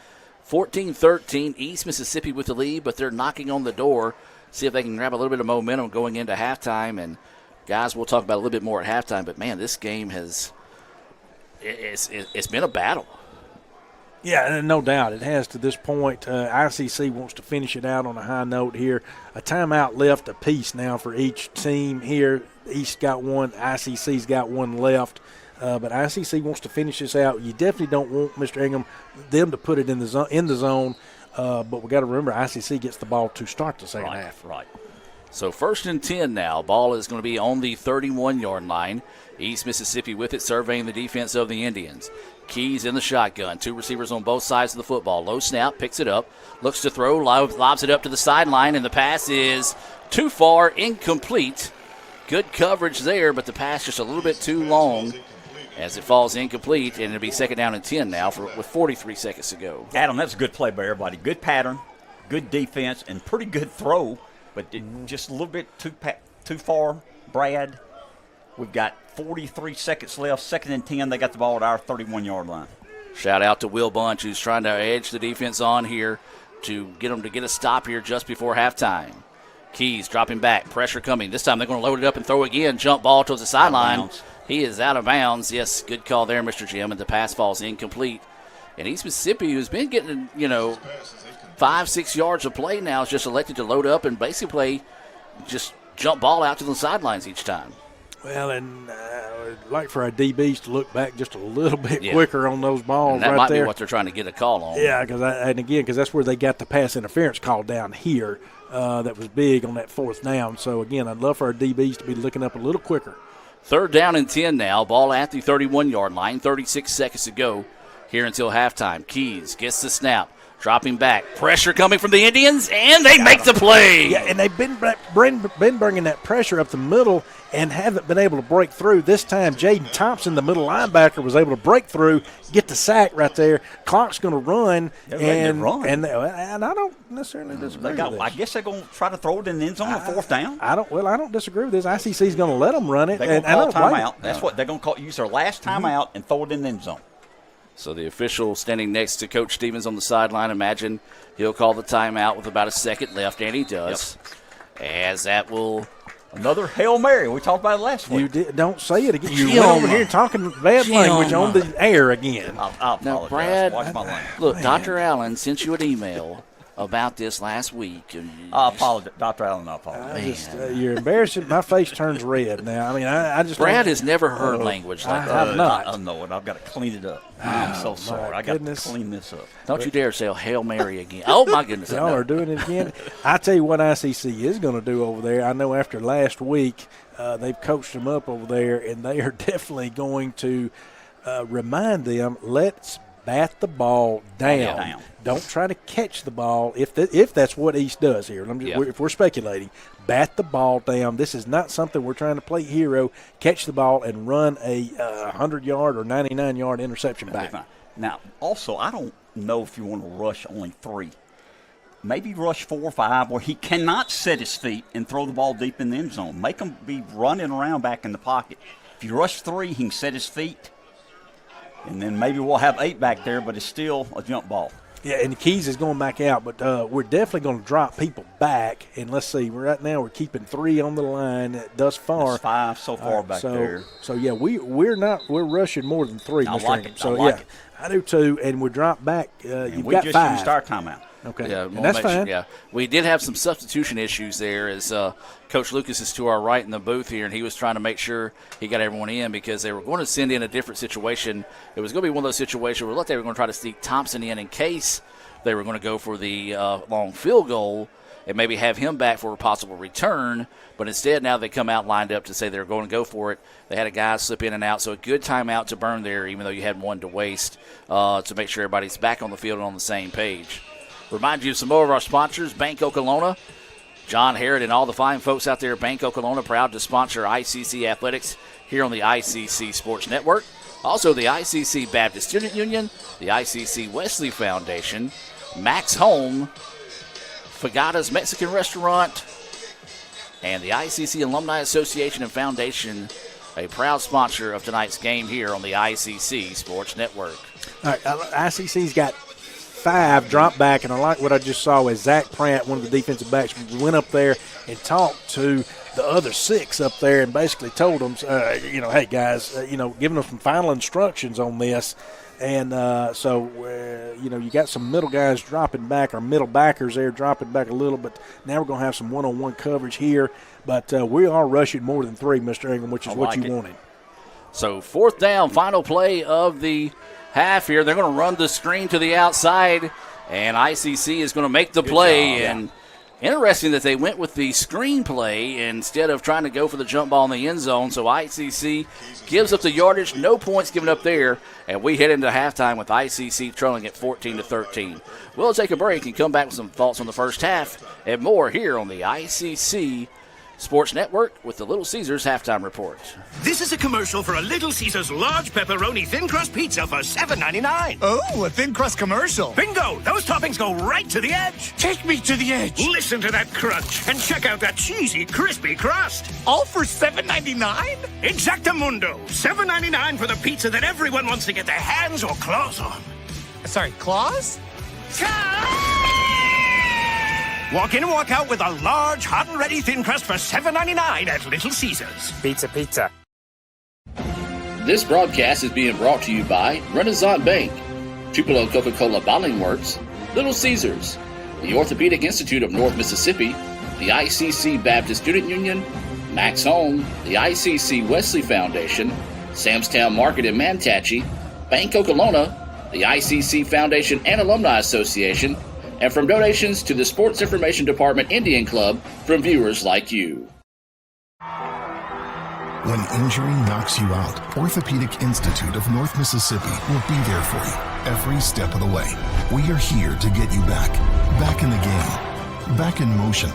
A: 14-13, East Mississippi with the lead, but they're knocking on the door see if they can grab a little bit of momentum going into halftime. And, guys, we'll talk about a little bit more at halftime. But, man, this game it's been a battle.
J: Yeah, no doubt. It has to this point. ICC wants to finish it out on a high note here. A timeout left apiece now for each team here. East got one. ICC's got one left. But ICC wants to finish this out. You definitely don't want, Mr. Ingram, them to put it in the zone. But we got to remember, ICC gets the ball to start the second half.
K: Right.
A: So 1st and 10 now. Ball is going to be on the 31-yard line. East Mississippi with it, surveying the defense of the Indians. Keys in the shotgun. 2 receivers on both sides of the football. Low snap, picks it up, looks to throw, lobs it up to the sideline, and the pass is too far, incomplete. Good coverage there, but the pass just a little bit too long as it falls incomplete, and it'll be 2nd down and 10 now with 43 seconds to go.
K: Adam, that's a good play by everybody. Good pattern, good defense, and pretty good throw, but just a little bit too far, Brad. We've got 43 seconds left, 2nd and 10. They got the ball at our 31-yard line.
A: Shout out to Will Bunch, who's trying to edge the defense on here to get them to get a stop here just before halftime. Keys dropping back, pressure coming. This time they're going to load it up and throw again. Jump ball towards the sideline. He is out of bounds. Yes, good call there, Mr. Jim, and the pass falls incomplete. And East Mississippi, who's been getting, 5-6 yards of play now, is just elected to load up and basically play just jump ball out to the sidelines each time.
J: Well, and I'd like for our DBs to look back just a little bit quicker on those balls
A: and that
J: right
A: might
J: there.
A: Be what they're trying to get a call on.
J: Yeah, because that's where they got the pass interference call down here that was big on that 4th down. So, again, I'd love for our DBs to be looking up a little quicker.
A: 3rd down and 10 now. Ball at the 31-yard line. 36 seconds to go here until halftime. Keys gets the snap. Dropping back. Pressure coming from the Indians, and they make the play.
J: Yeah, and they've been bringing that pressure up the middle and haven't been able to break through. This time, Jaden Thompson, the middle linebacker, was able to break through, get the sack right there. Clock's going to run. And I don't necessarily disagree with this.
K: I guess they're going to try to throw it in the end zone on 4th down.
J: I don't disagree with this. ICC's going to let them run it.
K: They're going to call timeout. That's what they're going to call. Use their last timeout and throw it in the end zone.
A: So the official standing next to Coach Stevens on the sideline, imagine he'll call the timeout with about a second left, and he does. Yep. As that will...
K: Another Hail Mary. We talked about it last week.
J: Don't say it again. You went over here talking bad language on the air again.
K: I'll apologize.
A: Now, Brad,
K: watch my language.
A: Look, Dr. Allen sent you an email about this last week.
K: I apologize. Dr. Allen, I apologize.
J: You're embarrassing. My face turns red now. I mean, I just
A: Brad has never heard language like that.
J: I have not.
K: I know it. I've got to clean it up. I'm so sorry. I got to clean this up.
A: Don't you dare say Hail Mary again. Oh, my goodness.
J: Y'all are doing it again. I tell you what ICC is going to do over there. I know after last week, they've coached them up over there, and they are definitely going to remind them, let's bat the ball down. Don't try to catch the ball if that's what East does here. If we're speculating, bat the ball down. This is not something we're trying to play hero, catch the ball and run a 100-yard or 99-yard interception back.
K: Now, also, I don't know if you want to rush only 3. Maybe rush 4 or 5 where he cannot set his feet and throw the ball deep in the end zone. Make him be running around back in the pocket. If you rush 3, he can set his feet. And then maybe we'll have 8 back there, but it's still a jump ball.
J: Yeah, and Keys is going back out, but we're definitely going to drop people back. And let's see, right now we're keeping 3 on the line thus far.
K: That's 5 so far back there.
J: So yeah, we're rushing more than 3.
K: I like it.
J: So
K: I like it.
J: I do too. And we drop back. You've
K: we
J: got
K: just
J: 5.
K: used our timeout.
J: Okay,
A: yeah,
J: and that's fine.
A: Yeah, we did have some substitution issues there as Coach Lucas is to our right in the booth here, and he was trying to make sure he got everyone in because they were going to send in a different situation. It was going to be one of those situations where they were going to try to sneak Thompson in case they were going to go for the long field goal and maybe have him back for a possible return. But instead, now they come out lined up to say they're going to go for it. They had a guy slip in and out, so a good timeout to burn there, even though you had one to waste, to make sure everybody's back on the field and on the same page. Remind you of some more of our sponsors, Bank Okolona. John Harrod and all the fine folks out there at Bank Okolona, proud to sponsor ICC Athletics here on the ICC Sports Network. Also, the ICC Baptist Student Union, the ICC Wesley Foundation, Max Home, Fagata's Mexican Restaurant, and the ICC Alumni Association and Foundation, a proud sponsor of tonight's game here on the ICC Sports Network.
J: All right, ICC's got 5 drop back, and I like what I just saw as Zach Pratt, one of the defensive backs, went up there and talked to the other 6 up there and basically told them, hey, guys, giving them some final instructions on this. And you got some middle guys dropping back, our middle backers there dropping back a little, but now we're going to have some one-on-one coverage here. But we are rushing more than 3, Mr. Ingram, which is what you wanted.
A: So 4th down, final play of the half here. They're going to run the screen to the outside, and ICC is going to make the play. And interesting that they went with the screen play instead of trying to go for the jump ball in the end zone. So ICC gives up the yardage, no points given up there, and we head into halftime with ICC trailing at 14-13. We'll take a break and come back with some thoughts on the first half and more here on the ICC Sports Network with the Little Caesars Halftime Report.
F: This is a commercial for a Little Caesars large pepperoni thin crust pizza for $7.99.
O: Oh, a thin crust commercial.
F: Bingo! Those toppings go right to the edge.
O: Take me to the edge.
F: Listen to that crunch and check out that cheesy, crispy crust.
O: All for $7.99?
F: Exactamundo. $7.99 for the pizza that everyone wants to get their hands or claws on.
O: Sorry, claws?
F: Walk in and walk out with a large, hot and ready thin crust for $7.99 at Little Caesars.
O: Pizza.
A: This broadcast is being brought to you by Renaissance Bank, Tupelo Coca-Cola Bottling Works, Little Caesars, the Orthopedic Institute of North Mississippi, the ICC Baptist Student Union, Max Home, the ICC Wesley Foundation, Samstown Market in Manatee, Bank Okolona, the ICC Foundation and Alumni Association, and from donations to the Sports Information Department Indian Club from viewers like you.
I: When injury knocks you out, Orthopedic Institute of North Mississippi will be there for you every step of the way. We are here to get you back in the game, back in motion,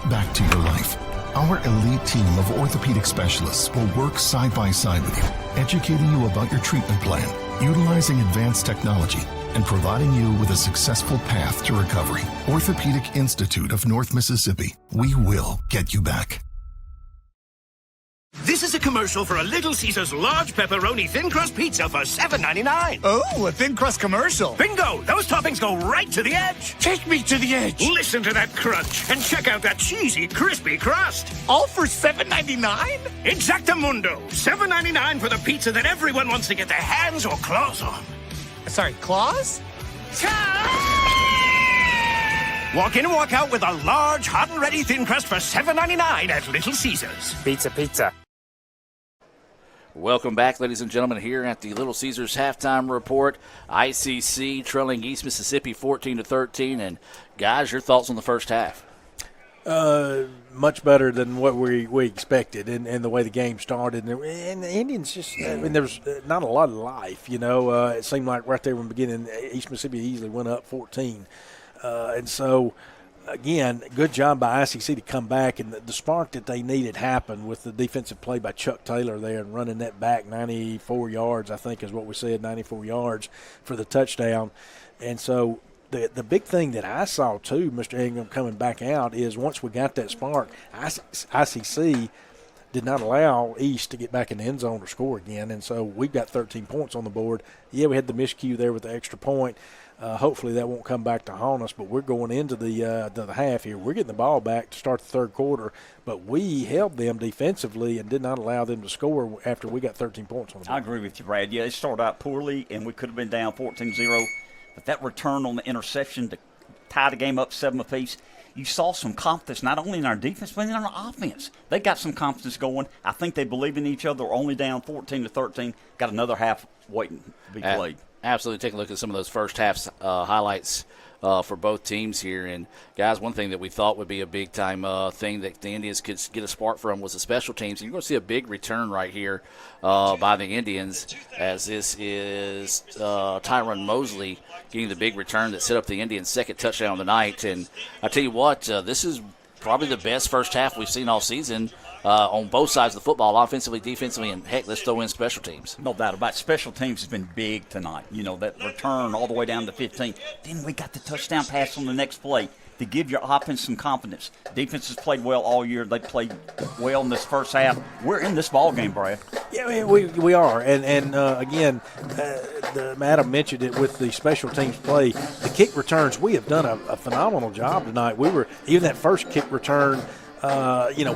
I: back to your life. Our elite team of orthopedic specialists will work side by side with you, educating you about your treatment plan, utilizing advanced technology, and providing you with a successful path to recovery. Orthopedic Institute of North Mississippi. We will get you back.
F: This is a commercial for a Little Caesars large pepperoni thin crust pizza for $7.99.
O: Oh, a thin crust commercial.
F: Bingo! Those toppings go right to the edge.
O: Take me to the edge.
F: Listen to that crunch and check out that cheesy, crispy crust.
O: All for $7.99?
F: Exactamundo. $7.99 for the pizza that everyone wants to get their hands or claws on.
O: Sorry, claws?
F: Walk in and walk out with a large, hot and ready thin crust for $7.99 at Little Caesars.
O: Pizza.
A: Welcome back, ladies and gentlemen, here at the Little Caesars Halftime Report. ICC trailing East Mississippi 14-13. And, guys, your thoughts on the first half?
J: Much better than what we expected and the way the game started. And the Indians just, there was not a lot of life, It seemed like right there from the beginning, East Mississippi easily went up 14. And so, again, good job by ICC to come back. And the spark that they needed happened with the defensive play by Chuck Taylor there and running that back 94 yards, I think is what we said, 94 yards for the touchdown. And so, The big thing that I saw, too, Mr. Ingram, coming back out is once we got that spark, ICC did not allow East to get back in the end zone or score again, and so we've got 13 points on the board. Yeah, we had the miscue there with the extra point. Hopefully that won't come back to haunt us, but we're going into the half here. We're getting the ball back to start the third quarter, but we held them defensively and did not allow them to score after we got 13 points on the board.
K: I agree with you, Brad. Yeah, it started out poorly, and we could have been down 14-0. But that return on the interception to tie the game up 7 apiece, you saw some confidence not only in our defense but in our offense. They got some confidence going. I think they believe in each other. We're only down 14-13. Got another half waiting to be played.
A: Absolutely. Take a look at some of those first half highlights for both teams here. And, guys, one thing that we thought would be a big-time thing that the Indians could get a spark from was the special teams. And you're going to see a big return right here by the Indians, as this is Tyron Mosley getting the big return that set up the Indians' second touchdown of the night. And I tell you what, this is probably the best first half we've seen all season on both sides of the football, offensively, defensively, and, heck, let's throw in special teams.
K: No doubt about it. Special teams has been big tonight. That return all the way down to 15. Then we got the touchdown pass on the next play. to give your offense some confidence. Defense has played well all year. They played well in this first half. We're in this ball game, Brad.
J: Yeah, we are. And again, Adam mentioned it with the special teams play. The kick returns, we have done a phenomenal job tonight. Even that first kick return,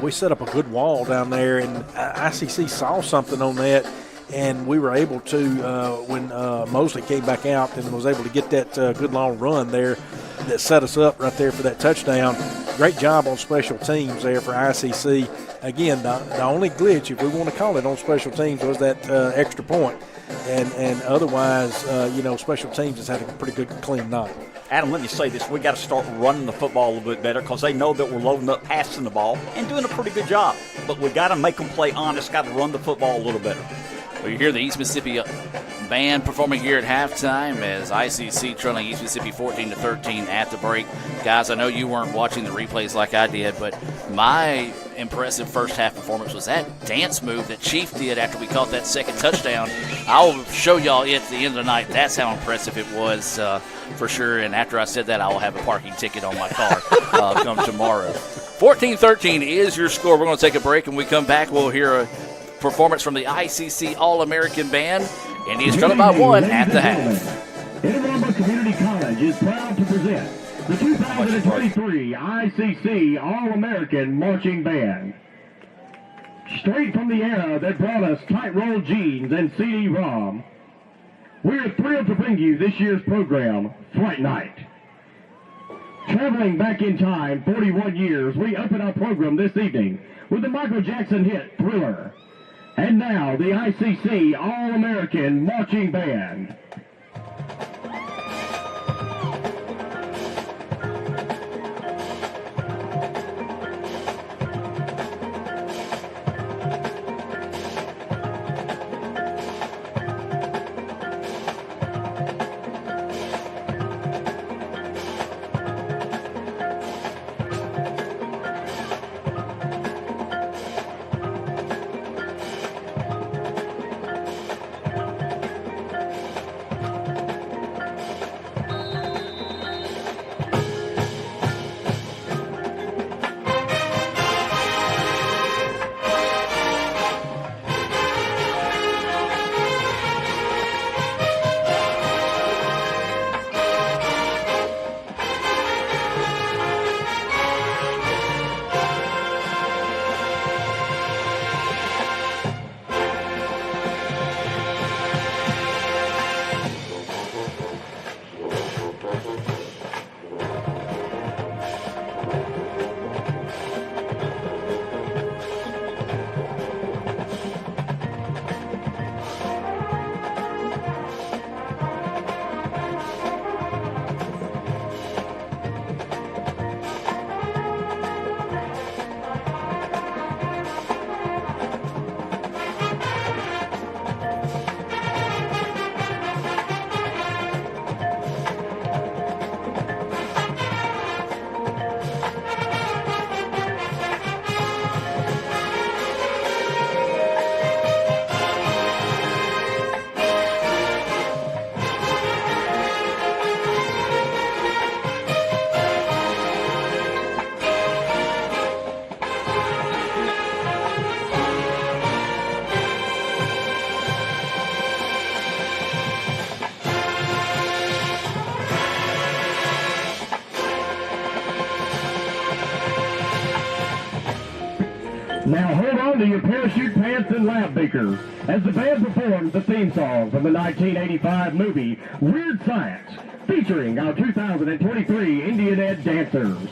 J: we set up a good wall down there, and ICC saw something on that. And we were able to, when Mosley came back out and was able to get that good long run there that set us up right there for that touchdown. Great job on special teams there for ICC. Again, the only glitch, if we want to call it, on special teams was that extra point. And otherwise, special teams has had a pretty good, clean night.
K: Adam, let me say this. We got to start running the football a little bit better because they know that we're loading up passing the ball and doing a pretty good job. But we got to make them play honest, got to run the football a little better.
A: Well, you hear the East Mississippi band performing here at halftime as ICC trailing East Mississippi 14-13 at the break. Guys, I know you weren't watching the replays like I did, but my impressive first half performance was that dance move that Chief did after we caught that second touchdown. I'll show y'all it at the end of the night. That's how impressive it was for sure. And after I said that, I will have a parking ticket on my car come tomorrow. 14-13 is your score. We're going to take a break. When we come back, we'll hear a performance from the ICC All-American Band. Indians trailing by 1 at the half.
G: Innova Community College is proud to present the 2023 ICC All-American Marching Band. Straight from the era that brought us tight roll jeans and CD-ROM, we're thrilled to bring you this year's program, Flight Night. Traveling back in time 41 years, we open our program this evening with the Michael Jackson hit Thriller. And now, the ICC All-American Marching Band. Now hold on to your parachute pants and lab beakers as the band performs the theme song from the 1985 movie Weird Science, featuring our 2023 Indian Ed dancers.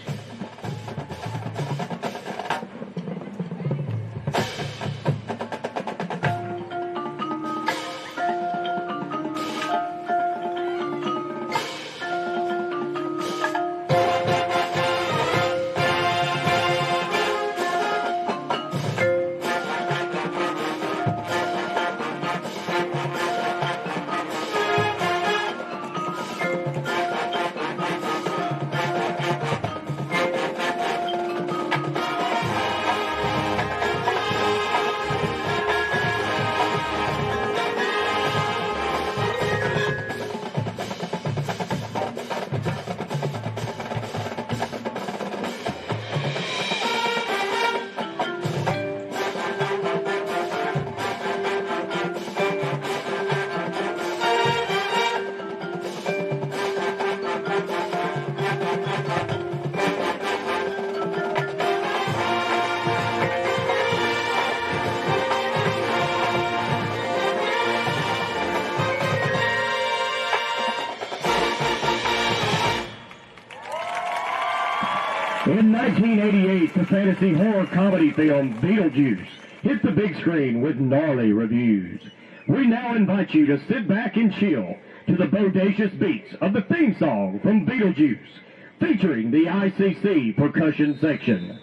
G: In 1988, the fantasy horror comedy film Beetlejuice hit the big screen with gnarly reviews. We now invite you to sit back and chill to the bodacious beats of the theme song from Beetlejuice, featuring the ICC percussion section.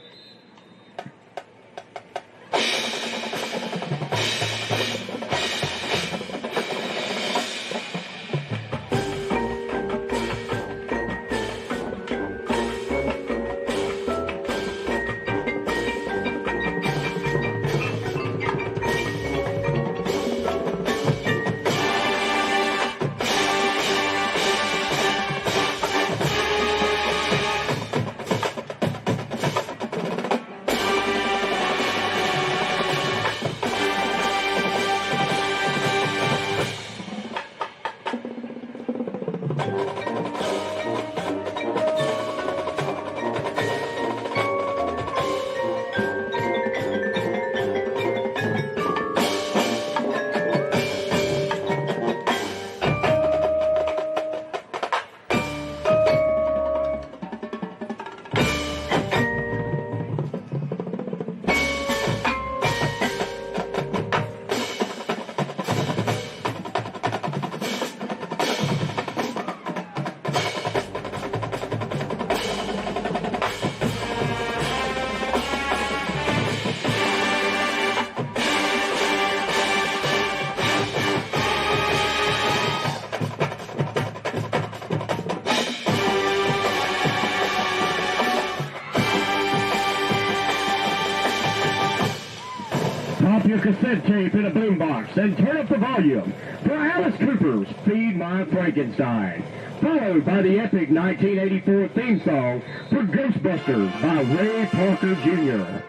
G: Pop your cassette tape in a boombox and turn up the volume for Alice Cooper's Feed My Frankenstein, followed by the epic 1984 theme song for Ghostbusters by Ray Parker Jr.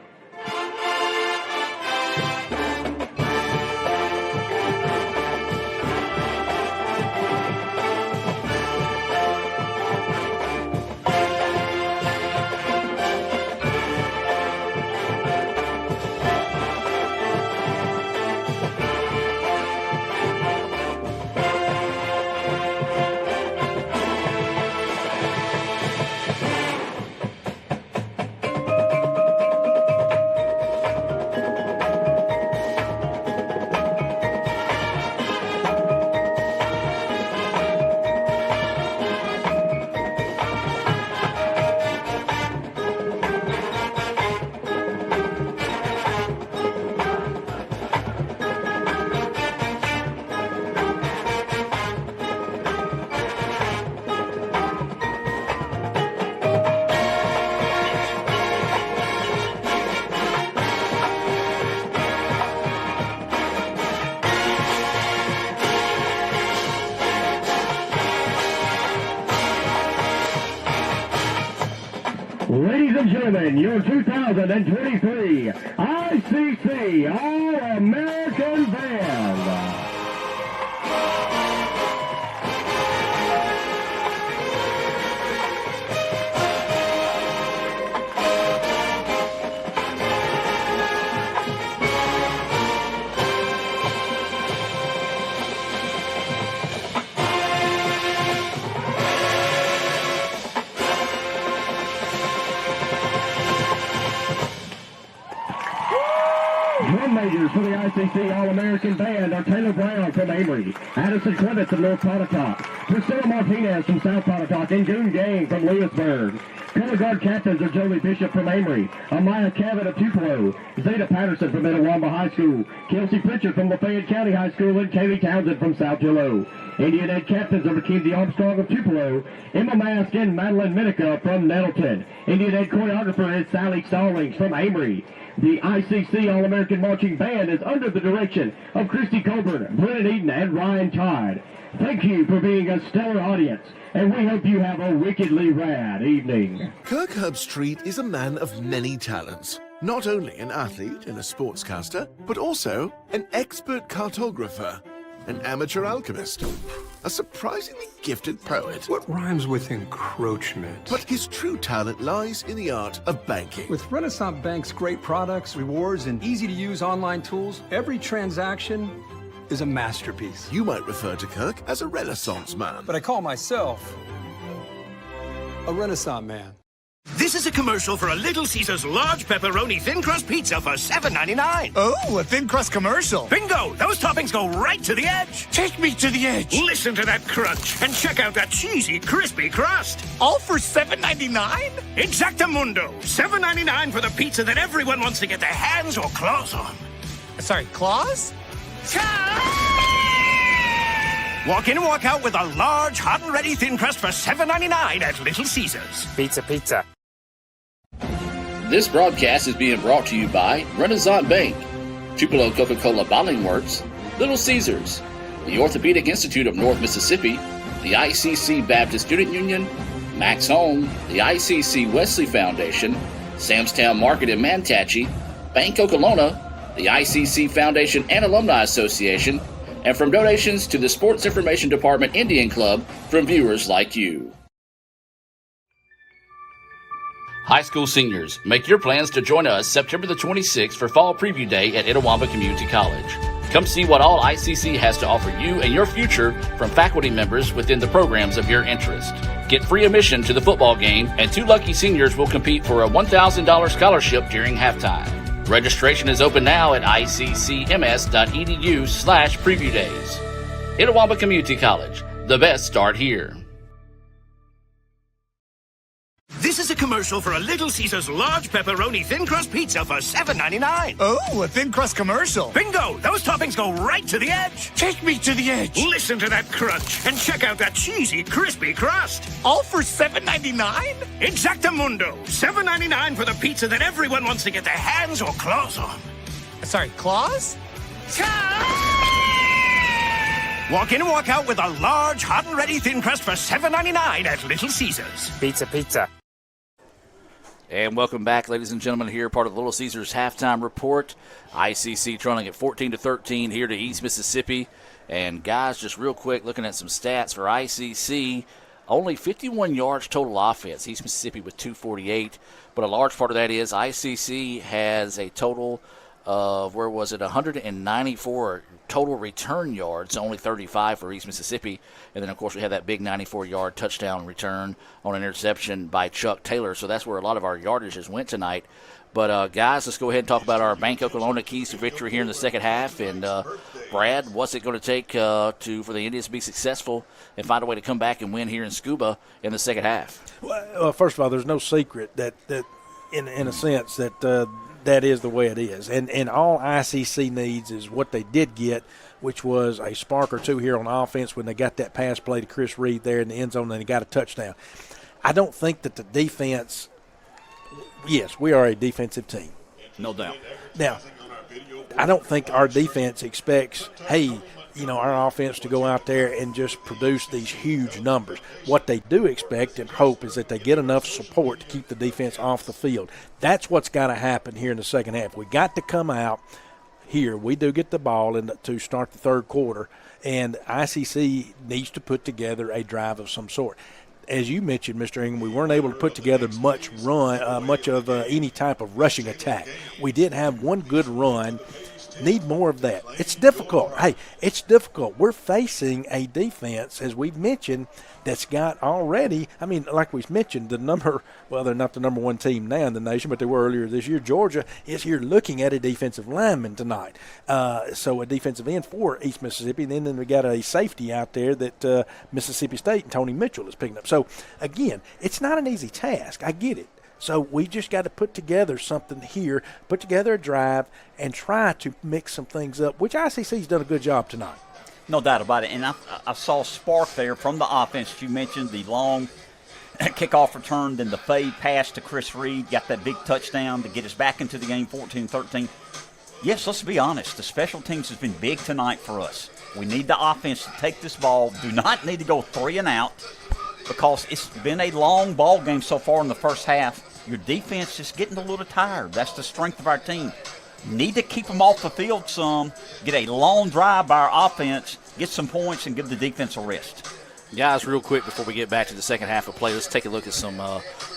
G: Ladies and gentlemen, your 2023 ICC All-American Band. Drum majors for the ICC All-American Band are Taylor Brown from Amory, Addison Clements of North Pontotoc, Priscilla Martinez from South Pontotoc, and Goon Gang from Lewisburg. Color guard captains are Jolie Bishop from Amory, Amaya Cabot of Tupelo, Zeta Patterson from Minnewanba High School, Kelsey Pritchard from Lafayette County High School, and Kaylee Townsend from South Gillow. Indian Ed captains are Mackenzie Armstrong of Tupelo, Emma Mask and Madeline Minica from Nettleton. Indian Ed choreographer is Sally Stallings from Amory. The ICC All-American Marching Band is under the direction of Christy Colburn, Brennan Eden, and Ryan Todd. Thank you for being a stellar audience, and we hope you have a wickedly rad evening.
M: Kirk Herbstreit is a man of many talents. Not only an athlete and a sportscaster, but also an expert cartographer, an amateur alchemist, a surprisingly gifted poet.
L: What rhymes with encroachment?
M: But his true talent lies in the art of banking.
L: With Renaissance Bank's great products, rewards, and easy-to-use online tools, every transaction is a masterpiece.
M: You might refer to Kirk as a Renaissance man.
L: But I call myself a Renaissance man.
F: This is a commercial for a Little Caesars large pepperoni thin crust pizza for $7.99.
O: Oh, a thin crust commercial.
F: Bingo! Those toppings go right to the edge.
O: Take me to the edge.
F: Listen to that crunch and check out that cheesy, crispy crust.
O: All for $7.99?
F: Exactamundo. $7.99 for the pizza that everyone wants to get their hands or claws on.
O: Sorry, claws?
F: Walk in and walk out with a large, hot and ready thin crust for $7.99 at Little Caesars.
O: Pizza.
A: This broadcast is being brought to you by Renaissance Bank, Tupelo Coca-Cola Bottling Works, Little Caesars, the Orthopedic Institute of North Mississippi, the ICC Baptist Student Union, Max Home, the ICC Wesley Foundation, Samstown Market in Manatee, Bank Okolona, the ICC Foundation and Alumni Association, and from donations to the Sports Information Department Indian Club from viewers like you. High school seniors, make your plans to join us September the 26th for Fall Preview Day at Itawamba Community College. Come see what all ICC has to offer you and your future from faculty members within the programs of your interest. Get free admission to the football game, and 2 lucky seniors will compete for a $1,000 scholarship during halftime. Registration is open now at iccms.edu/preview days. Itawamba Community College, the best start here.
F: This is a commercial for a Little Caesars large pepperoni thin crust pizza for $7.99.
O: Oh, a thin crust commercial.
F: Bingo! Those toppings go right to the edge.
O: Take me to the edge.
F: Listen to that crunch and check out that cheesy, crispy crust.
O: All for $7.99?
F: Exactamundo. $7.99 for the pizza that everyone wants to get their hands or claws on.
O: Sorry, claws?
F: Walk in and walk out with a large, hot and ready thin crust for $7.99 at Little Caesars.
O: Pizza.
A: And welcome back, ladies and gentlemen, here part of the Little Caesars halftime report. ICC trailing at 14-13 here to East Mississippi. And guys, just real quick, looking at some stats for ICC, only 51 yards total offense. East Mississippi with 248, but a large part of that is ICC has a total of, 194 total return yards, only 35 for East Mississippi. And then, of course, we have that big 94-yard touchdown return on an interception by Chuck Taylor. So that's where a lot of our yardages went tonight. But, guys, let's go ahead and talk about our Bank Okolona keys to victory here in the second half. And, Brad, what's it going to take for the Indians to be successful and find a way to come back and win here in Scuba in the second half?
J: Well, first of all, there's no secret that in a sense, that is the way it is. And all ICC needs is what they did get, which was a spark or two here on offense when they got that pass play to Chris Reed there in the end zone and they got a touchdown. I don't think that the defense – yes, we are a defensive team.
K: No doubt.
J: Now, I don't think our defense expects, hey, our offense to go out there and just produce these huge numbers. What they do expect and hope is that they get enough support to keep the defense off the field. That's what's got to happen here in the second half. We got to come out here. We do get the ball to start the third quarter, and ICC needs to put together a drive of some sort. As you mentioned, Mr. Ingram, we weren't able to put together much of any type of rushing attack. We did have one good run. Need more of that. It's difficult. Hey, it's difficult. We're facing a defense, as we've mentioned, that's got already, like we've mentioned, they're not the number one team now in the nation, but they were earlier this year. Georgia is here looking at a defensive lineman tonight. So a defensive end for East Mississippi. And then we got a safety out there that Mississippi State and Tony Mitchell is picking up. So, again, it's not an easy task. I get it. So we just got to put together something here, put together a drive, and try to mix some things up, which ICC's done a good job tonight.
K: No doubt about it. And I saw a spark there from the offense. You mentioned the long kickoff return, then the fade pass to Chris Reed, got that big touchdown to get us back into the game 14-13. Yes, let's be honest. The special teams has been big tonight for us. We need the offense to take this ball. Do not need to go 3 and out because it's been a long ball game so far in the first half. Your defense is getting a little tired. That's the strength of our team. Need to keep them off the field some, get a long drive by our offense, get some points, and give the defense a rest.
A: Guys, real quick before we get back to the second half of play, let's take a look at some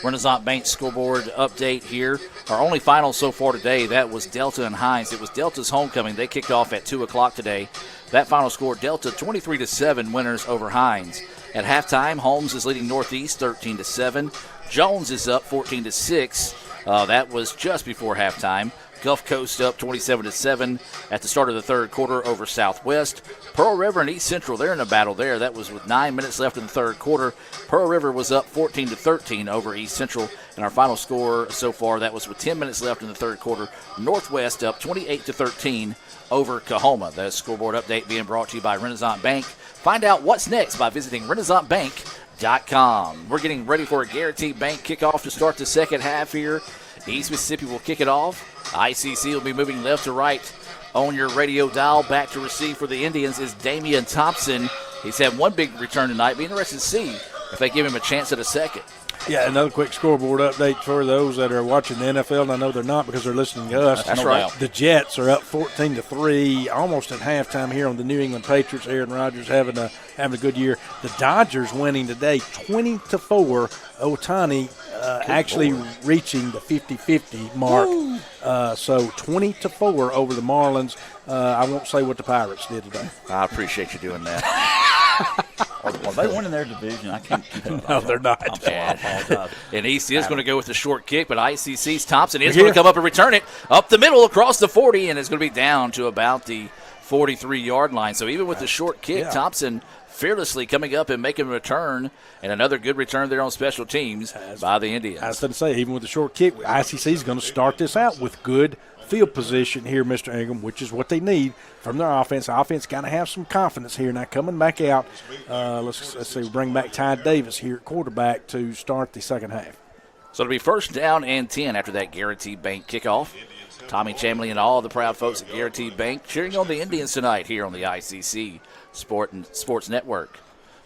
A: Renaissance Bank scoreboard update here. Our only final so far today, that was Delta and Hines. It was Delta's homecoming. They kicked off at 2 o'clock today. That final score, Delta 23-7 winners over Hines. At halftime, Holmes is leading Northeast 13-7. Jones is up 14-6. That was just before halftime. Gulf Coast up 27-7 at the start of the third quarter over Southwest. Pearl River and East Central, they're in a battle there. That was with 9 minutes left in the third quarter. Pearl River was up 14-13 over East Central. And our final score so far, that was with 10 minutes left in the third quarter. Northwest up 28-13 over Coahoma. The scoreboard update being brought to you by Renaissance Bank. Find out what's next by visiting RenaissanceBank.com. We're getting ready for a Guaranteed Bank kickoff to start the second half here. East Mississippi will kick it off. ICC will be moving left to right on your radio dial. Back to receive for the Indians is Damian Thompson. He's had one big return tonight. Be interested to see if they give him a chance at a second.
J: Yeah, another quick scoreboard update for those that are watching the NFL, and I know they're not because they're listening to us.
A: That's right.
J: The Jets are up 14-3, almost at halftime here on the New England Patriots. Aaron Rodgers having a good year. The Dodgers winning today 20-4. Ohtani actually reaching the 50-50 mark. So 20-4 over the Marlins. I won't say what the Pirates did today.
A: I appreciate you doing that.
K: Are they winning their division? I can't keep up.
J: No, they're not.
K: I'm sorry, I apologize.
A: And East is going to go with the short kick, but ICC's Thompson is going to come up and return it up the middle across the 40, and it's going to be down to about the 43-yard line. So even with the short kick, Thompson fearlessly coming up and making a return, and another good return there on special teams by the Indians.
J: I was going to say, even with the short kick, ICC is going to start this out with good field position here, Mr. Ingram, which is what they need from their offense. The offense got to have some confidence here. Now coming back out, let's see, bring back Ty Davis here at quarterback to start the second half.
A: So it'll be first down and 10 after that Guaranteed Bank kickoff. Tommy Chamley and all the proud folks at Guaranteed Bank cheering on the Indians tonight here on the ICC Sports Network.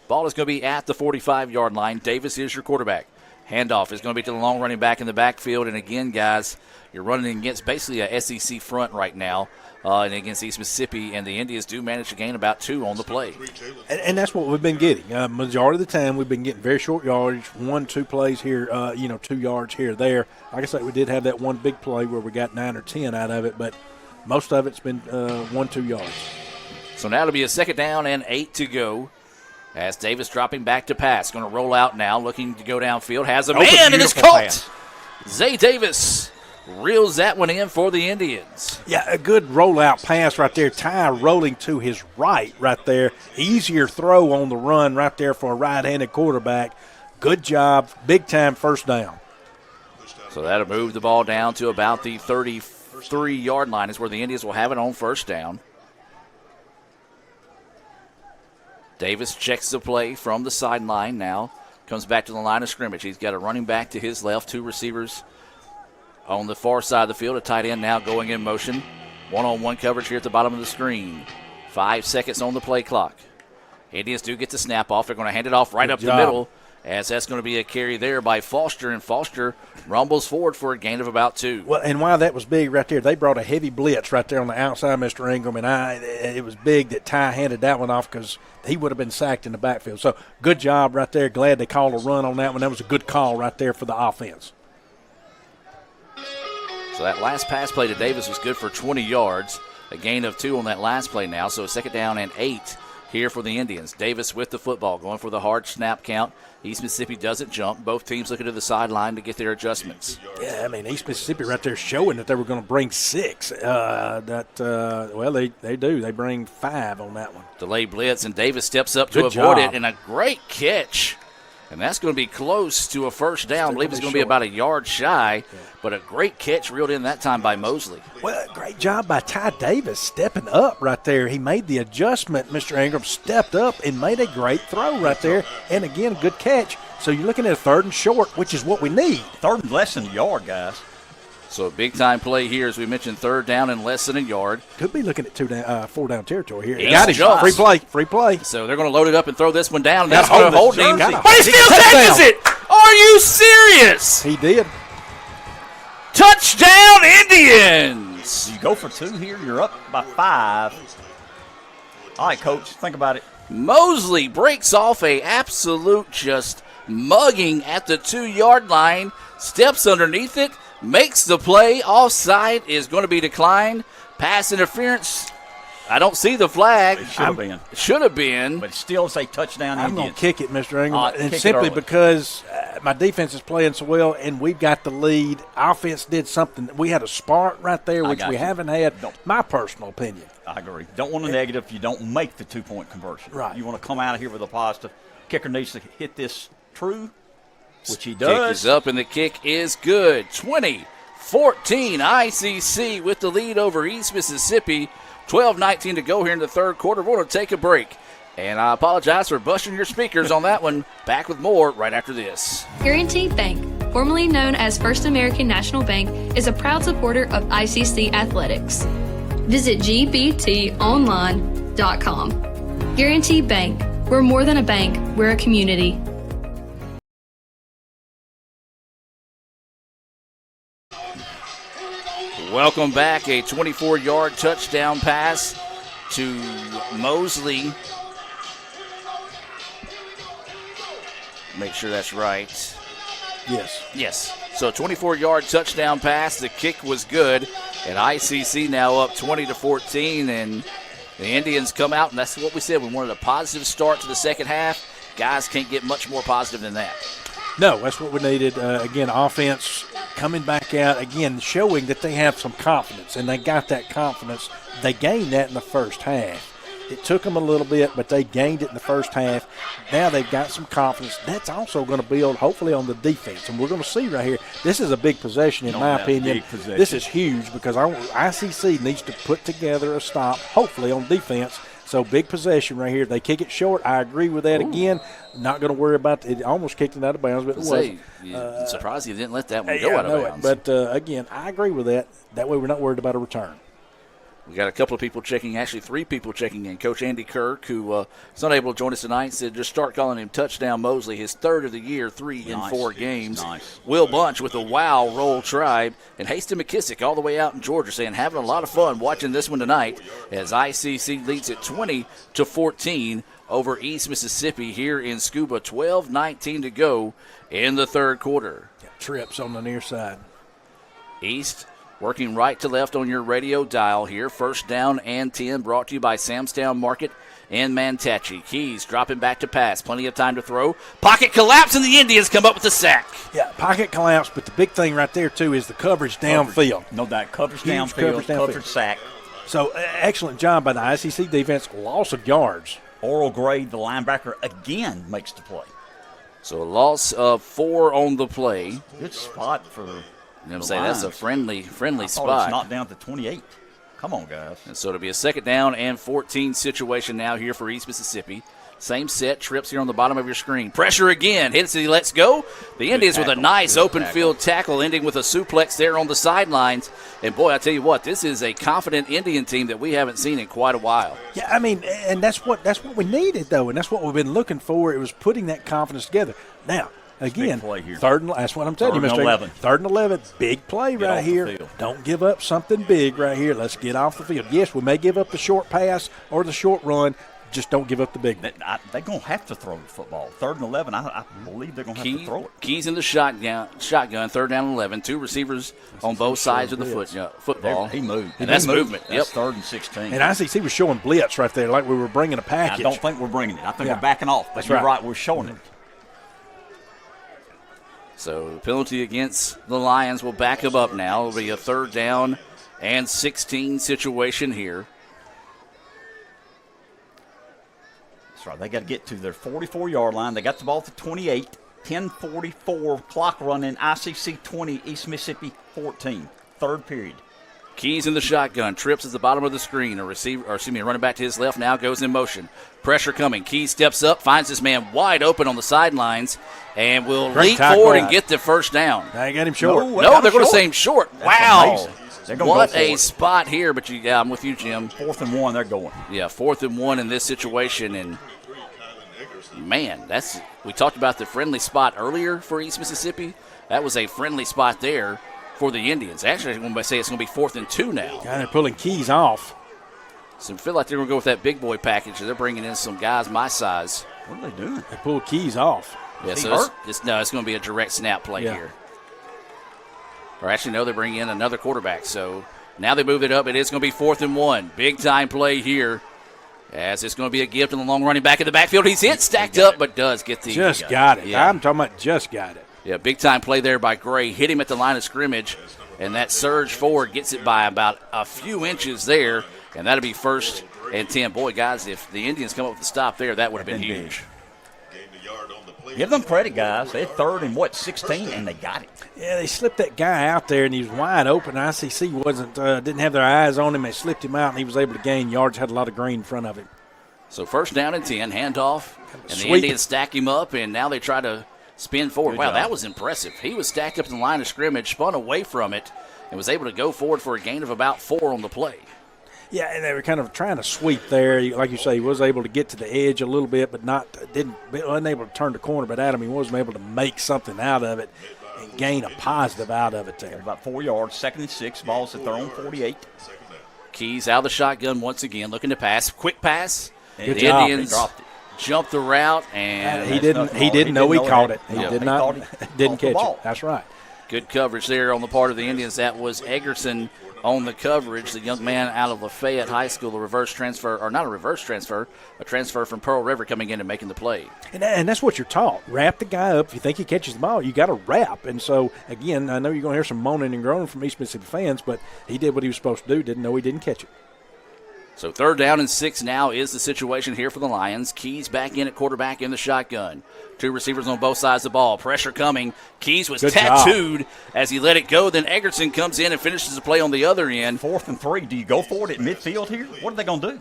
A: Ball is going to be at the 45-yard line. Davis is your quarterback. Handoff is going to be to the long running back in the backfield. And again, guys, you're running against basically a SEC front right now and against East Mississippi, and the Indians do manage to gain about 2 on the play.
J: And that's what we've been getting. Majority of the time, we've been getting very short yardage, 1-2 plays here, 2 yards here or there. Like I said, we did have that one big play where we got 9 or 10 out of it, but most of it's been 1-2 yards.
A: So now it'll be a second down and 8 to go. As Davis dropping back to pass. Going to roll out now, looking to go downfield. Has a man and it's caught. Zay Davis reels that one in for the Indians.
J: Yeah, a good rollout pass right there. Ty rolling to his right there. Easier throw on the run right there for a right-handed quarterback. Good job. Big-time first down.
A: So that'll move the ball down to about the 33-yard line is where the Indians will have it on first down. Davis checks the play from the sideline now. Comes back to the line of scrimmage. He's got a running back to his left, 2 receivers on the far side of the field. A tight end now going in motion. One-on-one coverage here at the bottom of the screen. 5 seconds on the play clock. Indians do get the snap off. They're going to hand it off right up the middle, as that's going to be a carry there by Foster, and Foster rumbles forward for a gain of about 2.
J: Well, and why that was big right there, they brought a heavy blitz right there on the outside, Mr. Ingram, and it was big that Ty handed that one off because he would have been sacked in the backfield. So good job right there. Glad they called a run on that one. That was a good call right there for the offense.
A: So that last pass play to Davis was good for 20 yards. A gain of 2 on that last play now. So a second down and 8 here for the Indians. Davis with the football, going for the hard snap count. East Mississippi doesn't jump. Both teams looking to the sideline to get their adjustments.
J: Yeah, I mean, East Mississippi right there showing that they were going to bring 6. Well, they do. They bring 5 on that one.
A: Delayed blitz, and Davis steps up to avoid it, and a great catch. And that's going to be close to a first down. I believe it's going to be about a yard shy, but a great catch reeled in that time by Mosley.
J: Well, great job by Ty Davis stepping up right there. He made the adjustment. Mr. Ingram stepped up and made a great throw right there. And, again, a good catch. So you're looking at a 3rd and short, which is what we need.
K: 3rd and less than a yard, guys.
A: So a big-time play here, as we mentioned, 3rd down and less than a yard.
J: Could be looking at 4-down territory here.
A: He got it.
J: Free play.
A: So they're going to load it up and throw this one down. That's going to hold him.
J: But
A: he still catches it. Are you serious?
J: He did.
A: Touchdown, Indians.
K: You go for 2 here, you're up by 5. All right, Coach, think about it.
A: Mosley breaks off a absolute just mugging at the 2-yard line, steps underneath it, makes the play. Offside is going to be declined. Pass interference. I don't see the flag.
K: It should have been.
A: Should have been.
K: But still say touchdown.
J: I'm going to kick it, Mr. Ingram, and simply because, my defense is playing so well, and we've got the lead. Offense did something. We had a spark right there, which we haven't had. My personal opinion.
K: I agree. Don't want a negative if you don't make the 2-point conversion.
J: Right.
K: You want to come out of here with a positive. Kicker needs to hit this true, which he does.
A: Kick is up, and the kick is good. 20-14, ICC with the lead over East Mississippi. 12-19 to go here in the third quarter. We're going to take a break. And I apologize for busting your speakers on that one. Back with more right after this.
Y: Guaranty Bank, formerly known as First American National Bank, is a proud supporter of ICC athletics. Visit gbtonline.com. Guaranty Bank. We're more than a bank, we're a community.
A: Welcome back. A 24-yard touchdown pass to Mosley. Make sure that's right.
J: Yes.
A: Yes. So 24-yard touchdown pass. The kick was good. And ICC now up 20-14. And the Indians come out, and that's what we said. We wanted a positive start to the second half. Guys can't get much more positive than that.
J: No, that's what we needed. Again, offense coming back out, again, showing that they have some confidence, and they got that confidence. They gained that in the first half. It took them a little bit, but they gained it in the first half. Now they've got some confidence. That's also going to build, hopefully, on the defense. And we're going to see right here, this is a big possession in my opinion. This is huge because ICC needs to put together a stop, hopefully, on defense. So big possession right here. They kick it short. I agree with that. Again. Not going to worry about it. Almost kicked it out of bounds, but it wasn't.
A: I'm surprised you didn't let that one go out of bounds.
J: But, again, I agree with that. That way we're not worried about a return.
A: We got a couple of people checking, actually 3 people checking in. Coach Andy Kirk, who is not able to join us tonight, said just start calling him Touchdown Mosley, his third of the year, 3 in 4 games.
K: Nice.
A: Will Bunch with a wow roll tribe. And Haston McKissick all the way out in Georgia saying having a lot of fun watching this one tonight as ICC leads it 20-14 over East Mississippi here in Scuba. 12-19 to go in the third quarter.
J: Trips on the near side.
A: East working right to left on your radio dial here. First down and 10 brought to you by Samstown Market and Mantachi. Keys dropping back to pass. Plenty of time to throw. Pocket collapse, and the Indians come up with the sack.
J: Yeah, pocket collapse, but the big thing right there, too, is the coverage downfield.
K: No doubt. Coverage downfield, coverage sack.
J: So, excellent job by the ICC defense. Loss of yards.
K: Oral Grade, the linebacker, again makes the play.
A: So, a loss of 4 on the play.
K: Good spot for
A: I'm saying that's a friendly spot.
K: It's not down to 28. Come on, guys.
A: And so it'll be a second down and 14 situation now here for East Mississippi. Same set, trips here on the bottom of your screen. Pressure again. Hits it, he lets go. The Indians with a nice open field tackle, ending with a suplex there on the sidelines. And, boy, I tell you what, this is a confident Indian team that we haven't seen in quite a while.
J: Yeah, I mean, and that's what we needed, though, and that's what we've been looking for. It was putting that confidence together. Now, again,
K: third
J: and that's what I'm telling you, Mr.
K: 11.
J: Third and 11, big play right here. Don't give up something big right here. Let's get off the field. Yes, we may give up the short pass or the short run. Just don't give up the big one.
K: They're going to have to throw the football. 3rd and 11, I believe they're going to have to throw it.
A: Keys in the shotgun, 3rd down and 11. 2 receivers on both sides of the football.
K: He moved.
A: And that's movement.
K: That's 3rd and 16.
J: And ICC was showing blitz right there like we were bringing a package.
K: I don't think we're bringing it. I think we're backing off. But you're right, we're showing it.
A: So the penalty against the Lions will back them up now. It'll be a 3rd down and 16 situation here.
K: That's right. They got to get to their 44-yard line. They got the ball to 28. 10:44 clock running. ICC 20, East Mississippi 14. 3rd period.
A: Keys in the shotgun. Trips at the bottom of the screen. A running back to his left now goes in motion. Pressure coming. Keys steps up, finds this man wide open on the sidelines, and will leap forward and get the first down.
J: I got him short.
A: No, they're going to say him short. Wow. What
K: a
A: spot here. But I'm with you, Jim.
K: 4th and 1, they're going.
A: Yeah, 4th and 1 in this situation. And, man, we talked about the friendly spot earlier for East Mississippi. That was a friendly spot there for the Indians. Actually, I'm going to say it's going to be 4th and 2 now.
J: Yeah, they're pulling Keys off.
A: So I feel like they're going to go with that big boy package. They're bringing in some guys my size.
K: What are they doing?
J: They pulled Keys off.
A: Yeah, so it's going to be a direct snap play here. Or actually, no, they're bringing in another quarterback. So now they move it up. It is going to be 4th and 1. Big time play here. As it's going to be a gift in the long running back in the backfield. He's hit, stacked up, but does get the.
J: Just got it. Yeah. I'm talking about just got it.
A: Yeah, big-time play there by Gray. Hit him at the line of scrimmage, and that surge forward gets it by about a few inches there, and that'll be 1st and 10. Boy, guys, if the Indians come up with a stop there, that would have been huge.
K: Give them credit, guys. They had 3rd and 16, and they got it.
J: Yeah, they slipped that guy out there, and he was wide open. ICC didn't have their eyes on him. They slipped him out, and he was able to gain yards, had a lot of green in front of him.
A: So 1st down and 10, handoff, and the Indians stack him up, and now they try to spin forward.
K: Good
A: wow,
K: job.
A: That was impressive. He was stacked up in the line of scrimmage, spun away from it, and was able to go forward for a gain of about 4 on the play.
J: Yeah, and they were kind of trying to sweep there. Like you say, he was able to get to the edge a little bit, but wasn't able to turn the corner. But Adam, he wasn't able to make something out of it and gain a positive out of it there.
K: About 4 yards, 2nd and 6, ball's at their own 48.
A: Keys out of the shotgun once again, looking to pass. Quick pass.
J: Good
A: the
J: job.
A: Indians jumped the route, and
J: he didn't know he caught it. He didn't catch it. That's right.
A: Good coverage there on the part of the Indians. That was Eggerson on the coverage, the young man out of Lafayette High School, a transfer from Pearl River coming in and making the play.
J: And that's what you're taught. Wrap the guy up. If you think he catches the ball, you got to wrap. And so, again, I know you're going to hear some moaning and groaning from East Mississippi fans, but he did what he was supposed to do, didn't know he didn't catch it.
A: So 3rd down and 6 now is the situation here for the Lions. Keys back in at quarterback in the shotgun. 2 receivers on both sides of the ball. Pressure coming. Keys was tattooed as he let it go. Then Eggerson comes in and finishes the play on the other end.
K: 4th and 3. Do you go for it at midfield here? What are they going to do?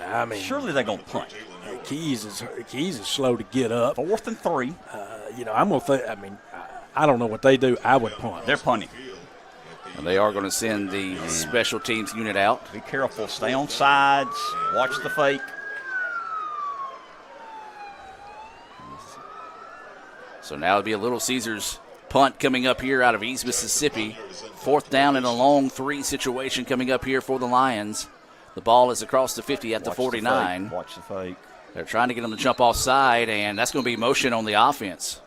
J: I mean,
K: surely they're going to punt.
J: Keys is slow to get up.
K: 4th and 3.
J: I'm going to think. I mean, I don't know what they do. I would punt.
K: They're punting.
A: And they are going to send the special teams unit out.
K: Be careful. Stay on sides. Watch the fake.
A: So now it'll be a Little Caesars punt coming up here out of East Mississippi. 4th down and a long 3 situation coming up here for the Lions. The ball is across the 50 at the 49.
K: Watch the fake.
A: They're trying to get them to jump offside, and that's going to be motion on the offense.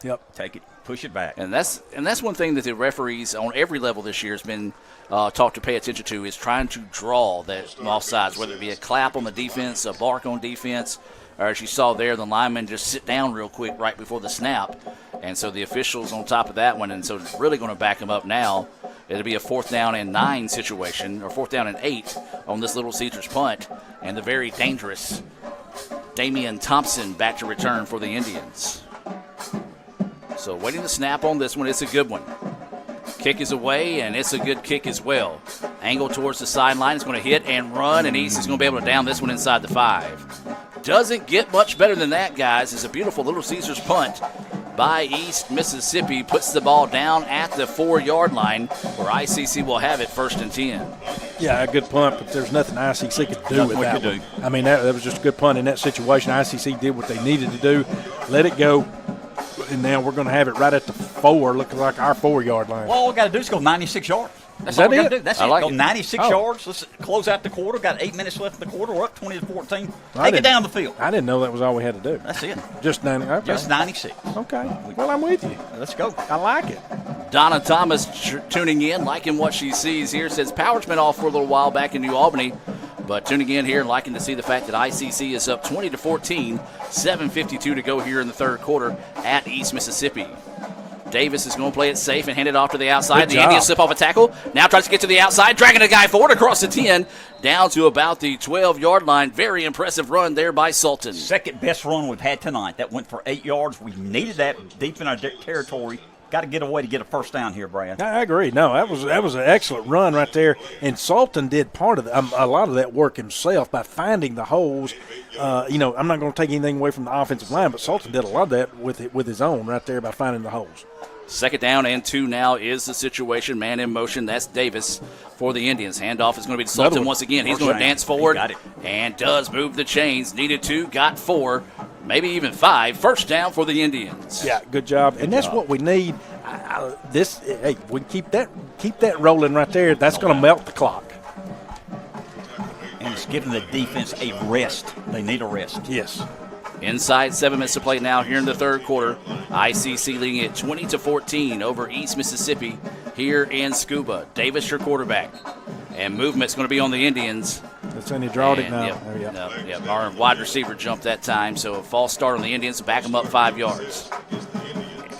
J: Yep.
K: Take it. Push it back.
A: And that's one thing that the referees on every level this year has been taught to pay attention to, is trying to draw that offsides, whether it be a clap on the defense, a bark on defense, or as you saw there, the lineman just sit down real quick right before the snap. And so the officials on top of that one, and so it's really going to back them up now. It'll be a 4th down and 9 situation, or 4th down and 8 on this Little Caesars punt, and the very dangerous Damian Thompson back to return for the Indians. So waiting to snap on this one. It's a good one. Kick is away, and it's a good kick as well. Angle towards the sideline. It's going to hit and run, and East is going to be able to down this one inside the 5. Doesn't get much better than that, guys. It's a beautiful Little Caesars punt by East Mississippi. Puts the ball down at the 4-yard line, where ICC will have it 1st and 10.
J: Yeah, a good punt, but there's nothing ICC could do with that one. I mean, that was just a good punt in that situation. ICC did what they needed to do. Let it go. And now we're going to have it right at the 4, looking like our 4-yard line.
K: Well, all we got to do is go 96 yards. That's
J: all
K: we got to do. That's it.
J: Like
K: go 96 yards. Let's close out the quarter. Got 8 minutes left in the quarter. We're up 20-14.
J: Well,
K: Take it down the field.
J: I didn't know that was all we had to do.
K: That's it.
J: Just 90. Okay.
K: Just 96.
J: Okay. Well, I'm with you.
K: Let's go.
J: I like it.
A: Donna Thomas tuning in, liking what she sees here. Says power's been off for a little while back in New Albany, but tuning in here and liking to see the fact that ICC is up 20-14, 7:52 to go here in the 3rd quarter at East Mississippi. Davis is going to play it safe and hand it off to the outside. The Indians slip off a tackle. Now tries to get to the outside, dragging a guy forward across the 10, down to about the 12-yard line. Very impressive run there by Sultan.
K: Second best run we've had tonight. That went for 8 yards. We needed that deep in our territory. Got to get away to get a 1st down here, Brad.
J: I agree. No, that was an excellent run right there. And Sultan did part of a lot of that work himself by finding the holes. I'm not going to take anything away from the offensive line, but Sultan did a lot of that with his own right there by finding the holes.
A: 2nd down and 2 now is the situation. Man in motion. That's Davis for the Indians. Handoff is going to be to Sultan once again. He's going to dance forward and does move the chains. Needed 2, got 4, maybe even 5. 1st down for the Indians.
J: Yeah, good job. And that's what we need. We keep that rolling right there. That's going to melt the clock.
K: And it's giving the defense a rest. They need a rest.
J: Yes.
A: Inside 7 minutes to play now here in the 3rd quarter. ICC leading it 20-14 over East Mississippi here in Scuba. Davis, your quarterback. And movement's going to be on the Indians.
J: That's when he drawed it now.
A: Yep. Our wide receiver jumped that time, so a false start on the Indians to back them up 5 yards.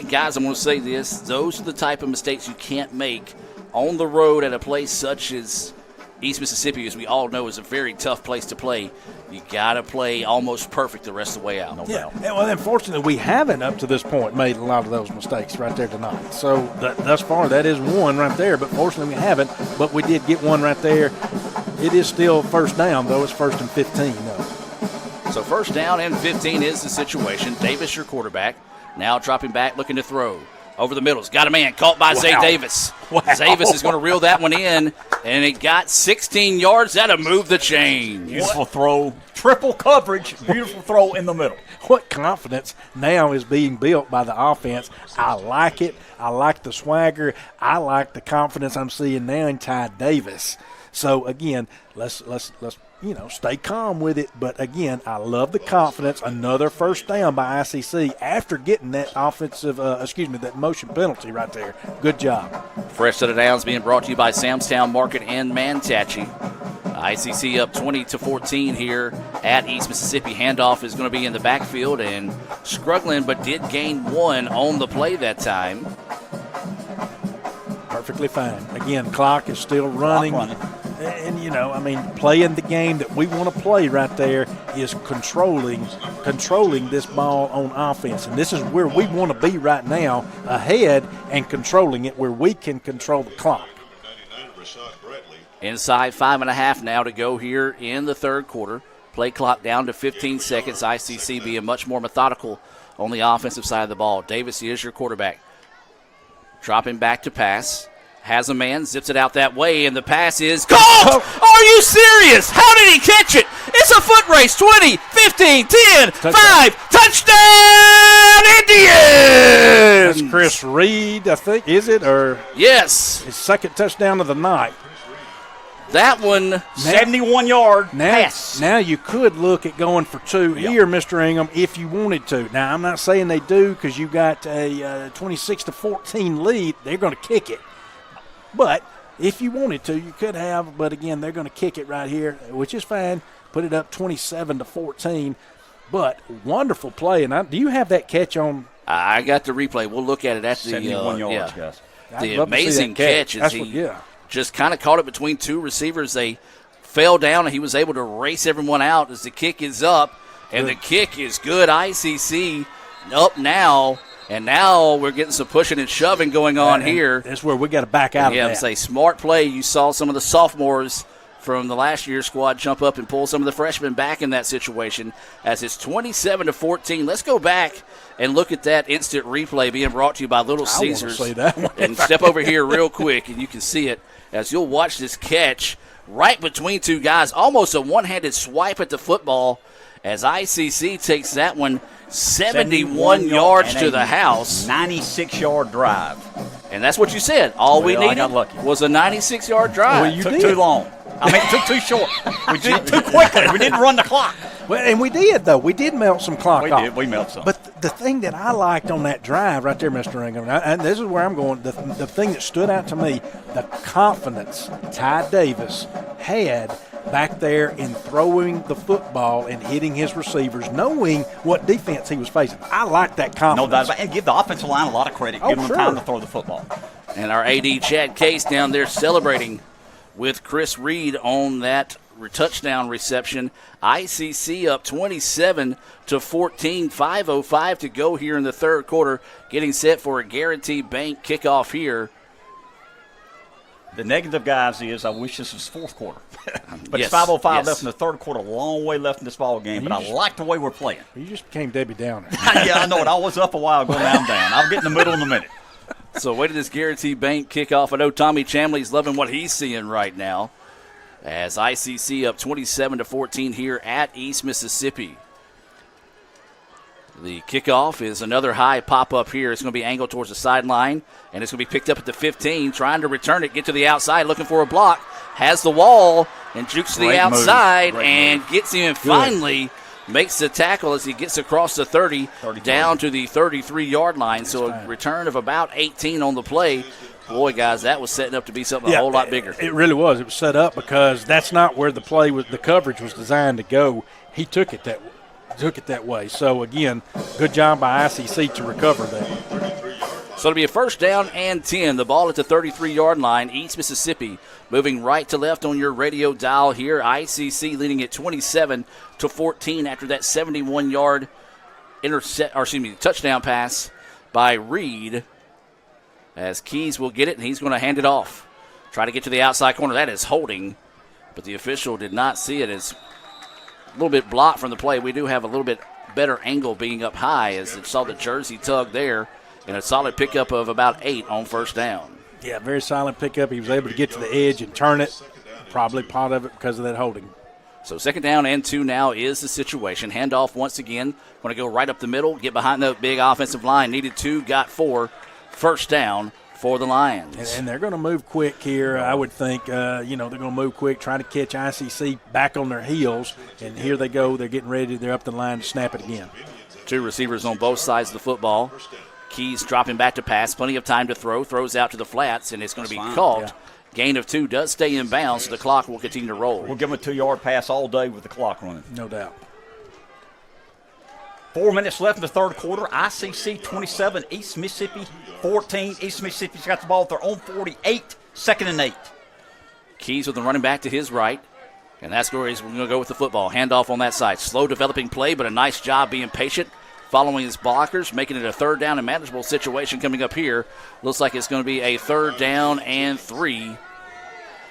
A: guys, I'm going to say this. Those are the type of mistakes you can't make on the road at a place such as East Mississippi, as we all know, is a very tough place to play. You got to play almost perfect the rest of the way out. No doubt.
J: And, well, unfortunately, we haven't up to this point made a lot of those mistakes right there tonight. So thus far, that is one right there. But fortunately, we haven't. But we did get one right there. It is still first down, though. It's 1st and 15, though.
A: So 1st down and 15 is the situation. Davis, your quarterback, now dropping back, looking to throw. Over the middle. He's got a man caught by Zay Davis.
K: Wow.
A: Davis is going to reel that one in, and it got 16 yards. That'll move the chain.
K: Beautiful throw. Triple coverage. Beautiful throw in the middle.
J: What confidence now is being built by the offense. I like it. I like the swagger. I like the confidence I'm seeing now in Ty Davis. So, again, let's stay calm with it. But, again, I love the confidence. Another first down by ICC after getting that that motion penalty right there. Good job.
A: Fresh set of downs being brought to you by Samstown Market and Manatee. ICC up 20-14 here at East Mississippi. Handoff is going to be in the backfield and struggling, but did gain 1 on the play that time.
J: Perfectly fine. Again, clock is still running. And, playing the game that we want to play right there is controlling this ball on offense. And this is where we want to be right now, ahead and controlling it, where we can control the clock.
A: Inside 5.5 now to go here in the third quarter. Play clock down to 15 seconds. ICC being much more methodical on the offensive side of the ball. Davis is your quarterback. Dropping back to pass. Has a man, zips it out that way, and the pass is caught! Are you serious? How did he catch it? It's a foot race. 20, 15, 10, 5, touchdown, Indians!
J: That's Chris Reed, I think, is it? Or
A: yes.
J: His second touchdown of the night.
A: That one,
K: 71-yard pass.
J: Now you could look at going for 2 here, Mr. Ingham, if you wanted to. Now, I'm not saying they do because you got a 26-14 lead. They're going to kick it. But if you wanted to, you could have. But, again, they're going to kick it right here, which is fine. Put it up 27-14. But wonderful play. And do you have that catch on?
A: I got the replay. We'll look at it at the
K: 71 yards, guys.
A: The amazing catch is just kind of caught it between 2 receivers. They fell down, and he was able to race everyone out as the kick is up. And the kick is good. ICC up now. And now we're getting some pushing and shoving going on here.
J: That's where we got to back out of that.
A: Yeah, it's a smart play. You saw some of the sophomores from the last year's squad jump up and pull some of the freshmen back in that situation as it's 27-14. Let's go back and look at that instant replay being brought to you by Little Caesars.
J: I want to see that one.
A: And step over here real quick, and you can see it as you'll watch this catch right between 2 guys. Almost a one-handed swipe at the football as ICC takes that one 71 yards to the house.
K: 96-yard drive.
A: And that's what you said. All we needed was a 96-yard drive.
J: Well, you
K: took too long. It took too short. We did it too quickly. We didn't run the clock.
J: Well, and we did, though. We did melt some clock off.
K: We melted some.
J: But the thing that I liked on that drive right there, Mr. Ingham, and this is where I'm going, the thing that stood out to me, the confidence Ty Davis had back there in throwing the football and hitting his receivers, knowing what defense he was facing. I like that confidence.
K: No doubt about it. And give the offensive line a lot of credit. Give them time to throw the football.
A: And our AD, Chad Case, down there celebrating with Chris Reed on that touchdown reception. ICC up 27-14, 5:05 to go here in the third quarter, getting set for a Guaranteed Bank kickoff here.
K: The negative, guys, is I wish this was fourth quarter. But
A: Yes,
K: it's 5:05
A: yes.
K: left in the third quarter. Long way left in this ball game, but I like the way we're playing.
J: You just became Debbie Downer.
K: Yeah, I know it. I was up a while ago, now I'm down. I'll get in the middle in a minute.
A: So wait till this Guaranteed Bank kickoff. I know Tommy Chamley's loving what he's seeing right now as ICC up 27-14 here at East Mississippi. The kickoff is another high pop-up here. It's going to be angled towards the sideline, and it's going to be picked up at the 15, trying to return it, get to the outside, looking for a block. Has the wall and jukes to the outside and gets him and finally makes the tackle as he gets across the 30 down to the 33-yard line. So a return of about 18 on the play. Boy, guys, that was setting up to be something a whole lot bigger.
J: It really was. It was set up because that's not where the play was. The coverage was designed to go. He took it that way. So, again, good job by ICC to recover that.
A: So it'll be a first down and 10. The ball at the 33-yard line. East Mississippi moving right to left on your radio dial here. ICC leading at 27-14 after that 71-yard touchdown pass by Reed. As Keys will get it, and he's going to hand it off. Try to get to the outside corner. That is holding, but the official did not see it. It's a little bit blocked from the play. We do have a little bit better angle being up high as it saw the jersey tug there, and a solid pickup of about 8 on first down.
J: Yeah, very solid pickup. He was able to get to the edge and turn it. Probably part of it because of that holding.
A: So second down and 2 now is the situation. Handoff once again. Going to go right up the middle, get behind the big offensive line. Needed 2, got 4. First down for the Lions.
J: And they're going to move quick here, I would think. They're going to move quick, try to catch ICC back on their heels. And here they go. They're getting ready. They're up the line to snap it again.
A: 2 receivers on both sides of the football. Keys dropping back to pass. Plenty of time to throw. Throws out to the flats, and it's going to be caught. Yeah. Gain of 2 does stay in bounds, so the clock will continue to roll.
K: We'll give them a 2-yard pass all day with the clock running.
J: No doubt.
K: 4 minutes left in the third quarter. ICC 27, East Mississippi 14. East Mississippi's got the ball at their own 48, 2nd and 8.
A: Keys with the running back to his right, and that's where he's going to go with the football. Handoff on that side. Slow developing play, but a nice job being patient, following his blockers, making it a third down and manageable situation coming up here. Looks like it's going to be a 3rd down and 3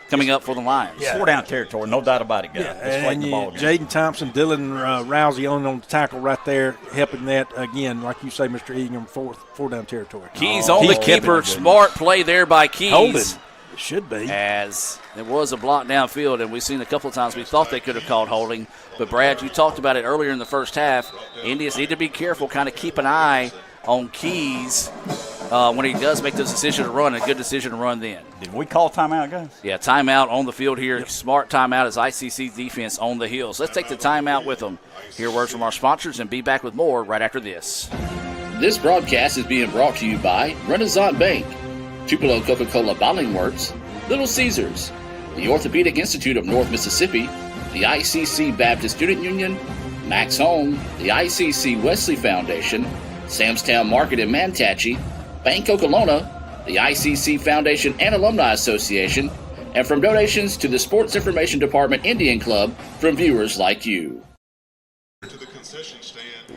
A: coming up for the Lions.
K: Yeah. 4-down territory, no doubt about it, guys.
J: Yeah, and Jaden Thompson, Dylan Rousey on the tackle right there, helping that again, like you say, Mr. Egan, 4-down territory.
A: Keys on the keeper. Smart play there by Keys.
J: Holding. Should be.
A: As there was a block downfield, and we've seen a couple of times we thought they could have called holding. But, Brad, you talked about it earlier in the first half. Indians need to be careful, kind of keep an eye on Keys when he does make the decision to run, a good decision to run then.
K: Did we call timeout, guys?
A: Yeah, timeout on the field here. Yep. Smart timeout as ICC defense on the heels. Let's take the timeout with them. Hear words from our sponsors and be back with more right after this.
P: This broadcast is being brought to you by Renaissance Bank, Tupelo Coca-Cola Bottling Works, Little Caesars, the Orthopedic Institute of North Mississippi, the ICC Baptist Student Union, Max Home, the ICC Wesley Foundation, Samstown Market in Manatee, Bank Okolona, the ICC Foundation and Alumni Association, and from donations to the Sports Information Department Indian Club from viewers like you.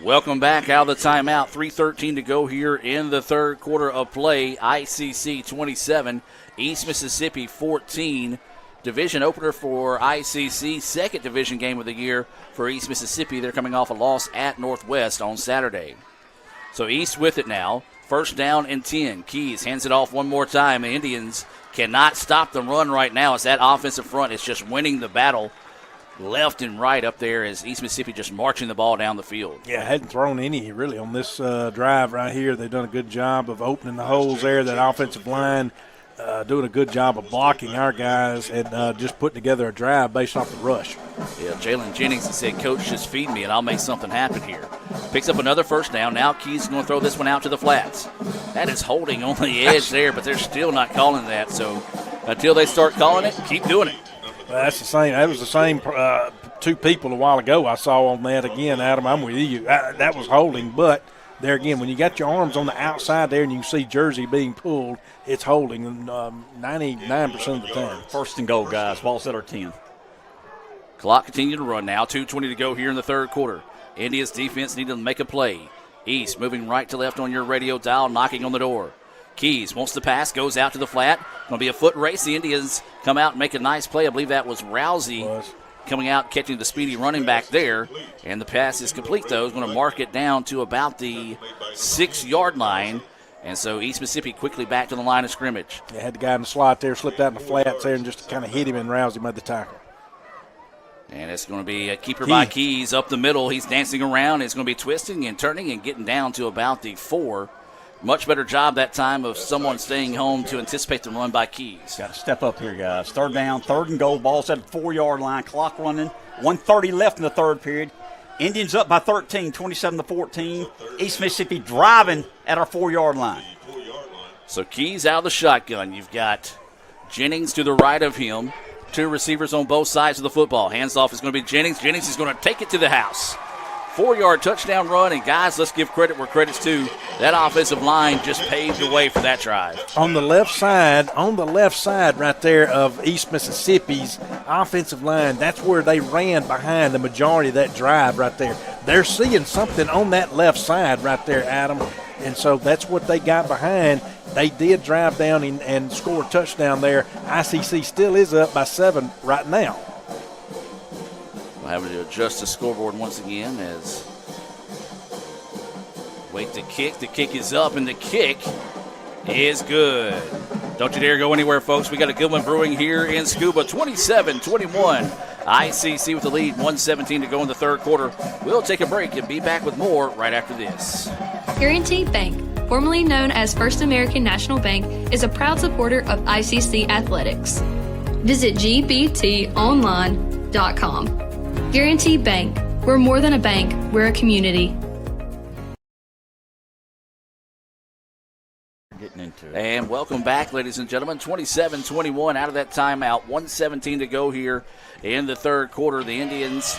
A: Welcome back out of the timeout. 3:13 to go here in the third quarter of play. ICC 27, East Mississippi 14. Division opener for ICC, second division game of the year for East Mississippi. They're coming off a loss at Northwest on Saturday. So East with it now. First down and 10. Keys hands it off one more time. The Indians cannot stop the run right now. It's that offensive front. It's just winning the battle left and right up there as East Mississippi just marching the ball down the field.
J: Yeah, hadn't thrown any really on this drive right here. They've done a good job of opening the holes there. That offensive line doing a good job of blocking our guys and just putting together a drive based off the rush.
A: Yeah, Jalen Jennings has said, Coach, just feed me and I'll make something happen here. Picks up another first down. Now Keys is going to throw this one out to the flats. That is holding on the edge there, but they're still not calling that. So until they start calling it, keep doing it.
J: Well, that's the same. That was the same 2 people a while ago I saw on that again. Adam, I'm with you. That was holding, but there again, when you got your arms on the outside there and you see jersey being pulled, it's holding 99% of the time.
K: First and goal, guys. Ball's at our 10.
A: Clock continued to run now. 2:20 to go here in the third quarter. India's defense needed to make a play. East moving right to left on your radio dial, knocking on the door. Keys wants the pass, goes out to the flat. Going to be a foot race. The Indians come out and make a nice play. I believe that was Rousey coming out, catching the speedy running back there. And the pass is complete, though. He's going to mark it down to about the 6-yard line. And so East Mississippi quickly back to the line of scrimmage.
J: They had the guy in the slot there, slipped out in the flats there and just kind of hit him, and Rousey made the tackle.
A: And it's going to be a keeper by Keys up the middle. He's dancing around. It's going to be twisting and turning and getting down to about the 4. Much better job that time of someone staying home to anticipate the run by Keys.
K: Got to step up here, guys. Third down, 3rd and goal. Ball's at the 4-yard line. Clock running. 1:30 left in the third period. Indians up by 13, 27-14. East Mississippi driving at our 4-yard line.
A: So Keys out of the shotgun. You've got Jennings to the right of him. 2 receivers on both sides of the football. Hands off is going to be Jennings. Jennings is going to take it to the house. 4-yard touchdown run. And, guys, let's give credit where credit's due. That offensive line just paved the way for that drive.
J: On the left side right there of East Mississippi's offensive line, that's where they ran behind the majority of that drive right there. They're seeing something on that left side right there, Adam, and so that's what they got behind. They did drive down and score a touchdown there. ICC still is up by 7 right now.
A: We'll have to adjust the scoreboard once again as wait the kick. The kick is up, and the kick is good. Don't you dare go anywhere, folks. We got a good one brewing here in Scooba. 27-21. ICC with the lead. 1:17 to go in the third quarter. We'll take a break and be back with more right after this.
Y: Guaranty Bank, formerly known as First American National Bank, is a proud supporter of ICC athletics. Visit gbtonline.com. Guaranty Bank. We're more than a bank. We're a community.
A: And welcome back, ladies and gentlemen. 27-21 out of that timeout. 1:17 to go here in the third quarter. The Indians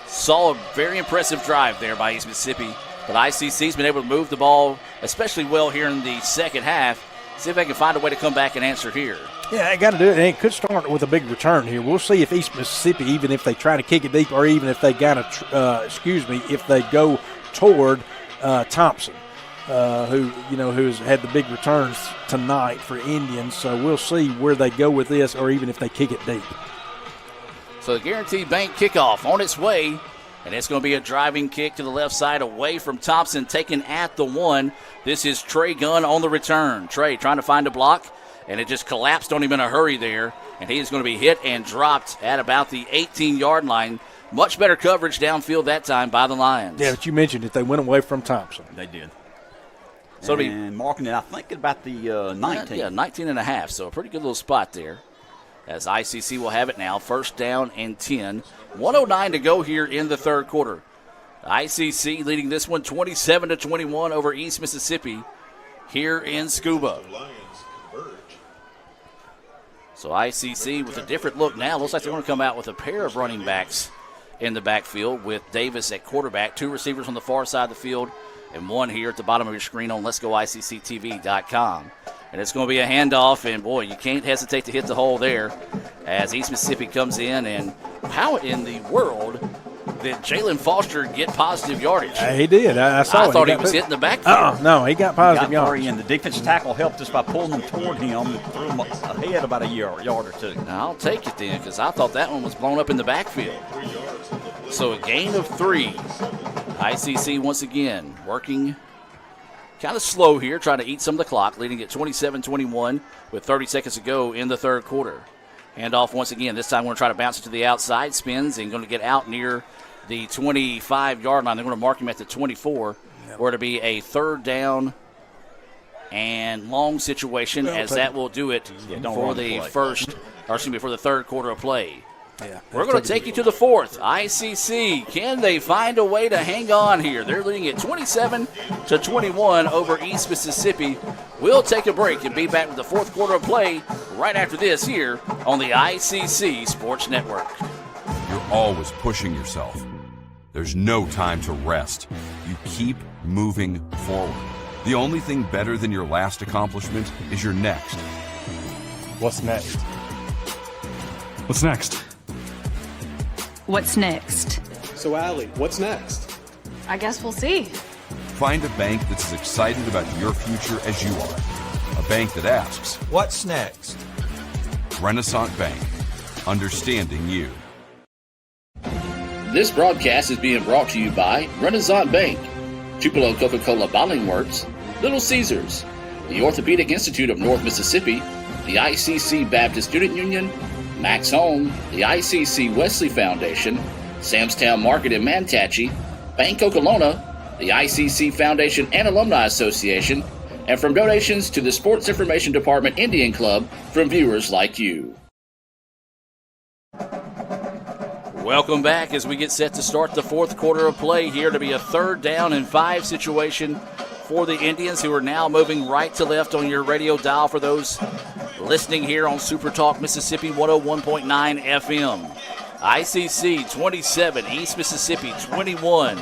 A: saw a very impressive drive there by East Mississippi, but ICC's been able to move the ball especially well here in the second half. See if they can find a way to come back and answer here.
J: Yeah, I got to do it. And it could start with a big return here. We'll see if East Mississippi, even if they try to kick it deep, or even if they if they go toward Thompson. Who's had the big returns tonight for Indians. So we'll see where they go with this, or even if they kick it deep.
A: So the Guaranty Bank kickoff on its way, and it's going to be a driving kick to the left side away from Thompson, taken at the 1. This is Trey Gunn on the return. Trey trying to find a block, and it just collapsed on him in a hurry there, and he is going to be hit and dropped at about the 18-yard line. Much better coverage downfield that time by the Lions.
J: Yeah, but you mentioned it. They went away from Thompson.
K: They did.
A: So
K: and marking it, I think, about the 19.
A: Yeah, 19 and a half. So a pretty good little spot there. As ICC will have it now, first down and 10. 1:09 to go here in the third quarter. ICC leading this one 27-21 over East Mississippi here in Scooba. So ICC with a different look now. Looks like they're going to come out with a pair of running backs in the backfield with Davis at quarterback, 2 receivers on the far side of the field, and 1 here at the bottom of your screen on Let'sGoICCTV.com. And it's going to be a handoff, and, boy, you can't hesitate to hit the hole there as East Mississippi comes in. And how in the world did Jalen Foster get positive yardage?
J: He did. I saw it.
A: I thought he was hitting the backfield.
J: No, he got positive yardage.
K: And the defensive tackle helped us by pulling them toward him and threw him ahead about a yard or two.
A: I'll take it then, because I thought that one was blown up in the backfield. So a gain of 3. ICC once again working kind of slow here, trying to eat some of the clock, leading at 27-21 with 30 seconds to go in the third quarter. Handoff once again. This time we're going to try to bounce it to the outside, spins, and going to get out near the 25-yard line. They're going to mark him at the 24, where it'll be a third down and long situation, as that will do it for the for the third quarter of play.
J: Yeah,
A: we're going to take you to the fourth. ICC, can they find a way to hang on here? They're leading at 27-21 over East Mississippi. We'll take a break and be back with the fourth quarter of play right after this here on the ICC Sports Network.
B: You're always pushing yourself. There's no time to rest. You keep moving forward. The only thing better than your last accomplishment is your next.
D: What's next?
C: What's next?
X: What's next?
C: So, Allie, what's next?
E: I guess we'll see.
B: Find a bank that's as excited about your future as you are. A bank that asks,
H: what's next?
B: Renaissance Bank. Understanding you.
P: This broadcast is being brought to you by Renaissance Bank, Tupelo Coca-Cola Bottling Works, Little Caesars, the Orthopedic Institute of North Mississippi, the ICC Baptist Student Union, Max Home, the ICC Wesley Foundation, Samstown Market in Mantachie, Bank Okolona, the ICC Foundation and Alumni Association, and from donations to the Sports Information Department Indian Club from viewers like you.
A: Welcome back as we get set to start the fourth quarter of play here to be a third down and 5 situation for the Indians, who are now moving right to left on your radio dial for those listening here on Super Talk Mississippi 101.9 FM. ICC 27, East Mississippi 21.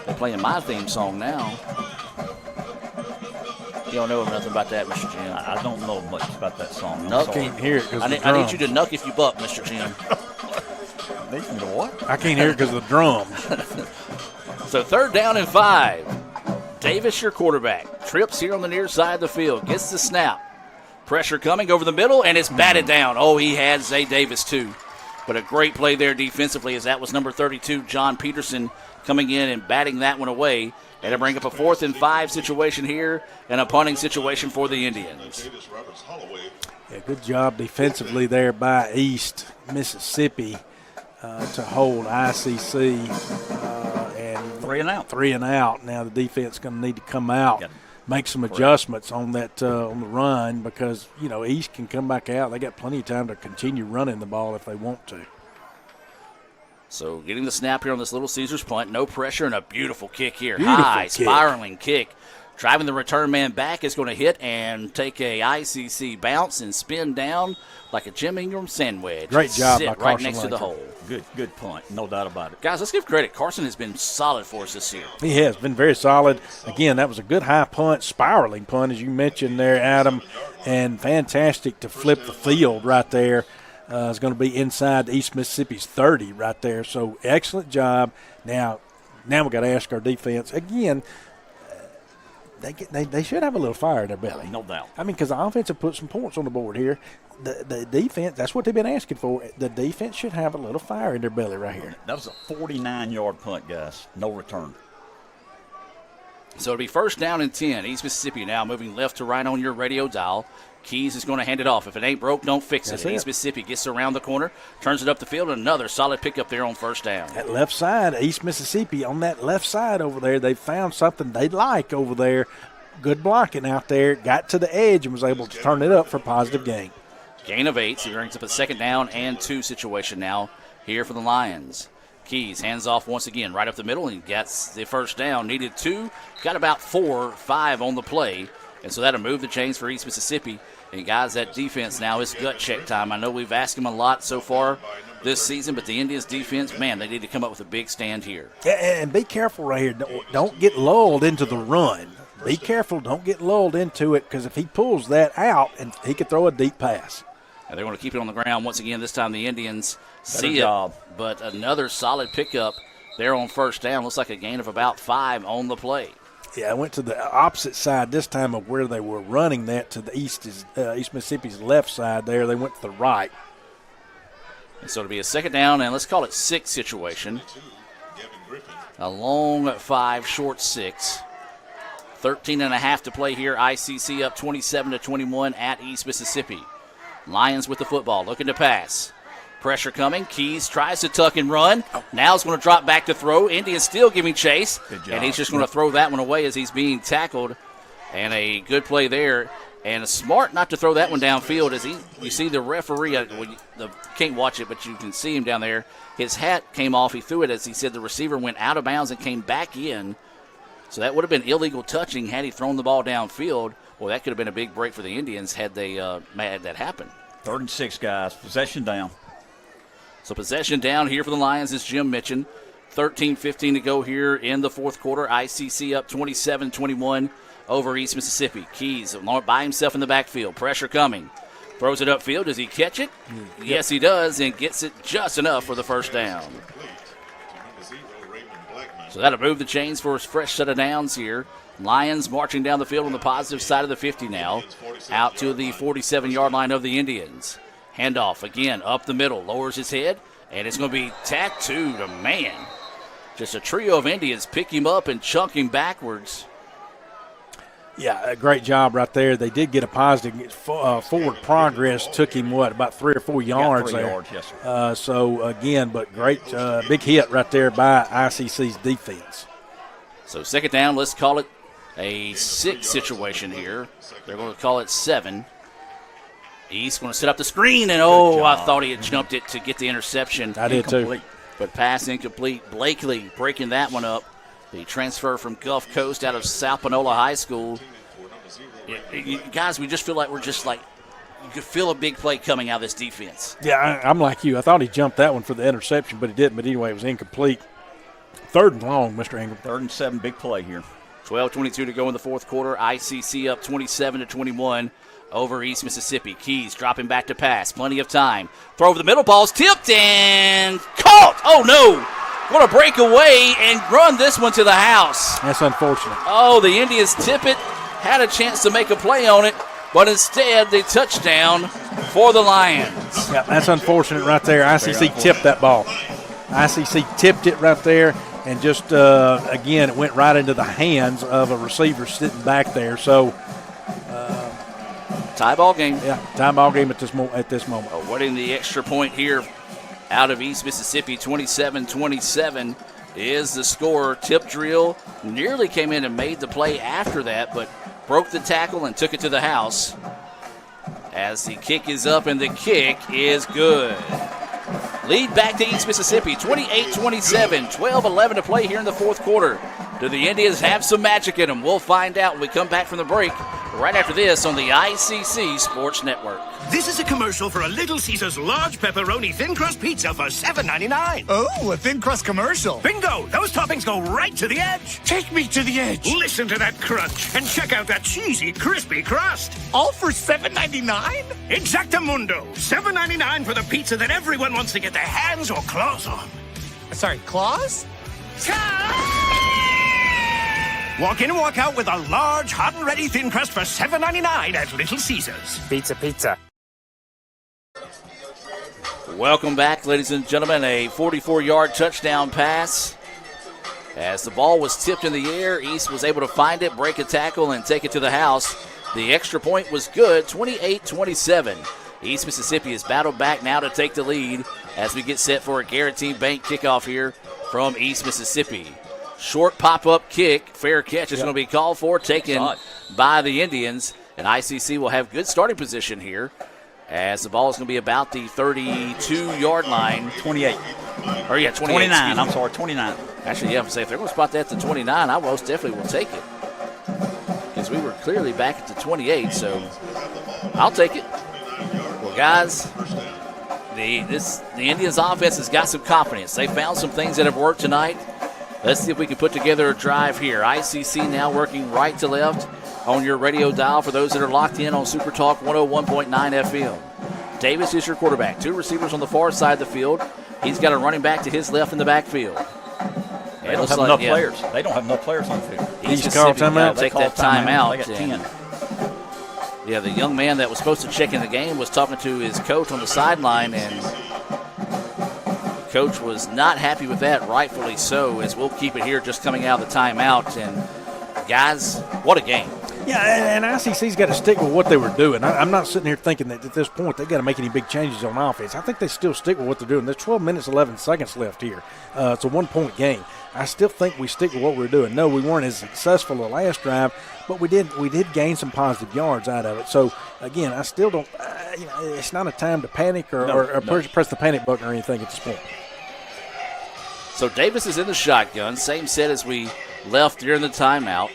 A: They're playing my theme song now. You don't know nothing about that, Mr. Jim.
K: I don't know much about that song.
J: I can't hear it because
A: I need you to nuck if you buck, Mr. Jim.
K: Need me to what?
J: I can't hear it because of the drums.
A: So 3rd down and 5. Davis, your quarterback, trips here on the near side of the field, gets the snap. Pressure coming over the middle, and it's batted down. Oh, he had Zay Davis too. But a great play there defensively, as that was number 32, John Peterson, coming in and batting that one away. And to bring up a 4th and 5 situation here and a punting situation for the Indians.
J: Yeah, good job defensively there by East Mississippi to hold ICC and
K: 3 and out.
J: 3 and out. Now the defense going to need to come out, make some adjustments on that on the run because East can come back out. They got plenty of time to continue running the ball if they want to.
A: So getting the snap here on this Little Caesars punt, no pressure, and a beautiful kick here.
J: Beautiful
A: High,
J: kick.
A: spiraling kick. Driving the return man back is going to hit and take a ICC bounce and spin down like a Jim Ingram sandwich.
J: Great job
A: Sit
J: by
A: right
J: Carson
A: next to the
J: Laker.
A: hole.
K: Good punt, no doubt about it.
A: Guys, let's give credit. Carson has been solid for us this year.
J: He has been very solid. Again, that was a good high punt, spiraling punt, as you mentioned there, Adam, and fantastic to flip the field right there. It's going to be inside East Mississippi's 30 right there. So excellent job. Now we've got to ask our defense again. They should have a little fire in their belly,
K: no doubt.
J: I mean, because the offense have put some points on the board here. The defense, that's what they've been asking for. The defense should have a little fire in their belly right here.
K: That was a 49-yard punt, guys. No return.
A: So it'll be 1st down and 10. East Mississippi now moving left to right on your radio dial. Keys is going to hand it off. If it ain't broke, don't fix it.
J: That's
A: And
J: it.
A: East Mississippi gets around the corner, turns it up the field, and another solid pickup there on 1st down.
J: That left side, East Mississippi, on that left side over there, they found something they like over there. Good blocking out there. Got to the edge and was able to turn it up for a positive gain.
A: Gain of 8. So he brings up a 2nd down and 2 situation now here for the Lions. Keys hands off once again right up the middle and gets the 1st down. Needed 2. Got about 4, 5 on the play. And so that'll move the chains for East Mississippi. And guys, that defense now is gut check time. I know we've asked them a lot so far this season, but the Indians defense, man, they need to come up with a big stand here.
J: Yeah, and be careful right here. Don't get lulled into the run. Be careful. Don't get lulled into it because if he pulls that out, and he could throw a deep pass.
A: And they're going to keep it on the ground once again. This time the Indians see
K: job.
A: it, but another solid pickup there on 1st down. Looks like a gain of about 5 on the play.
J: Yeah, I went to the opposite side this time of where they were running that to the East Mississippi's left side there. They went to the right.
A: And so it'll be a 2nd down, and let's call it 6 situation. A long 5, short 6. 13.5 to play here. ICC up 27-21 at East Mississippi. Lions with the football, looking to pass. Pressure coming. Keys tries to tuck and run. Now it's going to drop back to throw. Indians still giving chase.
K: Good job.
A: And he's just going to throw that one away as he's being tackled. And a good play there. And smart not to throw that one downfield as you see the referee, can't watch it, but you can see him down there. His hat came off. He threw it as he said the receiver went out of bounds and came back in. So that would have been illegal touching had he thrown the ball downfield. Well, that could have been a big break for the Indians had they had that happen.
K: 3rd and 6, guys. Possession down.
A: So possession down here for the Lions, as Jim mentioned. 13-15 to go here in the 4th quarter. ICC up 27-21 over East Mississippi. Keys by himself in the backfield. Pressure coming. Throws it upfield. Does he catch it? Yes, he does, and gets it just enough for the 1st down. So that'll move the chains for a fresh set of downs here. Lions marching down the field on the positive side of the 50 now. Out to the 47-yard line of the Indians. Handoff again up the middle. Lowers his head, and it's going to be tattooed. Man. Just a trio of Indians pick him up and chunk him backwards.
J: Yeah, a great job right there. They did get a positive forward progress. Took him, about 3 or 4 yards there.
K: 3 yards, yes, sir.
J: So, again, but great big hit right there by ICC's defense.
A: So 2nd down, let's call it a 6 situation here. They're going to call it 7. East going to set up the screen, and I thought he had jumped it to get the interception.
J: I did too.
A: But pass incomplete. Blakely breaking that one up. The transfer from Gulf Coast out of South Panola High School. Guys, we just feel like we're just like you could feel a big play coming out of this defense.
J: Yeah, I'm like you. I thought he jumped that one for the interception, but he didn't. But anyway, it was incomplete. 3rd and long, Mr. Ingram.
K: 3rd and 7, big play here.
A: 12:22 to go in the fourth quarter. ICC up 27-21 over East Mississippi. Keys dropping back to pass. Plenty of time. Throw over the middle. Ball's tipped and caught. Oh, no. Going to break away and run this one to the house.
J: That's unfortunate.
A: Oh, the Indians tip it. Had a chance to make a play on it, but instead they touchdown for the Lions.
J: Yeah, that's unfortunate right there. ICC tipped that ball. ICC tipped it right there. And just, again, it went right into the hands of a receiver sitting back there. So,
A: tie ball game.
J: Yeah, tie ball game at this moment.
A: Awarding the extra point here out of East Mississippi, 27-27 is the score. Tip drill nearly came in and made the play after that, but broke the tackle and took it to the house. As the kick is up, and the kick is good. Lead back to East Mississippi, 28-27, 12-11 to play here in the fourth quarter. Do the Indians have some magic in them? We'll find out when we come back from the break right after this on the ICC Sports Network.
F: This is a commercial for a Little Caesars large pepperoni thin crust pizza for $7.99.
O: Oh, a thin crust commercial.
F: Bingo! Those toppings go right to the edge.
O: Take me to the edge.
F: Listen to that crunch and check out that cheesy, crispy crust.
O: All for $7.99?
F: Exactamundo. $7.99 for the pizza that everyone wants to get their hands or claws on.
O: Sorry, claws?
F: Walk in and walk out with a large, hot and ready thin crust for $7.99 at Little Caesars.
O: Pizza.
A: Welcome back, ladies and gentlemen. A 44-yard touchdown pass. As the ball was tipped in the air, East was able to find it, break a tackle, and take it to the house. The extra point was good, 28-27. East Mississippi has battled back now to take the lead as we get set for a Guaranteed Bank kickoff here from East Mississippi. Short pop-up kick, fair catch is going to be called for, taken by the Indians. And ICC will have good starting position here as the ball is going to be about the 32-yard line.
K: 28.
A: Or, yeah, 28.
K: 29, I'm sorry, 29.
A: Actually, yeah, if they're going to spot that to 29, I most definitely will take it. Because we were clearly back at the 28, so I'll take it. Well, guys, the Indians offense has got some confidence. They found some things that have worked tonight. Let's see if we can put together a drive here. ICC now working right to left on your radio dial for those that are locked in on Super Talk 101.9 FM. Davis is your quarterback. 2 receivers on the far side of the field. He's got a running back to his left in the backfield.
K: They don't have enough players. They don't have enough players on the field.
J: He's called timeout.
A: Take that timeout.
K: They got 10.
A: Yeah, the young man that was supposed to check in the game was talking to his coach on the sideline, and coach was not happy with that, rightfully so, as we'll keep it here just coming out of the timeout. And, guys, what a game.
J: Yeah, and ICC's got to stick with what they were doing. I'm not sitting here thinking that at this point they've got to make any big changes on offense. I think they still stick with what they're doing. There's 12 minutes, 11 seconds left here. It's a one-point game. I still think we stick with what we're doing. No, we weren't as successful the last drive, but we did gain some positive yards out of it. So, again, I still don't it's not a time to panic or press the panic button or anything at this point.
A: So Davis is in the shotgun, same set as we left during the timeout.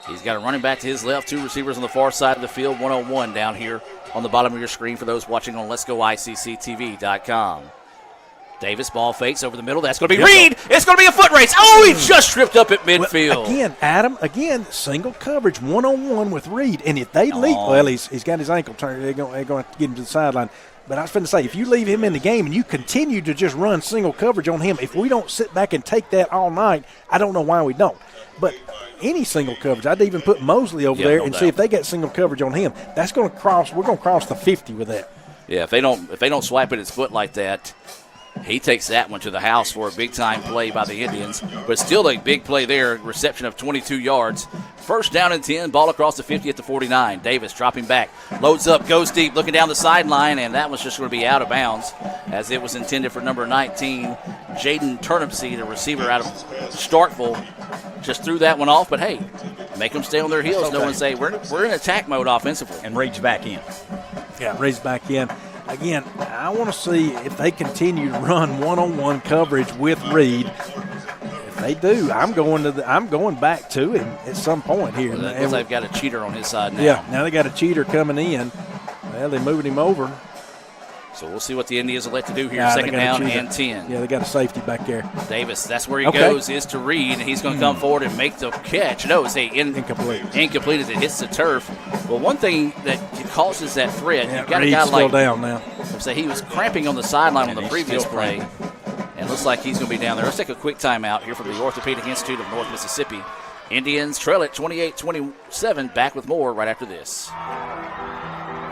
A: He's got a running back to his left, 2 receivers on the far side of the field, 1-on-1 down here on the bottom of your screen for those watching on Let'sGoICCTV.com. Davis ball fakes over the middle. That's going to be Reed. It's going to be a foot race. Oh, he just tripped up at midfield.
J: Well, again, single coverage, 1-on-1 with Reed. And if they leave, well, he's got his ankle turned. They're going to get him to the sideline. But I was going to say, if you leave him in the game and you continue to just run single coverage on him, if we don't sit back and take that all night, I don't know why we don't. But any single coverage, I'd even put Mosley over there and see if they get single coverage on him. That's going to cross. We're going to cross the 50 with that.
A: Yeah, if they don't swipe at his foot like that, he takes that one to the house for a big-time play by the Indians. But still a big play there, reception of 22 yards. First down and 10, ball across the 50 at the 49. Davis dropping back, loads up, goes deep, looking down the sideline, and that was just going to be out of bounds as it was intended for number 19, Jaden Turnipseed, the receiver out of Starkville. Just threw that one off, but hey, make them stay on their heels. Okay. No one say, we're in attack mode offensively.
K: And Reed's back in.
J: Yeah, Reed's back in. Again, I want to see if they continue to run one-on-one coverage with Reed. If they do, I'm going back to him at some point here.
A: Well, they've got a cheater on his side now.
J: Yeah, now they got a cheater coming in. Well, they're moving him over.
A: So we'll see what the Indians elect to do here.
J: Nah,
A: Second down and 10.
J: Yeah, they got a safety back there.
A: Davis, that's where he goes, is to Reed, and he's going to come forward and make the catch. No, it's incomplete as it hits the turf. Well, one thing that causes that threat, you've got
J: Reed's
A: a guy
J: still
A: like
J: down now.
A: Say he was cramping on the sideline on the previous play, and looks like he's going to be down there. Let's take a quick timeout here from the Orthopedic Institute of North Mississippi. Indians trail at 28-27. Back with more right after this.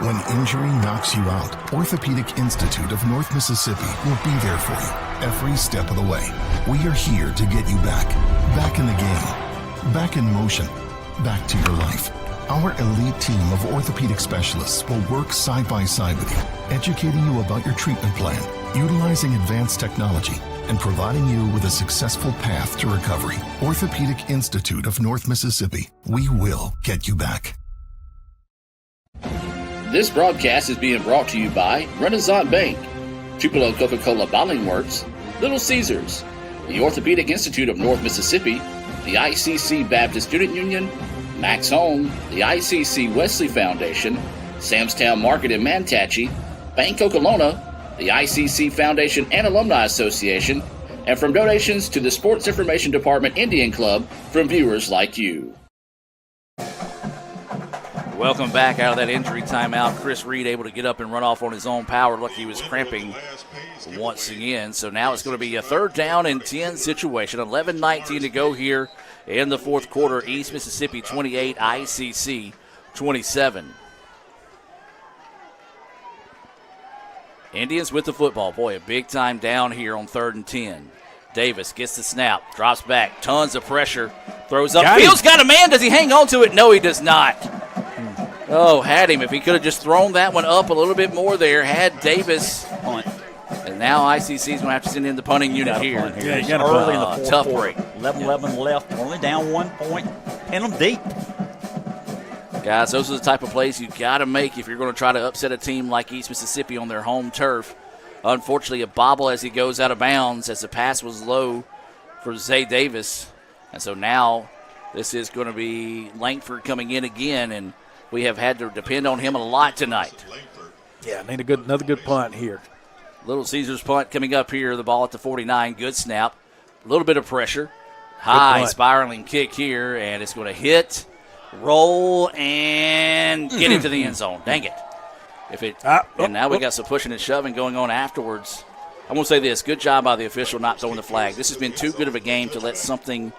I: When injury knocks you out, Orthopedic Institute of North Mississippi will be there for you every step of the way. We are here to get you back in the game, back in motion, back to your life. Our elite team of orthopedic specialists will work side by side with you, educating you about your treatment plan, utilizing advanced technology, and providing you with a successful path to recovery. Orthopedic Institute of North Mississippi. We will get you back.
P: This broadcast is being brought to you by Renaissance Bank, Tupelo Coca-Cola Bottling Works, Little Caesars, the Orthopedic Institute of North Mississippi, the ICC Baptist Student Union, Max Home, the ICC Wesley Foundation, Samstown Market in Manatee, Bank Okolona, the ICC Foundation and Alumni Association, and from donations to the Sports Information Department Indian Club from viewers like you.
A: Welcome back out of that injury timeout. Chris Reed able to get up and run off on his own power. Look, he was cramping once again. So now it's going to be a 3rd down and 10 situation. 11:19 to go here in the fourth quarter. East Mississippi 28, ICC 27. Indians with the football. Boy, a big time down here on 3rd and 10. Davis gets the snap, drops back, tons of pressure, throws up. Fields got a man. Does he hang on to it? No, he does not. Oh, had him. If he could have just thrown that one up a little bit more there, had Davis punt. And now ICC's going to have to send in the punting unit here.
K: Yeah, you got early in the fourth
A: tough
K: quarter.
A: break.
K: 11-11 left, only down 1 point. Pin them deep.
A: Guys, those are the type of plays you got to make if you're going to try to upset a team like East Mississippi on their home turf. Unfortunately, a bobble as he goes out of bounds as the pass was low for Zay Davis. And so now this is going to be Langford coming in again, and we have had to depend on him a lot tonight.
J: Yeah, need another good punt here.
A: Little Caesars punt coming up here. The ball at the 49. Good snap. A little bit of pressure. High spiraling kick here, and it's going to hit, roll, and get into the end zone. Dang it. And now we got some pushing and shoving going on afterwards. I'm going to say this. Good job by the official not throwing the flag. This has been too good of a game to let something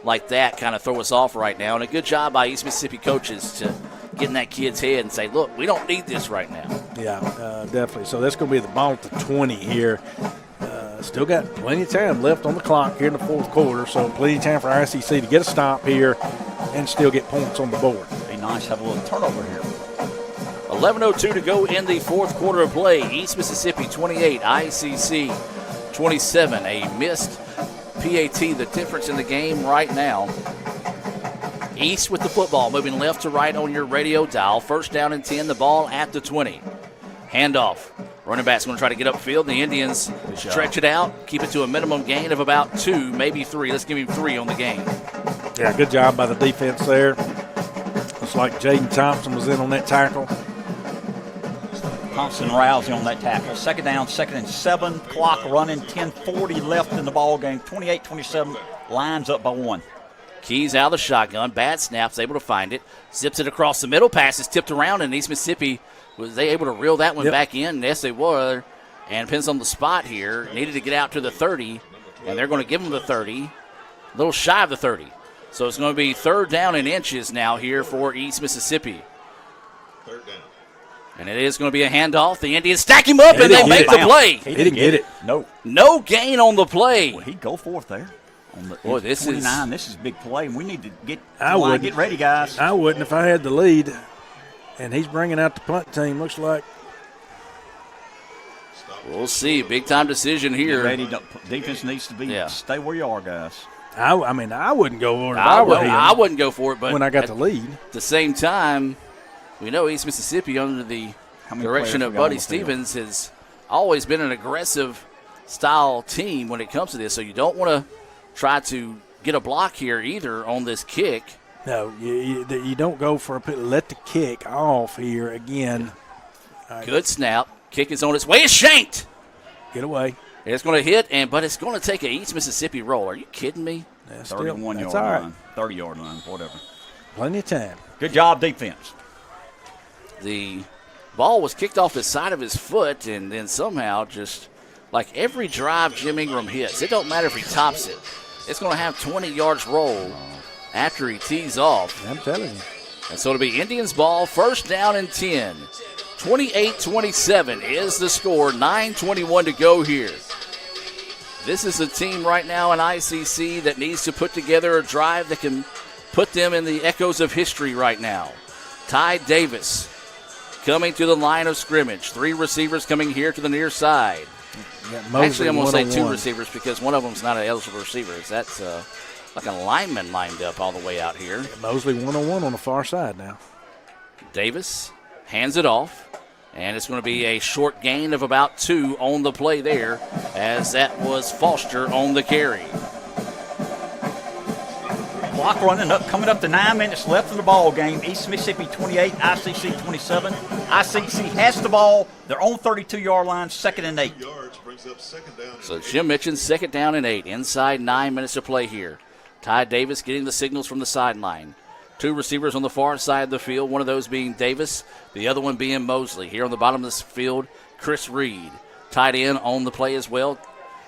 A: like that kind of throw us off right now. And a good job by East Mississippi coaches to get in that kid's head and say, look, we don't need this right now.
J: Yeah, definitely. So that's going to be the ball at the 20 here. Still got plenty of time left on the clock here in the fourth quarter, so plenty of time for ICC to get a stop here and still get points on the board.
K: Be nice to have a little turnover here.
A: 11:02 to go in the fourth quarter of play. East Mississippi 28, ICC 27. A missed PAT, the difference in the game right now. East with the football, moving left to right on your radio dial. 1st down and 10, the ball at the 20. Handoff. Running back's going to try to get upfield. The Indians stretch it out, keep it to a minimum gain of about 2, maybe 3. Let's give him 3 on the game.
J: Yeah, good job by the defense there. Looks like Jaden Thompson was in on that tackle.
K: Thompson Rousey on that tackle. 2nd down, 2nd and 7. Clock running, 10:40 left in the ball game. 28-27, lines up by 1.
A: Keys out of the shotgun. Bad snaps, able to find it. Zips it across the middle. Pass is tipped around, and East Mississippi, was they able to reel that one back in? Yes, they were. And depends on the spot here. Needed to get out to the 30, and they're going to give them the 30. A little shy of the 30. So it's going to be 3rd down and inches now here for East Mississippi.
H: 3rd down.
A: And it is going to be a handoff. The Indians stack him up, and they make the play.
K: He didn't get it.
A: No gain on the play.
K: Well, he'd go for it there.
A: Boy, this
K: 29, this is a big play. We need to get ready, guys.
J: I wouldn't if I had the lead. And he's bringing out the punt team. Looks like.
A: We'll see. Big time decision here.
K: Get ready. Defense needs to be stay where you are, guys.
J: I mean, I wouldn't go for it.
A: I wouldn't go for it, but
J: when I got the lead.
A: At the same time, we know East Mississippi under the direction of Buddy Stevens has always been an aggressive style team when it comes to this. So you don't want to try to get a block here either on this kick.
J: No, you don't go for let the kick off here again. Right.
A: Good snap. Kick is on its way. It's shanked.
J: Get away.
A: It's going to hit, but it's going to take an East Mississippi roll. Are you kidding me?
K: 31-yard
J: right.
K: line, 30-yard line, whatever.
J: Plenty of time.
K: Good job, defense.
A: The ball was kicked off the side of his foot, and then somehow just like every drive Jim Ingram hits, it don't matter if he tops it. It's going to have 20 yards roll after he tees off.
J: I'm telling you.
A: And so it'll be Indians ball, first down and 10. 28-27 is the score, 9:21 to go here. This is a team right now in ICC that needs to put together a drive that can put them in the echoes of history right now. Ty Davis coming to the line of scrimmage. 3 receivers coming here to the near side. Actually, I'm going to say 2 receivers because one of them's not an eligible receiver. That's like a lineman lined up all the way out here.
J: Mosley 1-on-1 on the far side now.
A: Davis hands it off. And it's going to be a short gain of about 2 on the play there, as that was Foster on the carry.
K: Clock running up, coming up to 9 minutes left in the ball game. East Mississippi 28, ICC 27. ICC has the ball. They're on 32-yard line, 2nd and 8.
A: So Jim mentioned 2nd down and 8. Inside 9 minutes to play here. Ty Davis getting the signals from the sideline. 2 receivers on the far side of the field, one of those being Davis, the other one being Mosley. Here on the bottom of this field, Chris Reed, tight end on the play as well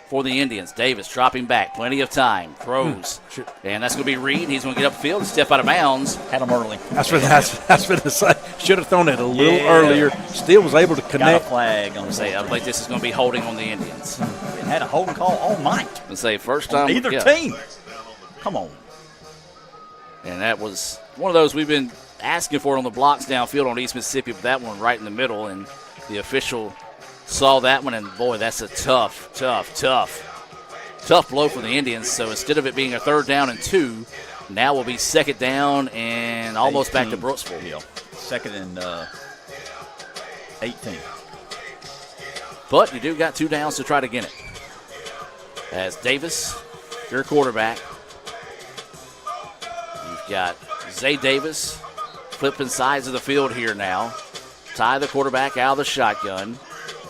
A: for the Indians. Davis dropping back, plenty of time, throws, and that's going to be Reed. He's going to get upfield and step out of bounds.
K: Had him early.
J: That's what I was going to say. Should have thrown it a little earlier. Still was able to connect.
K: Got a flag on the
A: I believe this is going to be holding on the Indians.
K: It had a holding call all night.
A: And say first time.
K: Either team. Come on.
A: And that was one of those we've been asking for on the blocks downfield on East Mississippi, but that one right in the middle, and the official saw that one, and boy, that's a tough blow for the Indians. So instead of it being a 3rd down and 2, now will be 2nd down and almost
K: 18.
A: back to Brooksville.
K: Yeah. 2nd and 18.
A: But you do got 2 downs to try to get it. As Davis, your quarterback, you've got Zay Davis flipping sides of the field here now. Ty, the quarterback, out of the shotgun.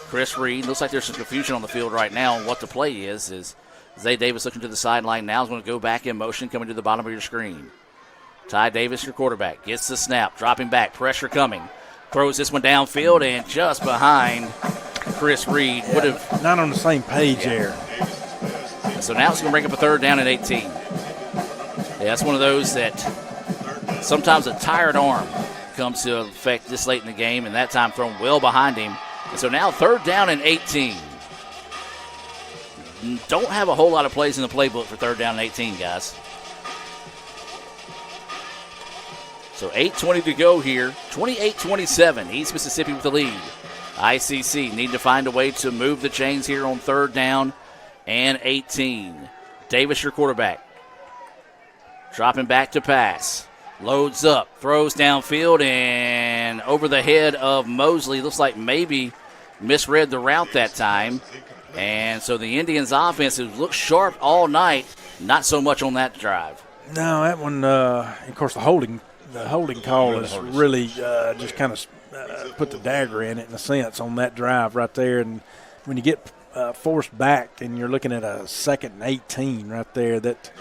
A: Chris Reed, looks like there's some confusion on the field right now on what the play is Zay Davis looking to the sideline now is going to go back in motion, coming to the bottom of your screen. Ty Davis, your quarterback, gets the snap, dropping back, pressure coming. Throws this one downfield and just behind Chris Reed. Would have
J: not on the same page there.
A: So now it's going to bring up a 3rd down and 18. Yeah, that's one of those that sometimes a tired arm comes to effect this late in the game, and that time thrown well behind him. And so now 3rd down and 18. Don't have a whole lot of plays in the playbook for 3rd down and 18, guys. So 8:20 to go here. 28-27. East Mississippi with the lead. ICC need to find a way to move the chains here on 3rd down and 18. Davis, your quarterback. Dropping back to pass. Loads up. Throws downfield and over the head of Mosley. Looks like maybe misread the route that time. And so the Indians' offense has looked sharp all night. Not so much on that drive.
J: No, that one, of course, the holding call is really just kind of put the dagger in it, in a sense, on that drive right there. And when you get forced back and you're looking at a 2nd and 18 right there, that's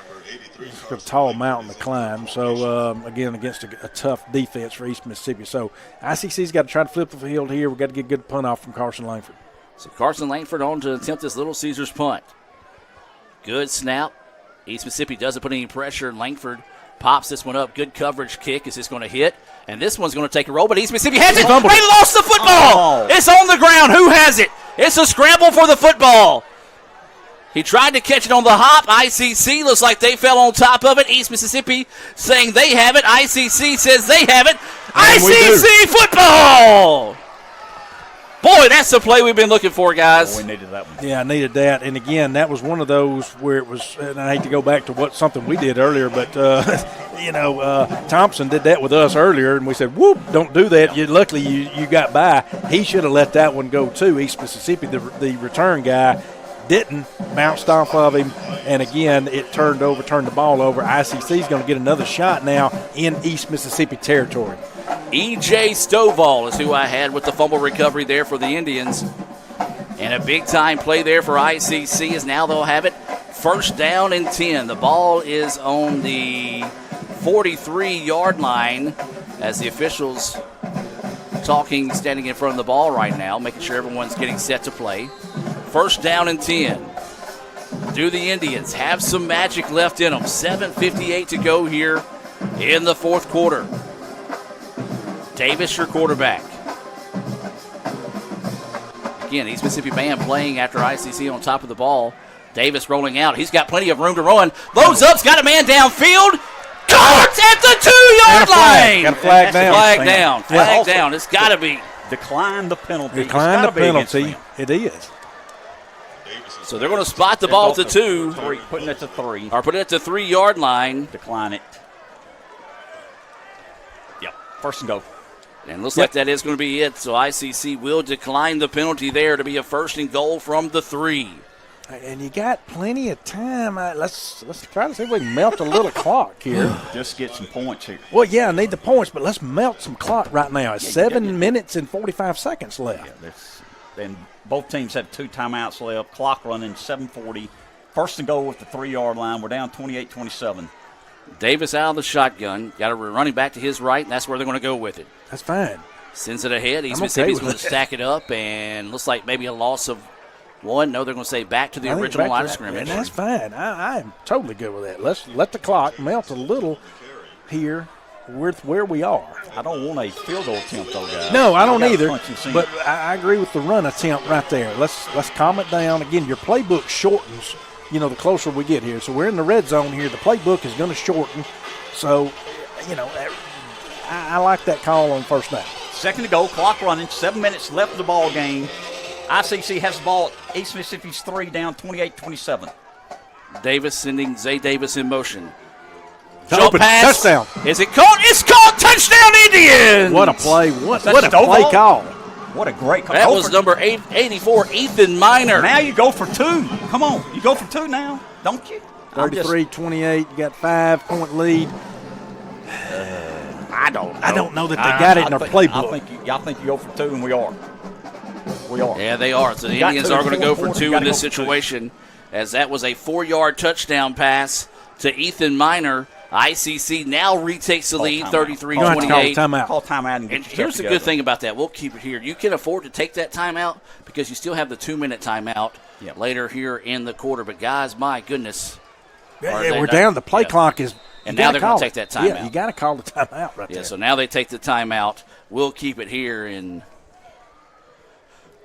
J: a tall mountain to climb. So, again, against a tough defense for East Mississippi. So, ICC's got to try to flip the field here. We've got to get a good punt off from Carson Langford.
A: So Carson Langford on to attempt this Little Caesars punt. Good snap. East Mississippi doesn't put any pressure. Langford pops this one up. Good coverage kick. Is this going to hit? And this one's going to take a roll, but East Mississippi has it. They lost the football. It's on the ground. Who has it? It's a scramble for the football. He tried to catch it on the hop. ICC looks like they fell on top of it. East Mississippi saying they have it. ICC says they have it. ICC football. Boy, that's the play we've been looking for, guys.
K: Oh, we needed that one.
J: Yeah, I needed that. And, again, that was one of those where it was – and I hate to go back to something we did earlier, but, Thompson did that with us earlier, and we said, whoop, don't do that. Luckily, you got by. He should have let that one go, too. East Mississippi, the return guy, didn't, bounced off of him, and, again, it turned the ball over. ICC's going to get another shot now in East Mississippi territory.
A: E.J. Stovall is who I had with the fumble recovery there for the Indians. And a big-time play there for ICC as now they'll have it first down and 10. The ball is on the 43-yard line as the officials talking, standing in front of the ball right now, making sure everyone's getting set to play. First down and 10. Do the Indians have some magic left in them? 7:58 to go here in the fourth quarter. Davis, your quarterback. Again, East Mississippi Band playing after ICC on top of the ball. Davis rolling out. He's got plenty of room to run. Loads up's got a man downfield. Caught at the 2-yard line.
J: Got a flag down.
A: Flag down. It's got to be.
K: Decline the penalty.
J: Decline the penalty. It is.
A: So they're going to spot the ball to 2.
K: Putting it to 3.
A: Or put it at the 3-yard line.
K: Decline it. Yep. First and go.
A: And looks like that is going to be it. So ICC will decline the penalty there to be a first and goal from the 3.
J: And you got plenty of time. Let's try to see if we can melt a little clock here.
K: Just get some points here.
J: Well, yeah, I need the points, but let's melt some clock right now. It's 7 minutes and 45 seconds left.
K: Yeah, and both teams have 2 timeouts left. Clock running 7:40. First and goal with the 3-yard line. We're down 28-27.
A: Davis out of the shotgun. Got a running back to his right, and that's where they're going to go with it.
J: That's fine.
A: Sends it ahead. East Mississippi's going to stack it up, and looks like maybe a loss of 1. No, they're going to say back to the original line of scrimmage.
J: And that's fine. I am totally good with that. Let's let the clock melt a little here with where we are.
K: I don't want a field goal attempt, though, guys.
J: No, I don't either. But I agree with the run attempt right there. Let's calm it down. Again, your playbook shortens, the closer we get here. So we're in the red zone here. The playbook is going to shorten. So, I like that call on first down.
K: Second to go, clock running, 7 minutes left of the ball game. ICC has the ball at East Mississippi's 3, down 28-27.
A: Davis sending Zay Davis in motion.
J: Open.
A: Pass.
J: Touchdown.
A: Is it caught? It's caught. Touchdown, Indians.
J: What a play. What a play call.
K: What a great call.
A: That was number 84, Ethan Miner.
K: Now you go for 2. Come on. You go for 2 now, don't you?
J: 33-28. You got 5-point lead.
K: I don't know.
J: I don't know that they got it in their playbook.
K: I think you go for 2, and we are. We are.
A: Yeah, they are. So the Indians are going to go for 2 in this situation, as that was a 4-yard touchdown pass to Ethan Miner. ICC now retakes the lead, 33-28.
K: Call timeout.
A: And here's the good thing about that. We'll keep it here. You can afford to take that timeout because you still have the 2-minute timeout later here in the quarter. But, guys, my goodness.
J: We're down. The play clock is –
A: and now they're going to take that timeout.
J: Yeah, you got to call the timeout right there.
A: Yeah, so now they take the timeout. We'll keep it here in –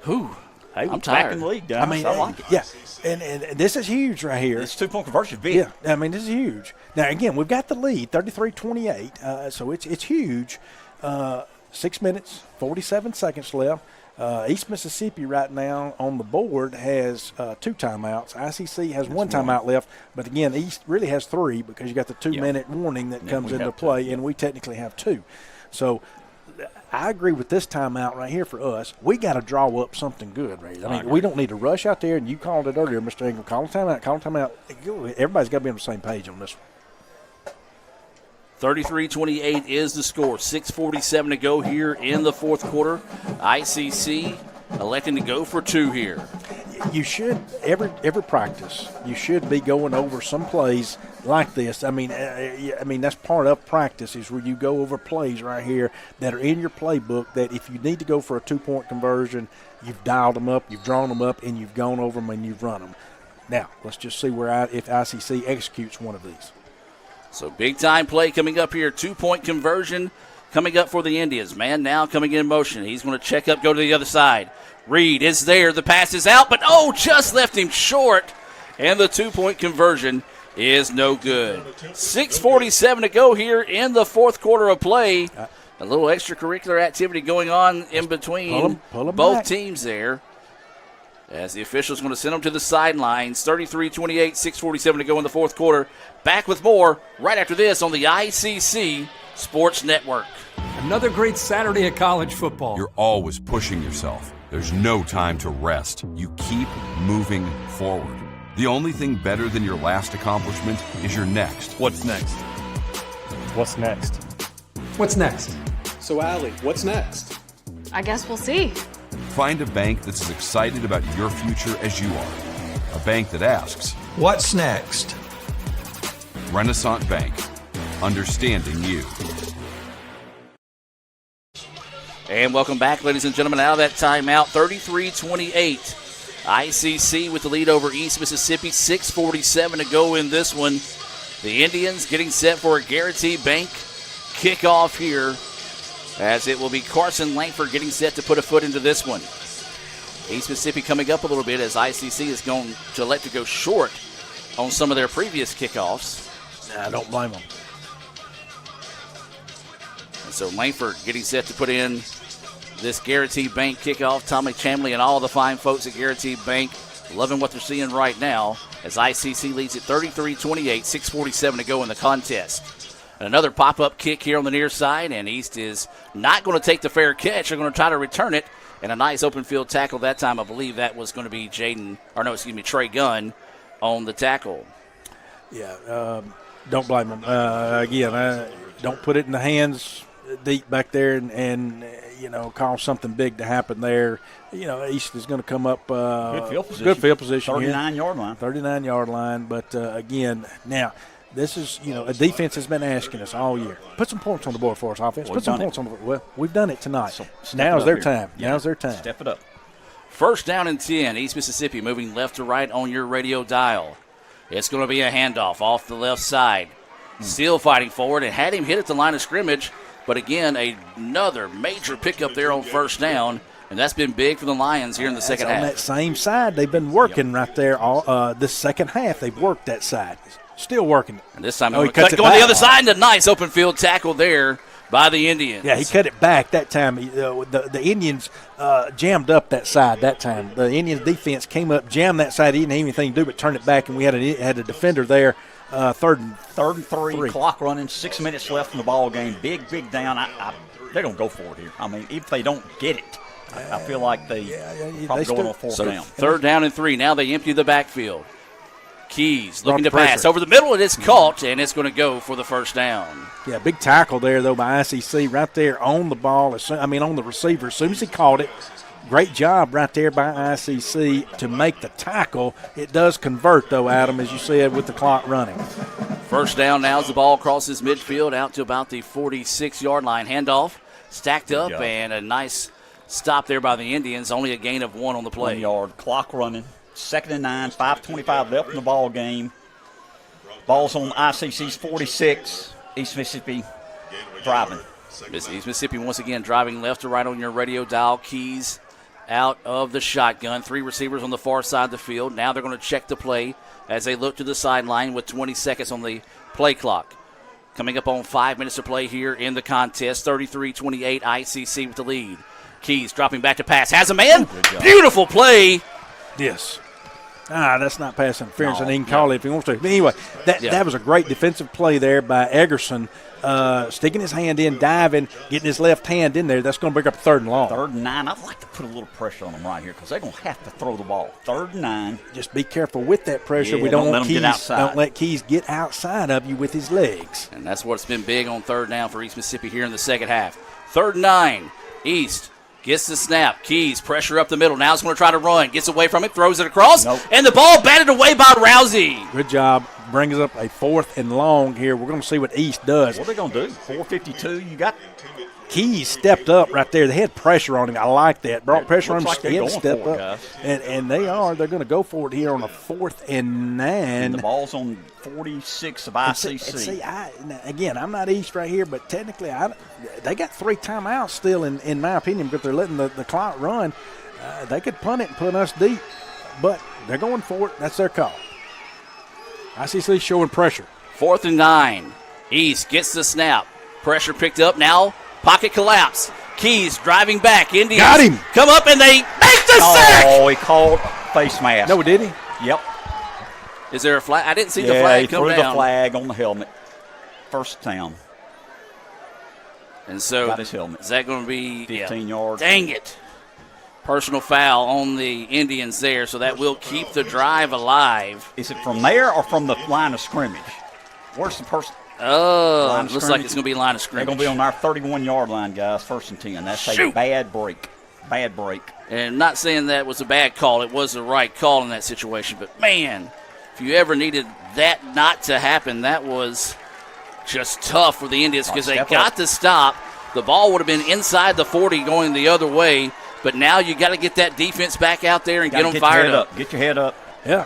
K: Hey,
A: I'm tired.
K: Back in the league, guys. I like it.
J: Yeah, and this is huge right here.
K: This 2-point conversion big.
J: Yeah, I mean, this is huge. Now, again, we've got the lead, 33-28, so it's huge. 6 minutes, 47 seconds left. East Mississippi right now on the board has 2 timeouts. ICC has 1 timeout left, but again, East really has 3 because you got the 2-minute warning that comes into play, and we technically have 2. So I agree with this timeout right here for us. We got to draw up something good, right? I mean, we don't need to rush out there, and you called it earlier, Mr. Ingram. Call a timeout. Everybody's got to be on the same page on this one.
A: 33-28 is the score. 6:47 to go here in the fourth quarter. ICC electing to go for 2 here.
J: You should, every practice, you should be going over some plays like this. I mean, that's part of practice is where you go over plays right here that are in your playbook that if you need to go for a 2-point conversion, you've dialed them up, you've drawn them up, and you've gone over them and you've run them. Now, let's just see if ICC executes one of these.
A: So big-time play coming up here. 2-point conversion coming up for the Indians. Man now coming in motion. He's going to check up, go to the other side. Reed is there. The pass is out, but just left him short. And the 2-point conversion is no good. 6:47 to go here in the fourth quarter of play. A little extracurricular activity going on in between
J: pull 'em
A: both
J: back.
A: teams there. As the official's going to send them to the sidelines. 33-28, 6:47 to go in the fourth quarter. Back with more right after this on the ICC Sports Network.
H: Another great Saturday of college football.
B: You're always pushing yourself. There's no time to rest. You keep moving forward. The only thing better than your last accomplishment is your next.
D: What's next? What's next?
L: What's next?
C: So, Allie, what's next?
E: I guess we'll see.
B: Find a bank that's as excited about your future as you are. A bank that asks,
Q: What's next?
B: Renaissance Bank, understanding you.
A: And welcome back, ladies and gentlemen. Out of that timeout, 33-28. ICC with the lead over East Mississippi. 6:47 to go in this one. The Indians getting set for a Guaranty Bank kickoff here, as it will be Carson Langford getting set to put a foot into this one. East Mississippi coming up a little bit as ICC is going to elect to go short on some of their previous kickoffs.
J: I don't blame them.
A: And so Langford getting set to put in this Guaranty Bank kickoff. Tommy Chamley and all the fine folks at Guaranty Bank loving what they're seeing right now as ICC leads at 33-28, 6:47 to go in the contest. And another pop-up kick here on the near side, and East is not going to take the fair catch. They're going to try to return it, and a nice open field tackle that time. I believe that was going to be Trey Gunn on the tackle.
J: Yeah, don't blame them. Again, don't put it in the hands deep back there and cause something big to happen there. East is going to come up
K: good field position.
J: 39-yard line. 39-yard line. But, again, now this is, a defense has been asking us all year. Put some points on the board for us, offense. Put some points on the board. Well, we've done it tonight. So now's their time.
K: Yeah.
J: Now's their time.
K: Step it up.
A: First down and 10. East Mississippi moving left to right on your radio dial. It's going to be a handoff off the left side. Still fighting forward and had him hit at the line of scrimmage. But again, another major pickup there on first down, and that's been big for the Lions here in the second half.
J: On that same side, they've been working right there all this second half. They've worked that side. Still working it.
A: And this time he cuts it going the other side, and a nice open field tackle there by the Indians.
J: Yeah, he cut it back that time. The Indians jammed up that side that time. The Indians defense came up, jammed that side. He didn't have anything to do but turn it back, and we had a defender there. Third and three.
K: Clock running, 6 minutes left in the ball game. Big down. They're going to go for it here. I mean, if they don't get it, I feel like they probably going on fourth down.
A: Third down and 3. Now they empty the backfield. Keys looking to pass over the middle, and it's caught, and it's going to go for the first down.
J: Yeah, big tackle there, though, by ICC right there on the ball. On the receiver. As soon as he caught it, great job right there by ICC to make the tackle. It does convert, though, Adam, as you said, with the clock running.
A: First down now as the ball crosses midfield out to about the 46-yard line. Handoff stacked up, and a nice stop there by the Indians. Only a gain of 1 on the play.
K: 1 yard. Clock running. 2nd and 9, 5:25 left in the ball game. Ball's on ICC's 46. East Mississippi driving.
A: East Mississippi once again driving left to right on your radio dial. Keys out of the shotgun. 3 receivers on the far side of the field. Now they're going to check the play as they look to the sideline with 20 seconds on the play clock. Coming up on 5 minutes to play here in the contest. 33-28, ICC with the lead. Keys dropping back to pass. Has a man. Beautiful play.
J: Yes. That's not pass interference, and he can call it if he wants to. But anyway, that was a great defensive play there by Eggerson, sticking his hand in, diving, getting his left hand in there. That's going to bring up 3rd and long.
K: 3rd and 9. I'd like to put a little pressure on them right here because they're going to have to throw the ball. 3rd and 9.
J: Just be careful with that pressure. We don't let Keys get outside of you with his legs.
A: And that's what's been big on 3rd down for East Mississippi here in the second half. 3rd and 9. East gets the snap. Keys, pressure up the middle. Now he's going to try to run. Gets away from it, throws it across, and the ball batted away by Rousey.
J: Good job. Brings up a 4th and long here. We're going to see what East does.
K: What are they going to do? 4:52. You got
J: Keys stepped up right there. They had pressure on him. I like that. Brought pressure on him.
K: Like they're going
J: step
K: for it,
J: up.
K: guys.
J: And they are. They're going to go for it here on a 4th and 9.
K: And the ball's on 46 of ICC.
J: Again, I'm not East right here, but technically they got 3 timeouts still, in my opinion, but they're letting the clock run. They could punt it and put us deep, but they're going for it. That's their call. ICC showing pressure.
A: 4th and 9. East gets the snap. Pressure picked up. Now pocket collapse. Keys driving back. Indians
J: got him.
A: Come up and they make the sack.
K: Oh, he called face mask.
J: No, did he?
K: Yep.
A: Is there a flag? I didn't see the flag come down.
K: Yeah, he threw the flag on the helmet. First down.
A: And so
K: got his helmet.
A: Is that going to be
K: 15 yards?
A: Dang it. Personal foul on the Indians there, so that will keep the drive alive.
K: Is it from there or from the line of scrimmage? Where's the person? Line of
A: looks like
K: scrimmage.
A: it's going to be line of
K: They're
A: scrimmage.
K: going to be on our 31-yard line, guys, 1st and 10. That's a bad break. Bad break.
A: And not saying that was a bad call. It was the right call in that situation. But, man, if you ever needed that not to happen, that was just tough for the Indians because they got to stop. The ball would have been inside the 40 going the other way. But now you got to get that defense back out there and get them fired up.
K: Get your head up.
J: Yeah.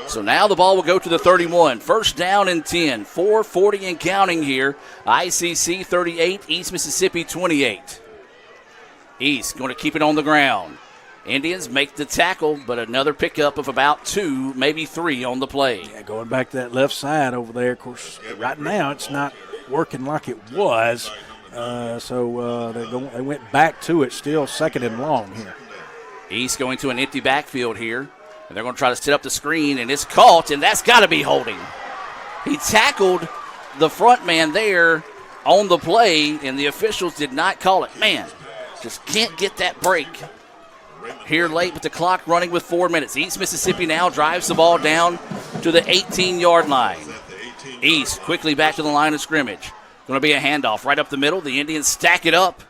A: So now the ball will go to the 31. 1st down and 10. 4:40 and counting here. ICC 38, East Mississippi 28. East going to keep it on the ground. Indians make the tackle, but another pickup of about 2, maybe 3 on the play.
J: Yeah, going back to that left side over there. Of course, right now it's not working like it was. So they went back to it, still 2nd and long here.
A: East going to an empty backfield here. And they're going to try to set up the screen, and it's caught, and that's got to be holding. He tackled the front man there on the play, and the officials did not call it. Man, just can't get that break here late with the clock running with 4 minutes. East Mississippi now drives the ball down to the 18-yard line. East quickly back to the line of scrimmage. Going to be a handoff right up the middle. The Indians stack it up.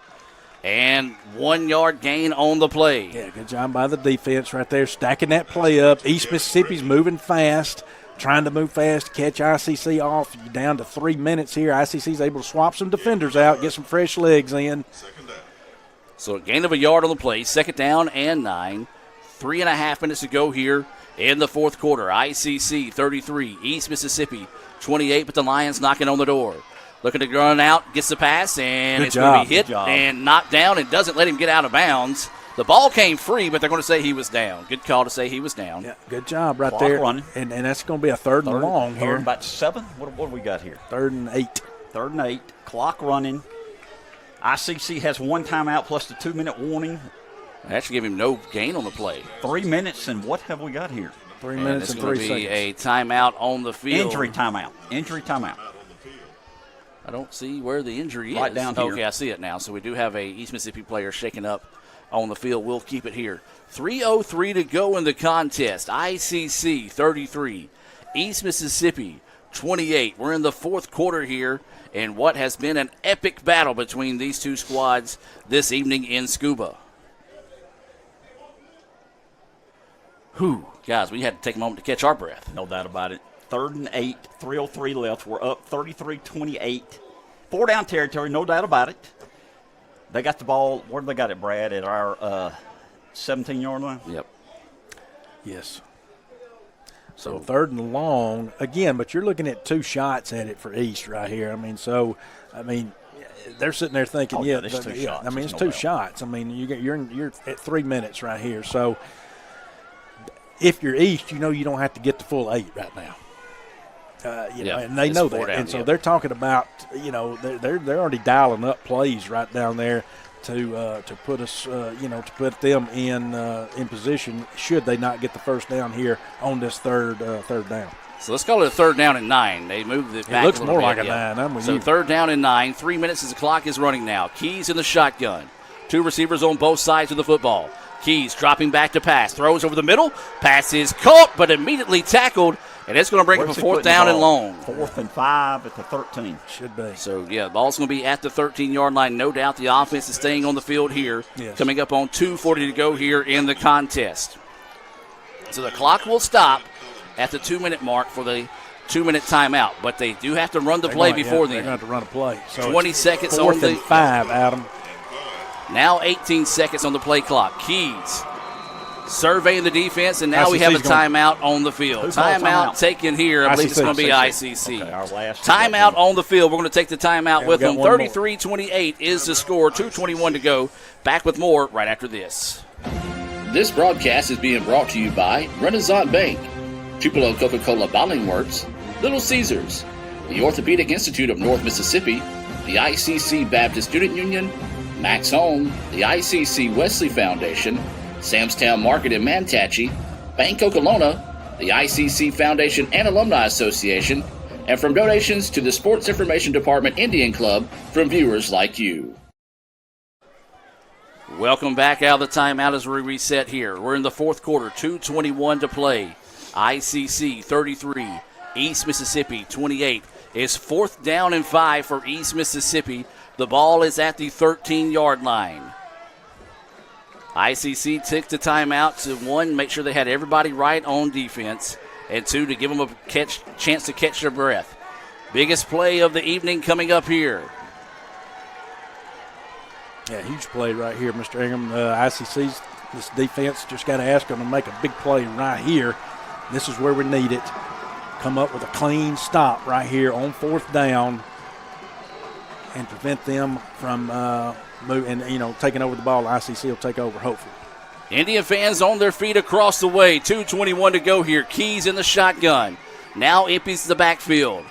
A: And 1-yard gain on the play.
J: Yeah, good job by the defense right there, stacking that play up. East Mississippi's moving fast, trying to move fast, catch ICC off. You're down to 3 minutes here. ICC's able to swap some defenders out, get some fresh legs in.
A: So a gain of a yard on the play, 2nd down and 9. 3.5 minutes to go here in the 4th quarter. ICC 33, East Mississippi 28, but the Lions knocking on the door. Looking to run out, gets the pass, and it's going to be hit and knocked down and doesn't let him get out of bounds. The ball came free, but they're going to say he was down. Good call to say he was down.
J: Yeah, good job right
K: Clock
J: there.
K: running.
J: And that's going to be a third and long here.
K: Third about 7. What do we got here?
J: 3rd and 8.
K: 3rd and 8. Clock running. ICC has 1 timeout plus the 2-minute warning.
A: I actually gave him no gain on the play.
K: 3 minutes, and what have we got here?
J: 3 minutes and 3 seconds.
A: It's going to be a timeout on the field.
K: Injury timeout.
A: I don't see where the injury is.
K: Right down here.
A: Okay, I see it now. So we do have a East Mississippi player shaken up on the field. We'll keep it here. 3:03 to go in the contest. ICC 33, East Mississippi 28. We're in the 4th quarter here, and what has been an epic battle between these two squads this evening in Scuba. Guys, we had to take a moment to catch our breath.
K: No doubt about it. 3rd and 8, 3:03 left. We're up 33-28. 4 down territory, no doubt about it. They got the ball. Where do they got it, Brad? At our 17-yard line?
A: Yep.
J: Yes. So 3rd and long again, but you're looking at 2 shots at it for East right here. I mean, they're sitting there thinking,
K: there's 2 shots.
J: I mean, it's 2 shots. I mean, you're at 3 minutes right here. So if you're East, you know you don't have to get the full 8 right now. And they know that, and so they're talking about, they're already dialing up plays right down there to put us, to put them in position should they not get the first down here on this third down.
A: So let's call it a 3rd down and 9. They moved it back.
J: It looks
A: a little
J: more
A: bit,
J: like a 9. I'm with you.
A: 3rd down and 9. 3 minutes as the clock is running now. Keys in the shotgun. 2 receivers on both sides of the football. Keys dropping back to pass. Throws over the middle. Pass is caught, but immediately tackled. And it's going to bring up a 4th down and long.
K: 4th and 5 at the 13.
J: Should be.
A: So, the ball's going to be at the 13-yard line. No doubt the offense is staying on the field here.
J: Yes.
A: Coming up on 2:40 to go here in the contest. So the clock will stop at the 2-minute mark for the 2-minute timeout. But they do have to run the play before then.
J: They're going to have to run a play. So
A: 20 seconds
J: on
A: the
J: 4th and 5, Adam.
A: Now 18 seconds on the play clock. Keys surveying the defense, and now we have a timeout on the field. Timeout taken here. I believe it's going to be ICC.
K: Okay, our last
A: timeout on the field. We're going to take the timeout with them. 33-28 is the score. 2:21 to go. Back with more right after this.
P: This broadcast is being brought to you by Renaissance Bank, Tupelo Coca-Cola Bottling Works, Little Caesars, the Orthopedic Institute of North Mississippi, the ICC Baptist Student Union, Max Home, the ICC Wesley Foundation, Samstown Market in Manatee, Bank Okolona, the ICC Foundation and Alumni Association, and from donations to the Sports Information Department Indian Club from viewers like you.
A: Welcome back out of the timeout as we reset here. We're in the 4th quarter, 2:21 to play. ICC 33, East Mississippi 28. It's 4th down and 5 for East Mississippi. The ball is at the 13-yard line. ICC took the timeout to, 1, make sure they had everybody right on defense, and 2, to give them a chance to catch their breath. Biggest play of the evening coming up here.
J: Yeah, huge play right here, Mr. Ingram. ICC's this defense just got to ask them to make a big play right here. This is where we need it. Come up with a clean stop right here on 4th down and prevent them from moving, taking over the ball. ICC will take over, hopefully.
A: Indian fans on their feet across the way. 2:21 to go here. Keys in the shotgun. Now empties the backfield.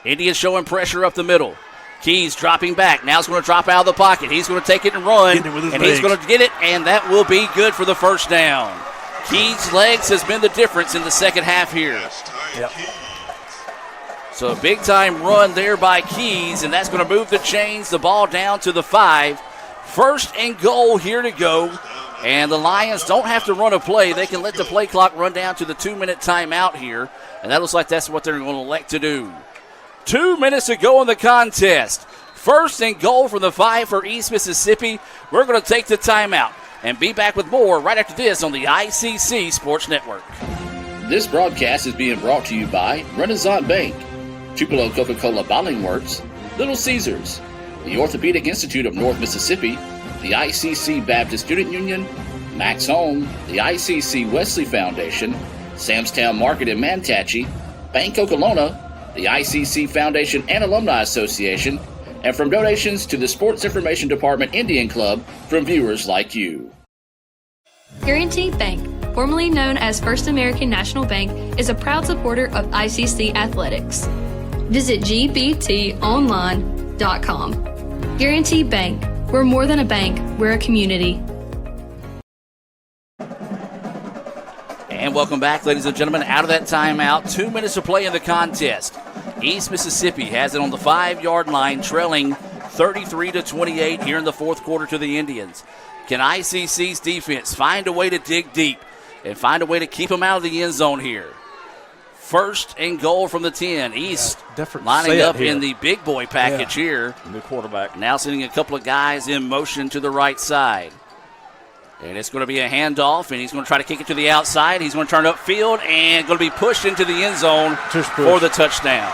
A: Indians showing pressure up the middle. Keys dropping back. Now he's going to drop out of the pocket. He's going to take it and run. He's going to get it, and that will be good for the first down. Keys' legs has been the difference in the second half here.
J: Yep.
A: So a big-time run there by Keys, and that's going to move the chains. The ball down to the 5. 1st and goal here to go. And the Lions don't have to run a play. They can let the play clock run down to the 2-minute timeout here. And that looks like that's what they're going to elect to do. 2 minutes to go in the contest. 1st and goal from the 5 for East Mississippi. We're going to take the timeout and be back with more right after this on the ICC Sports Network.
P: This broadcast is being brought to you by Renaissance Bank, Tupelo Coca-Cola Bottling Works, Little Caesars, the Orthopedic Institute of North Mississippi, the ICC Baptist Student Union, Max Home, the ICC Wesley Foundation, Samstown Market in Manatee, Bank Okolona, the ICC Foundation and Alumni Association, and from donations to the Sports Information Department Indian Club from viewers like you.
Y: Guaranty Bank, formerly known as First American National Bank, is a proud supporter of ICC athletics. Visit gbtonline.com. Guaranty Bank, we're more than a bank, we're a community.
A: And welcome back, ladies and gentlemen, out of that timeout. 2 minutes to play in the contest. East Mississippi has it on the 5-yard line, trailing 33-28 here in the 4th quarter to the Indians. Can ICC's defense find a way to dig deep and find a way to keep them out of the end zone here? 1st and goal from the 10. East lining up in the big boy package here.
K: The quarterback.
A: Now sending a couple of guys in motion to the right side. And it's going to be a handoff, and he's going to try to kick it to the outside. He's going to turn upfield and going to be pushed into the end zone for the touchdown.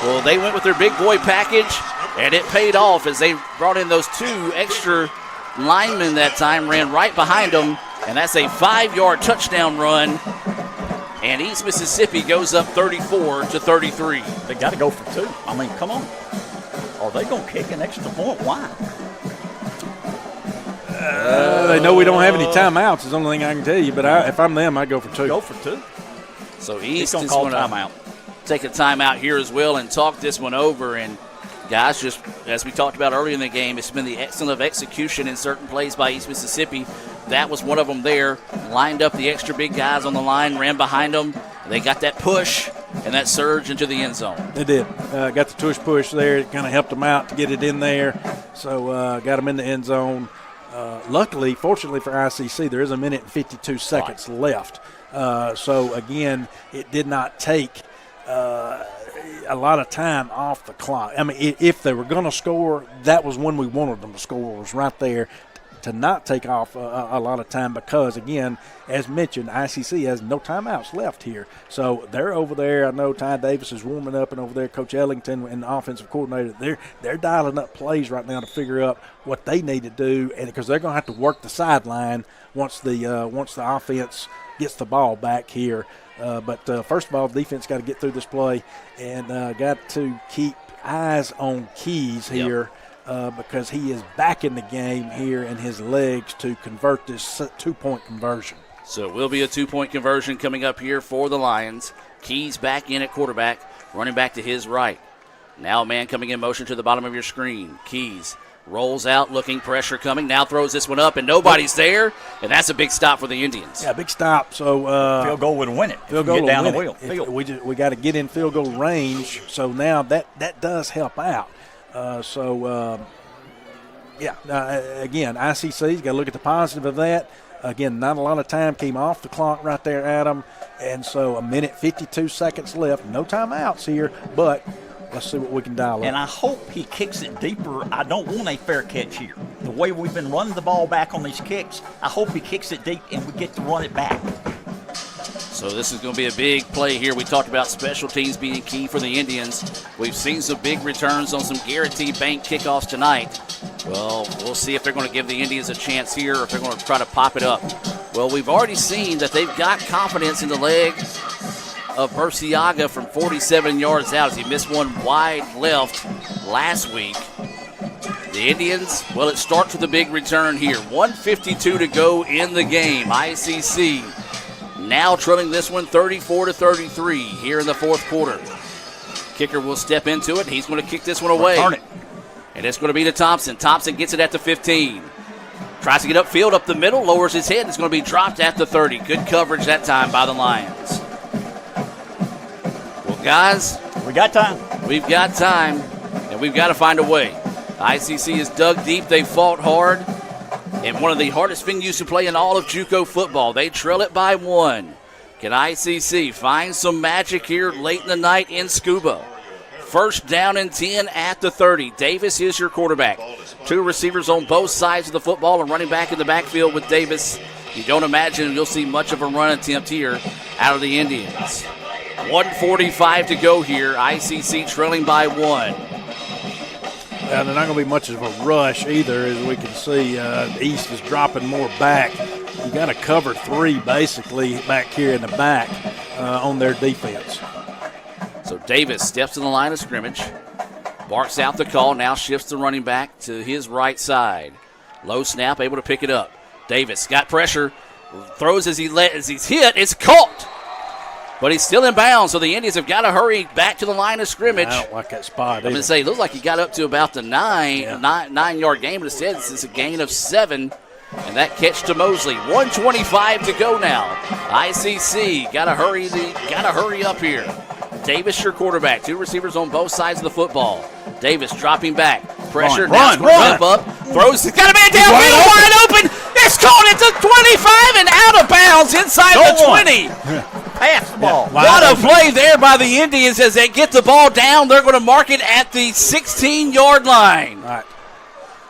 A: Well, they went with their big boy package, and it paid off as they brought in those 2 extra linemen that time, ran right behind them, and that's a 5-yard touchdown run. And East Mississippi goes up 34-33.
K: They got to go for 2. I mean, come on. Are they going to kick an extra point? Why?
J: They know we don't have any timeouts is the only thing I can tell you, but if I'm them, I'd go for 2.
K: Go for 2.
A: So East is
K: going
A: going to take a timeout here as well and talk this one over. And guys, just as we talked about earlier in the game, it's been the excellent execution in certain plays by East Mississippi. That was one of them there. Lined up the extra big guys on the line, ran behind them. They got that push and that surge into the end zone.
J: They did. Got the tush push there. It kind of helped them out to get it in there. So got them in the end zone. Luckily, fortunately for ICC, there is 1 minute and 52 seconds left. So, again, it did not take a lot of time off the clock. I mean, if they were going to score, that was when we wanted them to score, was right there to not take off a lot of time because, again, as mentioned, ICC has no timeouts left here. So they're over there. I know Ty Davis is warming up, and over there Coach Ellington and the offensive coordinator, they're dialing up plays right now to figure out what they need to do, and because they're going to have to work the sideline once the offense gets the ball back here. But first of all, the defense got to get through this play and got to keep eyes on Keys here. Yep. Because he is back in the game here and his legs to convert this 2-point conversion.
A: So it will be a 2-point conversion coming up here for the Lions. Keys back in at quarterback, running back to his right. Now a man coming in motion to the bottom of your screen. Keys rolls out, looking, pressure coming. Now throws this one up, and nobody's there, and that's a big stop for the Indians.
J: Yeah, big stop. So
K: field goal would win it.
J: Field goal
K: get down
J: win
K: the wheel.
J: We got to get in field goal range. So now that does help out. Again, ICC's got to look at the positive of that. Again, not a lot of time came off the clock right there, Adam. And so 1:52 left. No timeouts here, but let's see what we can dial up.
K: And I hope he kicks it deeper. I don't want a fair catch here. The way we've been running the ball back on these kicks, I hope he kicks it deep and we get to run it back.
A: So this is going to be a big play here. We talked about special teams being key for the Indians. We've seen some big returns on some Guaranteed Bank kickoffs tonight. Well, we'll see if they're going to give the Indians a chance here or if they're going to try to pop it up. Well, we've already seen that they've got confidence in the leg of Burciaga from 47 yards out as he missed one wide left last week. The Indians, well, it starts with a big return here. 1:52 to go in the game. ICC now trailing this one 34-33 here in the fourth quarter. Kicker will step into it. He's going to kick this one away.
K: Return it.
A: And it's going to be to Thompson. Thompson gets it at the 15. Tries to get upfield up the middle, lowers his head. It's going to be dropped at the 30. Good coverage that time by the Lions. Well, guys,
K: we got time.
A: We've got time, and we've got to find a way. ICC is dug deep. They fought hard. And one of the hardest venues to play in all of JUCO football. They trail it by 1. Can ICC find some magic here late in the night in Scuba? First down and 10 at the 30. Davis is your quarterback. 2 receivers on both sides of the football and running back in the backfield with Davis. You don't imagine you'll see much of a run attempt here out of the Indians. 1:45 to go here. ICC trailing by 1.
J: They're not going to be much of a rush either, as we can see. East is dropping more back. You got to cover 3 basically back here in the back on their defense.
A: So Davis steps in the line of scrimmage, barks out the call, now shifts the running back to his right side. Low snap, able to pick it up. Davis got pressure, throws as he's hit. It's caught, but he's still in bounds, so the Indians have got to hurry back to the line of scrimmage.
J: I don't like that spot.
A: I'm going to say, it looks like he got up to about the 9-yard gain, but instead it's a gain of 7. And that catch to Mosley. 1:25 to go now. ICC got to hurry up here. Davis, your quarterback. 2 receivers on both sides of the football. Davis dropping back. Pressure.
K: Run.
A: Up. Throws. He's got a man downfield wide open. It's caught at the 25 and out of bounds inside the 20.
K: Pass the ball.
A: What a play there by the Indians as they get the ball down. They're going to mark it at the 16-yard line.
J: All right.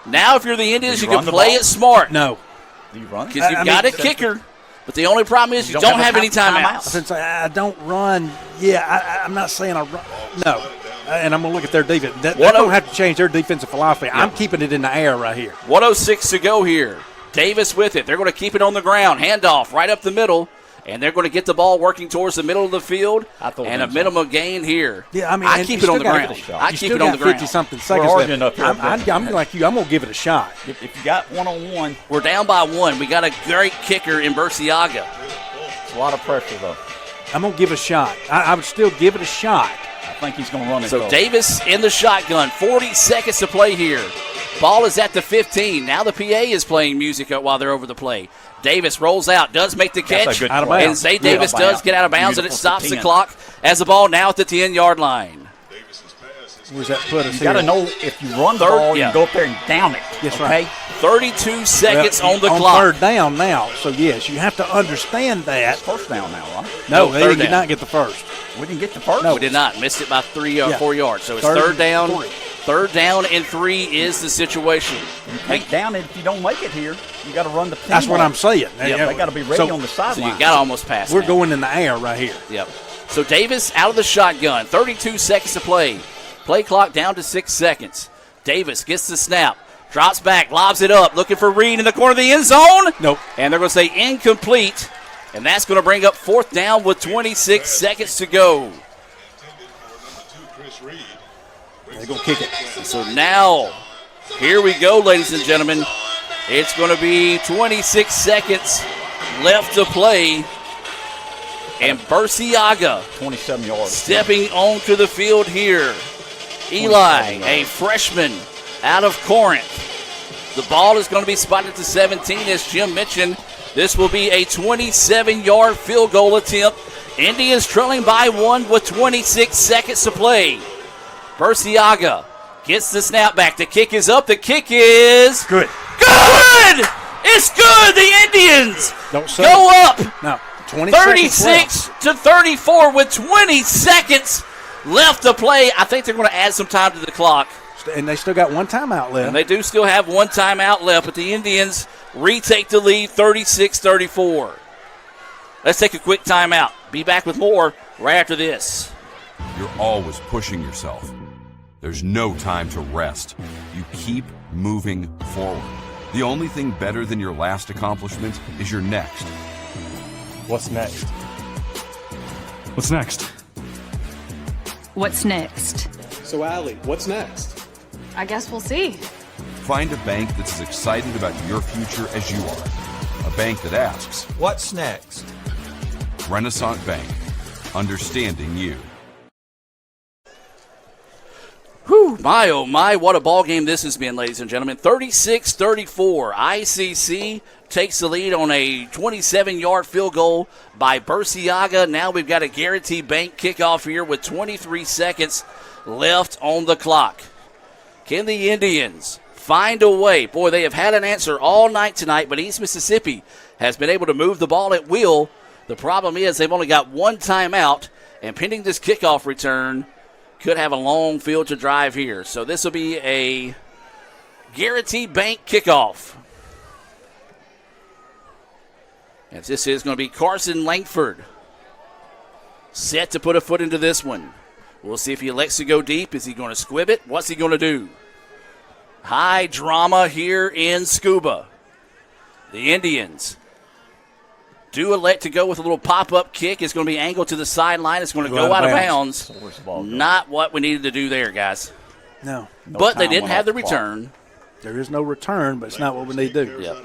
A: Now, if you're the Indians, you can play it smart.
J: No.
K: Do you run?
A: Because you've got a kicker. But the only problem is you don't have any timeouts.
J: Since I don't run, I'm not saying I run. No. And I'm going to look at their defense. They don't have to change their defensive philosophy. Yeah. I'm keeping it in the air right here.
A: 1:06 to go here. Davis with it. They're going to keep it on the ground. Handoff right up the middle. And they're going to get the ball working towards the middle of the field. And a minimum gain here.
J: Yeah, I mean,
A: I keep it on the ground. I keep it on the ground.
J: 50-something seconds left. I'm like you. I'm going to give it a shot.
K: If you got one-on-one.
A: We're down by 1. We got a great kicker in Burciaga.
K: It's a lot of pressure, though.
J: I'm going to give it a shot. I would still give it a shot.
K: I think he's going to run it.
A: So Davis in the shotgun. 40 seconds to play here. Ball is at the 15. Now the PA is playing music while they're over the play. Davis rolls out, does make the catch, and Zay Davis does get out of bounds, and it stops the clock as the ball now at the 10-yard line.
J: Where's that put us
K: You got to know if you run the ball, you go up there and down it.
J: Yes, right.
A: 32 seconds on the clock.
J: On third down now, so yes, you have to understand that.
K: First down now, right?
J: No, they did not get the first.
K: We didn't get the first?
A: No, we did not. Missed it by 3 or 4 yards. So it's third down. 3 is the situation.
K: You can't down it if you don't make it here. You got to run the team.
J: That's what I'm saying.
K: They got to be ready on the sideline.
A: So you got to almost pass.
J: We're going in the air right here.
A: Yep. So Davis out of the shotgun. 32 seconds to play. Play clock down to 6 seconds. Davis gets the snap. Drops back, lobs it up, looking for Reed in the corner of the end zone.
J: Nope.
A: And they're going to say incomplete. And that's going to bring up 4th down with 26 seconds to go.
J: They're going to kick it.
A: So now, here we go, ladies and gentlemen. It's going to be 26 seconds left to play. And Burciaga
K: 27 yards.
A: Stepping onto the field here. Eli, a freshman out of Corinth. The ball is going to be spotted at the 17, as Jim mentioned. This will be a 27-yard field goal attempt. Indians trailing by 1 with 26 seconds to play. Burciaga gets the snap back. The kick is up. The kick is
K: good.
A: Good! It's good. The Indians
J: Don't say
A: go
J: it.
A: up.
J: No, 20
A: 36 to 34 with 20 seconds left to play. I think they're going to add some time to the clock.
J: And they still got one timeout left.
A: And they do still have one timeout left, but the Indians retake the lead 36-34. Let's take a quick timeout. Be back with more right after this.
B: You're always pushing yourself. There's no time to rest. You keep moving forward. The only thing better than your last accomplishment is your next.
D: What's next?
C: What's next?
X: What's next?
C: So, Allie, what's next?
E: I guess we'll see.
B: Find a bank that's as excited about your future as you are. A bank that asks,
O: What's next?
B: Renaissance Bank, understanding you.
A: Whew, my, oh my, what a ball game this has been, ladies and gentlemen. 36-34. ICC takes the lead on a 27-yard field goal by Burciaga. Now we've got a Guaranty Bank kickoff here with 23 seconds left on the clock. Can the Indians find a way? Boy, they have had an answer all night tonight, but East Mississippi has been able to move the ball at will. The problem is they've only got one timeout, and pending this kickoff return, could have a long field to drive here. So this will be a Guaranty Bank kickoff. As this is going to be Carson Langford set to put a foot into this one. We'll see if he elects to go deep. Is he going to squib it? What's he going to do? High drama here in Scuba. The Indians do elect to go with a little pop-up kick. It's going to be angled to the sideline. It's going to go out of bounds. Not what we needed to do there, guys.
J: No.
A: But they didn't have the return.
J: There is no return, but it's not what we need to do.
A: Yep.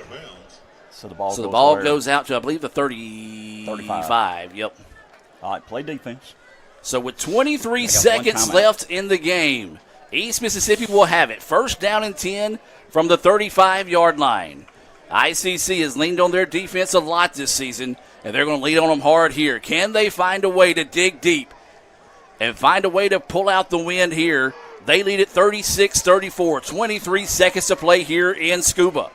K: So the ball,
A: goes out to, I believe, the 35. Yep.
K: All right, play defense.
A: So with 23 seconds left in the game, East Mississippi will have it. First down and 10 from the 35-yard line. ICC has leaned on their defense a lot this season, and they're going to lean on them hard here. Can they find a way to dig deep and find a way to pull out the win here? They lead at 36-34, 23 seconds to play here in Scuba.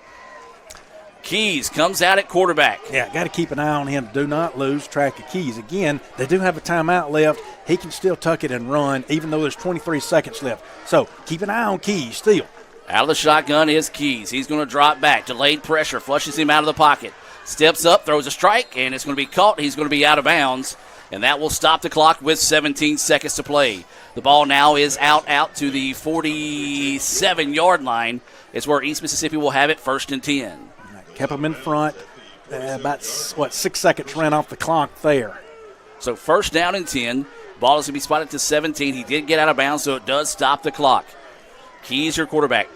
A: Keys comes out at quarterback.
J: Yeah, got to keep an eye on him. Do not lose track of Keys. Again, they do have a timeout left. He can still tuck it and run, even though there's 23 seconds left. So keep an eye on Keys still.
A: Out of the shotgun is Keys. He's going to drop back. Delayed pressure. Flushes him out of the pocket. Steps up, throws a strike, and it's going to be caught. He's going to be out of bounds, and that will stop the clock with 17 seconds to play. The ball now is out to the 47-yard line. It's where East Mississippi will have it, first and 10.
J: Kept him in front. About, 6 seconds ran off the clock there.
A: So first down and 10. Ball is going to be spotted to 17. He did get out of bounds, so it does stop the clock. Keys, your quarterback.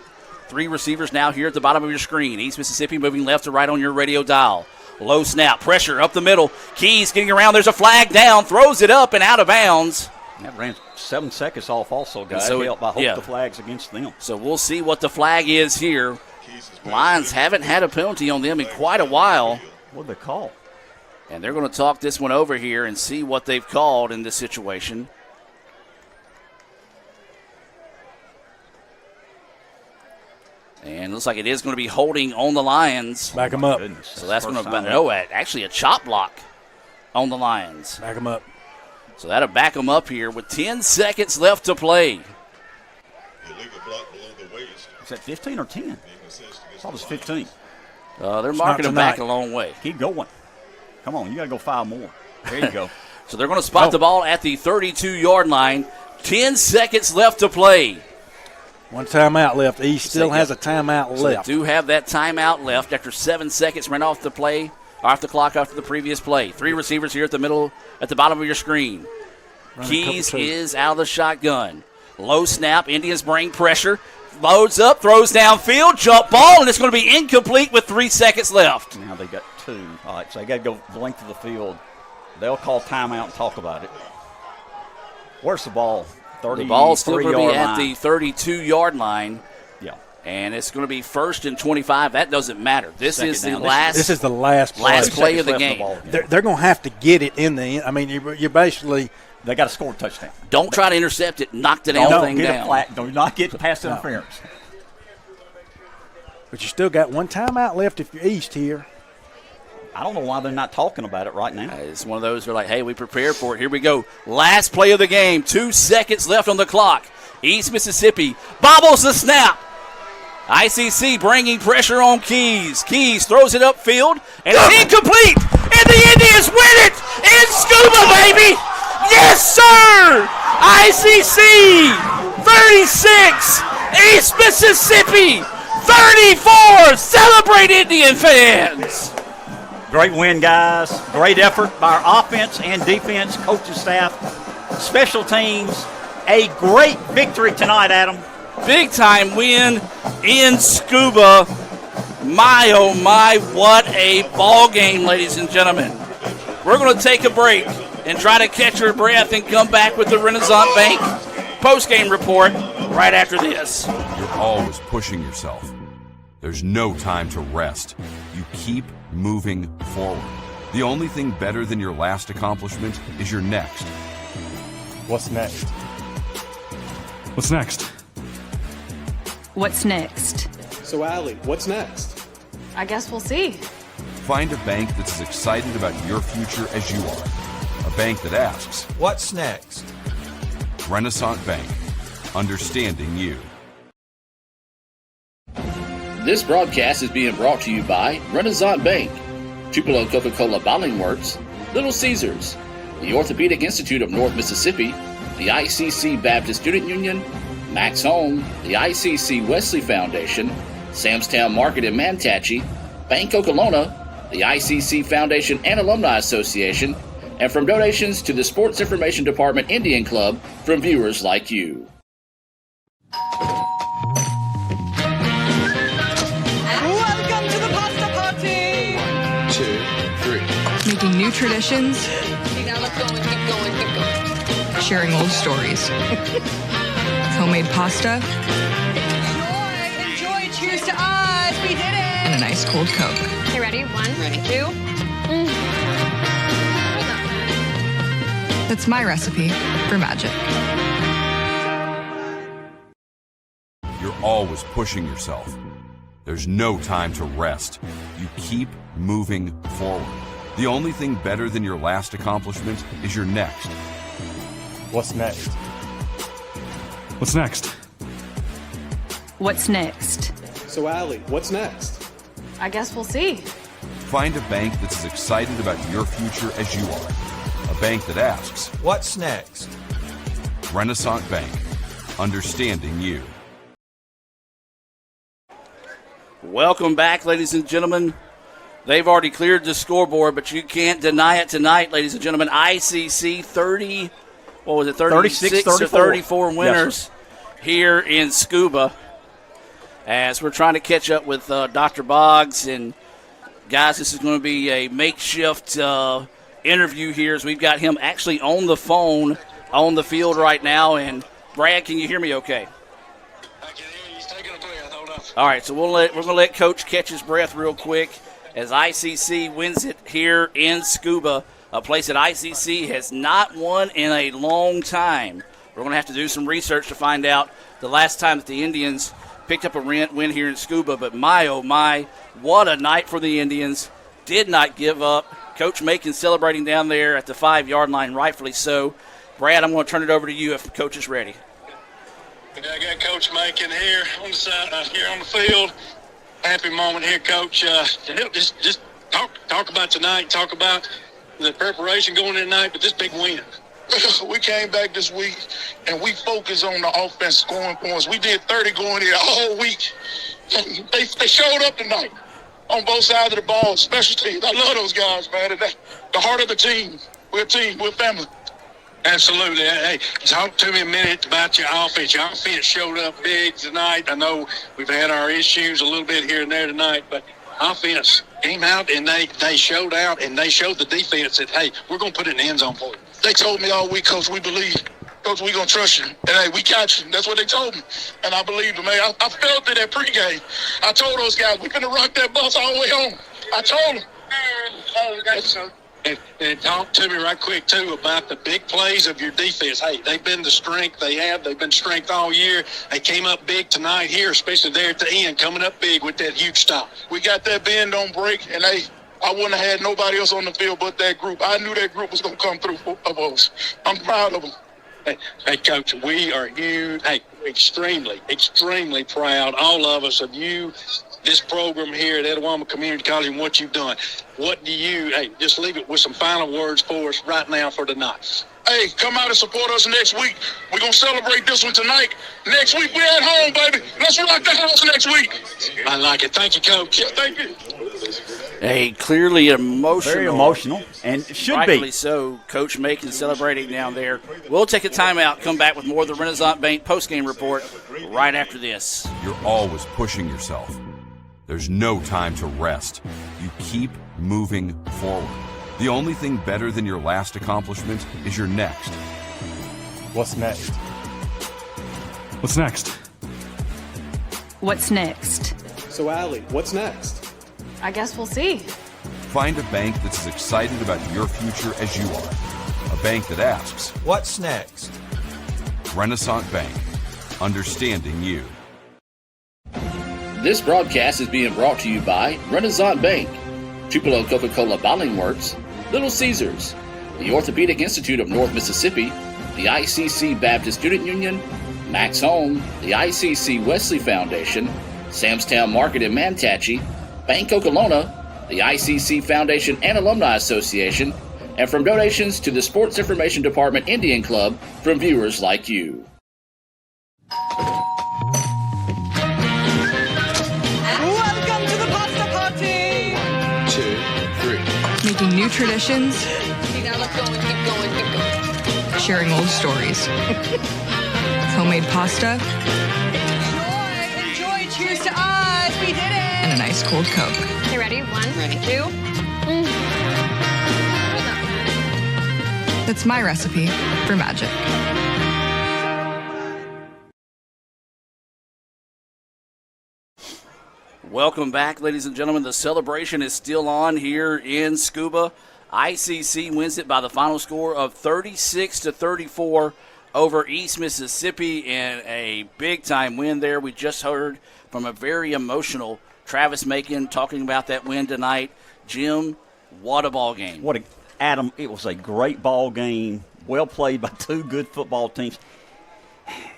A: 3 receivers now here at the bottom of your screen. East Mississippi moving left to right on your radio dial. Low snap, pressure up the middle. Keys getting around. There's a flag down. Throws it up and out of bounds.
K: That ran 7 seconds off also, guys.
A: So
K: I hope the flag's against them.
A: So we'll see what the flag is here. Lions haven't had a penalty on them in quite a while.
K: What did they call?
A: And they're going to talk this one over here and see what they've called in this situation. And it looks like it is going to be holding on the Lions.
J: Back them up.
A: So that's going to actually a chop block on the Lions.
J: Back them up.
A: So that'll back them up here with 10 seconds left to play.
K: Is that 15 or 10? I thought it was 15.
A: They're marking them back a long way.
K: Keep going. Come on, you got to go 5 more. There you go.
A: So they're going to spot the ball at the 32-yard line. 10 seconds left to play.
J: One timeout left. East still has a timeout left.
A: They do have that timeout left after 7 seconds ran off the play, off the clock after the previous play. 3 receivers here at the middle, at the bottom of your screen. Keys is out of the shotgun. Low snap. Indians bring pressure. Loads up, throws downfield, jump ball, and it's going to be incomplete with 3 seconds left.
K: Now they got 2. All right, so they got to go the length of the field. They'll call timeout and talk about it. Where's the ball?
A: The ball's still going to be at the 32-yard line.
K: Yeah.
A: And it's going to be first and 25. That doesn't matter. This is the
J: last
A: play of the game.
J: They're going to have to get it in the end. I mean, you're basically –
K: they got to score a touchdown.
A: Don't try to intercept it. Knock the damn thing down.
K: Do not get past interference.
J: But you still got one timeout left if you're East here.
K: I don't know why they're not talking about it right now.
A: It's one of those they're like, hey, we prepared for it. Here we go. Last play of the game. 2 seconds left on the clock. East Mississippi bobbles the snap. ICC bringing pressure on Keys. Keys throws it upfield, and it's incomplete. And the Indians win it in Scuba, baby. Yes, sir. ICC 36. East Mississippi 34. Celebrate, Indian fans.
K: Great win, guys. Great effort by our offense and defense, coaching staff, special teams. A great victory tonight, Adam.
A: Big time win in Scuba. My, oh my, what a ball game, ladies and gentlemen. We're going to take a break and try to catch our breath and come back with the Renaissance Bank post-game report right after this.
B: You're always pushing yourself. There's no time to rest. You keep moving forward. The only thing better than your last accomplishment is your next.
D: What's next?
C: What's next?
X: What's next?
C: So, Allie, what's next?
E: I guess we'll see.
B: Find a bank that's as excited about your future as you are. A bank that asks,
R: what's next?
B: Renaissance Bank, understanding you.
P: This broadcast is being brought to you by Renaissance Bank, Tupelo Coca-Cola Bottling Works, Little Caesars, the Orthopedic Institute of North Mississippi, the ICC Baptist Student Union, Max Home, the ICC Wesley Foundation, Samstown Market in Manatee, Bank Okolona, the ICC Foundation and Alumni Association, and from donations to the Sports Information Department Indian Club from viewers like you.
S: Welcome to the pasta party!
U: 1, 2, 3.
S: Making new traditions. Now let's go and keep going, keep going. Sharing old stories. Homemade pasta. Enjoy, cheers to us, we did it! And a nice cold Coke.
E: Okay, ready? 1, 2.
S: That's my recipe for magic.
B: You're always pushing yourself. There's no time to rest. You keep moving forward. The only thing better than your last accomplishment is your next.
D: What's next?
C: What's next?
X: What's next?
C: So, Allie, what's next?
E: I guess we'll see.
B: Find a bank that's as excited about your future as you are. A bank that asks,
R: what's next?
B: Renaissance Bank, understanding you.
A: Welcome back, ladies and gentlemen. They've already cleared the scoreboard, but you can't deny it tonight, ladies and gentlemen. ICC 36 or 34 winners here in Scuba. As we're trying to catch up with Dr. Boggs. And, guys, this is going to be a makeshift interview here as we've got him actually on the phone on the field right now. And, Brad, can you hear me okay?
V: I can hear you. He's taking a breath. Hold on.
A: All right, so we're going to let Coach catch his breath real quick as ICC wins it here in Scuba, a place that ICC has not won in a long time. We're going to have to do some research to find out the last time that the Indians picked up a win here in Scuba. But my, oh my, what a night for the Indians. Did not give up. Coach Macon celebrating down there at the 5-yard line, rightfully so. Brad, I'm going to turn it over to you if Coach is ready.
V: Yeah, I got Coach Macon here on the side, here on the field. Happy moment here, Coach. Just talk about tonight. Talk about the preparation going in tonight, but this big win.
W: We came back this week, and we focused on the offense scoring points. We did 30 going here all week. And they showed up tonight on both sides of the ball, special teams. I love those guys, man. The heart of the team. We're a team. We're a family.
V: Absolutely. Hey, talk to me a minute about your offense. Your offense showed up big tonight. I know we've had our issues a little bit here and there tonight, but offense came out and they showed out and they showed the defense that, hey, we're going to put it in the end zone for you.
W: They told me all week, Coach, we believe. Coach, we're going to trust you. And, hey, we got you. That's what they told me. And I believed them, man. I felt it at pregame. I told those guys, we're going to rock that bus all the way home. I told them.
V: And talk to me right quick, too, about the big plays of your defense. Hey, they've been the strength they have. They've been strength all year. They came up big tonight here, especially there at the end, coming up big with that huge stop.
W: We got that bend on break, and I wouldn't have had nobody else on the field but that group. I knew that group was going to come through for us. I'm proud of them.
V: Hey, Coach, we are huge. Hey, extremely, extremely proud, all of us, of you, this program here at Etowah Community College, and what you've done. What do you, just leave it with some final words for us right now for tonight.
W: Hey, come out and support us next week. We're going to celebrate this one tonight. Next week, we're at home, baby. Let's rock the house next week.
V: I like it. Thank you, Coach.
W: Yeah, thank you.
A: Hey, clearly emotional.
K: Very emotional, and it should
A: Rightfully
K: be.
A: so. Coach Macon celebrating down there. We'll take a timeout, come back with more of the Renaissance Bank postgame report right after this.
B: You're always pushing yourself. There's no time to rest. You keep moving forward. The only thing better than your last accomplishment is your next.
D: What's next?
C: What's next?
X: What's next?
C: So, Allie, what's next?
E: I guess we'll see.
B: Find a bank that's as excited about your future as you are. A bank that asks,
R: What's next?
B: Renaissance Bank, understanding you.
P: This broadcast is being brought to you by Renaissance Bank, Tupelo Coca-Cola Bottling Works, Little Caesars, the Orthopedic Institute of North Mississippi, the ICC Baptist Student Union, Max Home, the ICC Wesley Foundation, Samstown Market in Manatee, Bank Okolona, the ICC Foundation and Alumni Association, and from donations to the Sports Information Department Indian Club from viewers like you.
S: Welcome to the pasta party!
U: 2, 3.
S: Making new traditions,
E: Now let's go and keep going, keep going.
S: sharing old stories. Homemade pasta.
E: Enjoy, cheers to us. We did it.
S: And a nice cold Coke.
E: Okay, ready? 1, 2.
S: That's my recipe for magic.
A: Welcome back, ladies and gentlemen. The celebration is still on here in Scuba. ICC wins it by the final score of 36-34 over East Mississippi in a big-time win there. We just heard from a very emotional Travis Macon talking about that win tonight. Jim, what a ball game.
K: Adam, it was a great ball game, well played by two good football teams.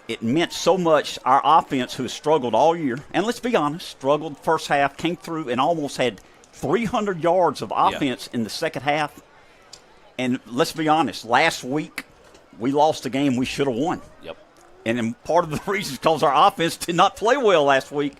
K: It meant so much. Our offense, who has struggled all year, and let's be honest, struggled first half, came through and almost had 300 yards of offense in the second half. And let's be honest, last week we lost a game we should have won.
A: Yep.
K: And then part of the reason is because our offense did not play well last week.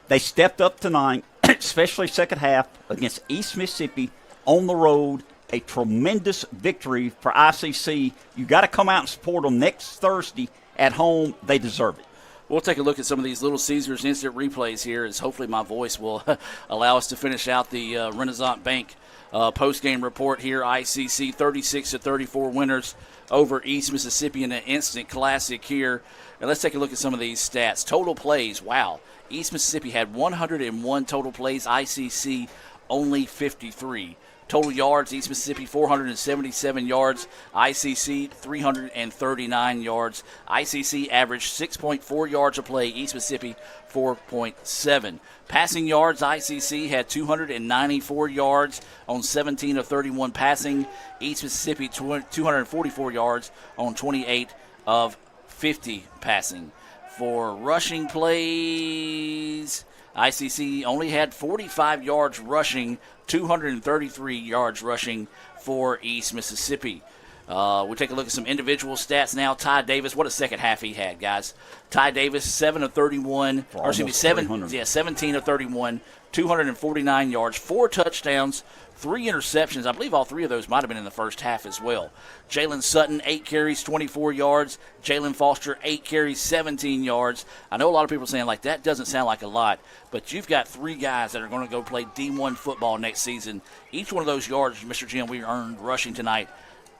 K: They stepped up tonight, especially second half, against East Mississippi on the road. A tremendous victory for ICC. You got to come out and support them next Thursday at home. They deserve it.
A: We'll take a look at some of these Little Caesars instant replays here, as hopefully my voice will allow us to finish out the Renaissance Bank post-game report here. ICC 36-34 winners over East Mississippi in an instant classic here. And let's take a look at some of these stats. Total plays, wow. East Mississippi had 101 total plays. ICC only 53. Total yards, East Mississippi 477 yards, ICC 339 yards. ICC averaged 6.4 yards a play, East Mississippi 4.7. Passing yards, ICC had 294 yards on 17 of 31 passing. East Mississippi 244 yards on 28 of 50 passing. For rushing plays, ICC only had 45 yards rushing, 233 yards rushing for East Mississippi. We'll take a look at some individual stats now. Ty Davis, what a second half he had, guys. Ty Davis, 7 of 31, or excuse me, 17 of 31, 249 yards, 4 touchdowns, 3 interceptions. I believe all 3 of those might have been in the first half as well. Jalen Sutton, 8 carries, 24 yards. Jalen Foster, 8 carries, 17 yards. I know a lot of people are saying, like, that doesn't sound like a lot, but you've got 3 guys that are going to go play D1 football next season. Each one of those yards, Mr. Jim, we earned rushing tonight,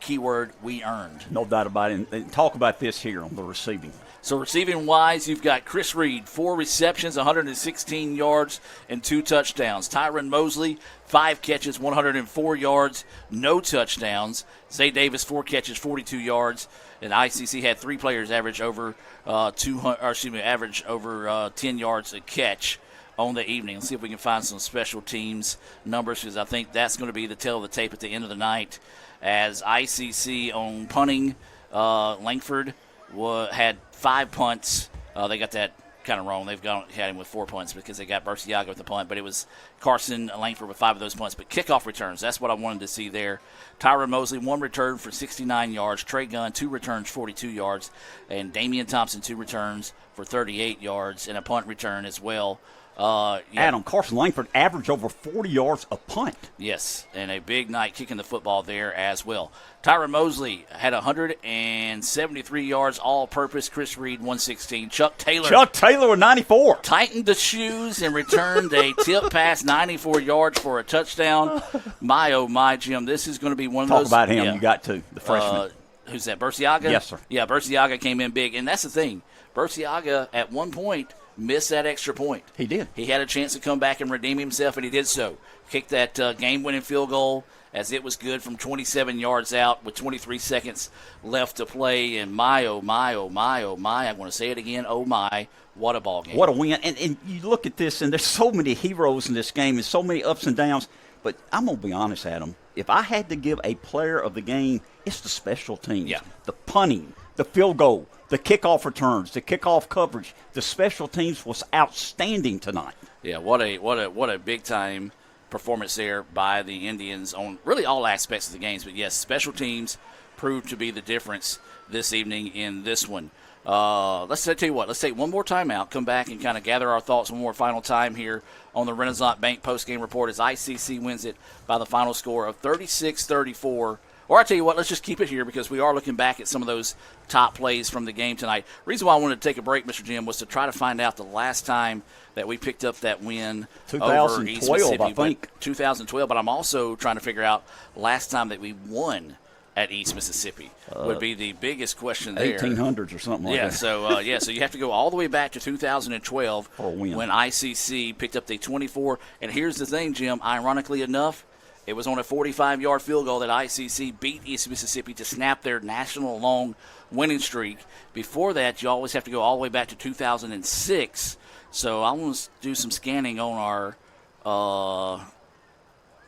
A: keyword we earned.
K: No doubt about it. And talk about this here on the receiving.
A: So receiving-wise, you've got Chris Reed, 4 receptions, 116 yards, and 2 touchdowns. Tyron Mosley, 5 catches, 104 yards, no touchdowns. Zay Davis, 4 catches, 42 yards. And ICC had 3 players average over 10 yards a catch on the evening. Let's see if we can find some special teams numbers, because I think that's going to be the tale of the tape at the end of the night. As ICC on punting, Langford had 5 punts. They got that kind of wrong. They've had him with 4 punts because they got Burciaga with the punt, but it was Carson Langford with 5 of those punts. But kickoff returns, that's what I wanted to see there. Tyron Mosley, 1 return for 69 yards. Trey Gunn, 2 returns, 42 yards. And Damian Thompson, 2 returns for 38 yards and a punt return as well.
K: Adam, Carson Langford averaged over 40 yards a punt.
A: Yes, and a big night kicking the football there as well. Tyron Mosley had 173 yards all-purpose. Chris Reed, 116. Chuck Taylor
K: with 94.
A: Tightened the shoes and returned a tip pass, 94 yards for a touchdown. My, oh, my, Jim, this is going to be one of those.
K: Talk about him. Yeah. You got to, the freshman.
A: Who's that, Burciaga?
K: Yes, sir.
A: Yeah, Burciaga came in big, and that's the thing. Burciaga, at one point, missed that extra point.
K: He did.
A: He had a chance to come back and redeem himself, and he did so. Kicked that game-winning field goal as it was good from 27 yards out with 23 seconds left to play. And my, oh, my, oh, my, oh, my. I'm going to say it again. Oh, my. What a ball game.
K: What a win. And you look at this, and there's so many heroes in this game and so many ups and downs. But I'm going to be honest, Adam. If I had to give a player of the game, it's the special teams.
A: Yeah.
K: The punting, the field goal, the kickoff returns, the kickoff coverage. The special teams was outstanding tonight.
A: Yeah, what a big-time performance there by the Indians on really all aspects of the games. But, yes, special teams proved to be the difference this evening in this one. Let's tell you what. Let's take one more timeout, come back and kind of gather our thoughts one more final time here on the Renaissance Bank postgame report as ICC wins it by the final score of 36-34. Or I tell you what, let's just keep it here because we are looking back at some of those top plays from the game tonight. The reason why I wanted to take a break, Mr. Jim, was to try to find out the last time that we picked up that win over East Mississippi.
K: I think.
A: 2012, but I'm also trying to figure out last time that we won at East Mississippi would be the biggest question there.
K: 1800s or something like that.
A: So you have to go all the way back to 2012
K: for a win.
A: When ICC picked up the 24. And here's the thing, Jim, ironically enough, it was on a 45-yard field goal that ICC beat East Mississippi to snap their national long winning streak. Before that, you always have to go all the way back to 2006. So I want to do some scanning on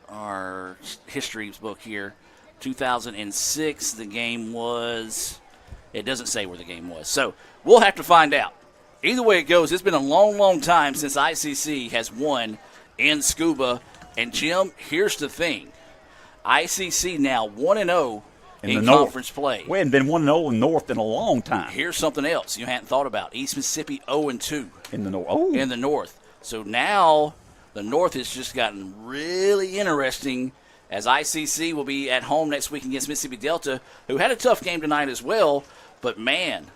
A: our history book here. 2006, the game was – it doesn't say where the game was. So we'll have to find out. Either way it goes, it's been a long, long time since ICC has won in Scuba. And, Jim, here's the thing. ICC now 1-0 in conference play.
K: We hadn't been 1-0 in North in a long time.
A: Here's something else you hadn't thought about. East Mississippi 0-2.
K: In the North. Oh.
A: In the North. So now the North has just gotten really interesting as ICC will be at home next week against Mississippi Delta, who had a tough game tonight as well. But, man,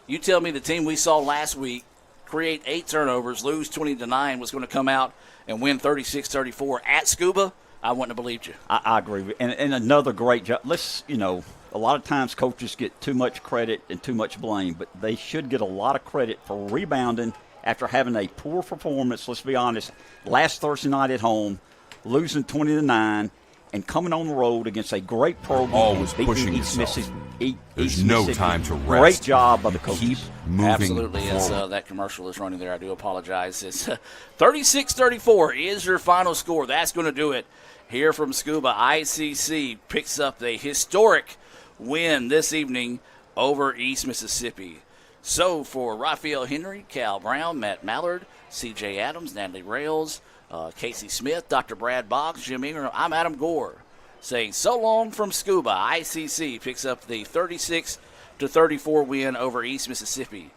A: you tell me the team we saw last week create 8 turnovers, lose 20-9, was going to come out and win 36-34 at Scuba, I wouldn't have believed you.
K: I agree. And another great job. A lot of times coaches get too much credit and too much blame, but they should get a lot of credit for rebounding after having a poor performance, let's be honest, last Thursday night at home, losing 20-9, and coming on the road against a great program.
B: Always pushing yourself. There's no time to rest.
K: Great job by the coaches.
B: Keep moving
A: Absolutely. As that commercial is running there, I do apologize. It's 36-34 is your final score. That's going to do it here from Scuba. ICC picks up the historic win this evening over East Mississippi. So for Raphael Henry, Cal Brown, Matt Mallard, C.J. Adams, Natalie Rails, Casey Smith, Dr. Brad Boggs, Jim Ingram, I'm Adam Gore saying so long from Scuba. ICC picks up the 36-34 win over East Mississippi.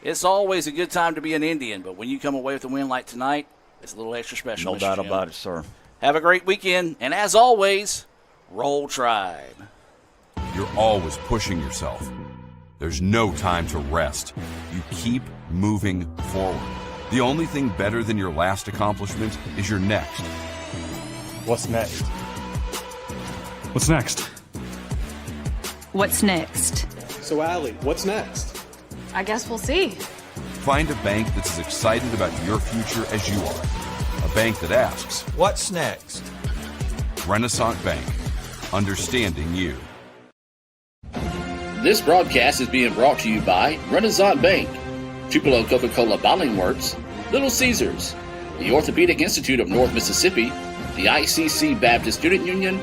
A: It's always a good time to be an Indian, but when you come away with a win like tonight, it's a little extra special.
K: No doubt about it, sir.
A: Have a great weekend, and as always, Roll Tribe.
B: You're always pushing yourself. There's no time to rest. You keep moving forward. The only thing better than your last accomplishment is your next.
D: What's next?
C: What's next?
F: What's next?
C: So, Allie, what's next?
E: I guess we'll see.
B: Find a bank that's as excited about your future as you are. A bank that asks,
R: What's next?
B: Renaissance Bank. Understanding you.
P: This broadcast is being brought to you by Renaissance Bank, Tupelo Coca-Cola Bottling Works, Little Caesars, the Orthopedic Institute of North Mississippi, the ICC Baptist Student Union,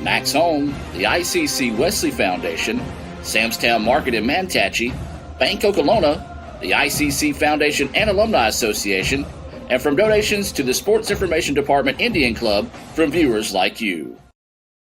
P: Max Home, the ICC Wesley Foundation, Samstown Market in Mantachie, Bank Okolona, the ICC Foundation and Alumni Association, and from donations to the Sports Information Department Indian Club from viewers like you.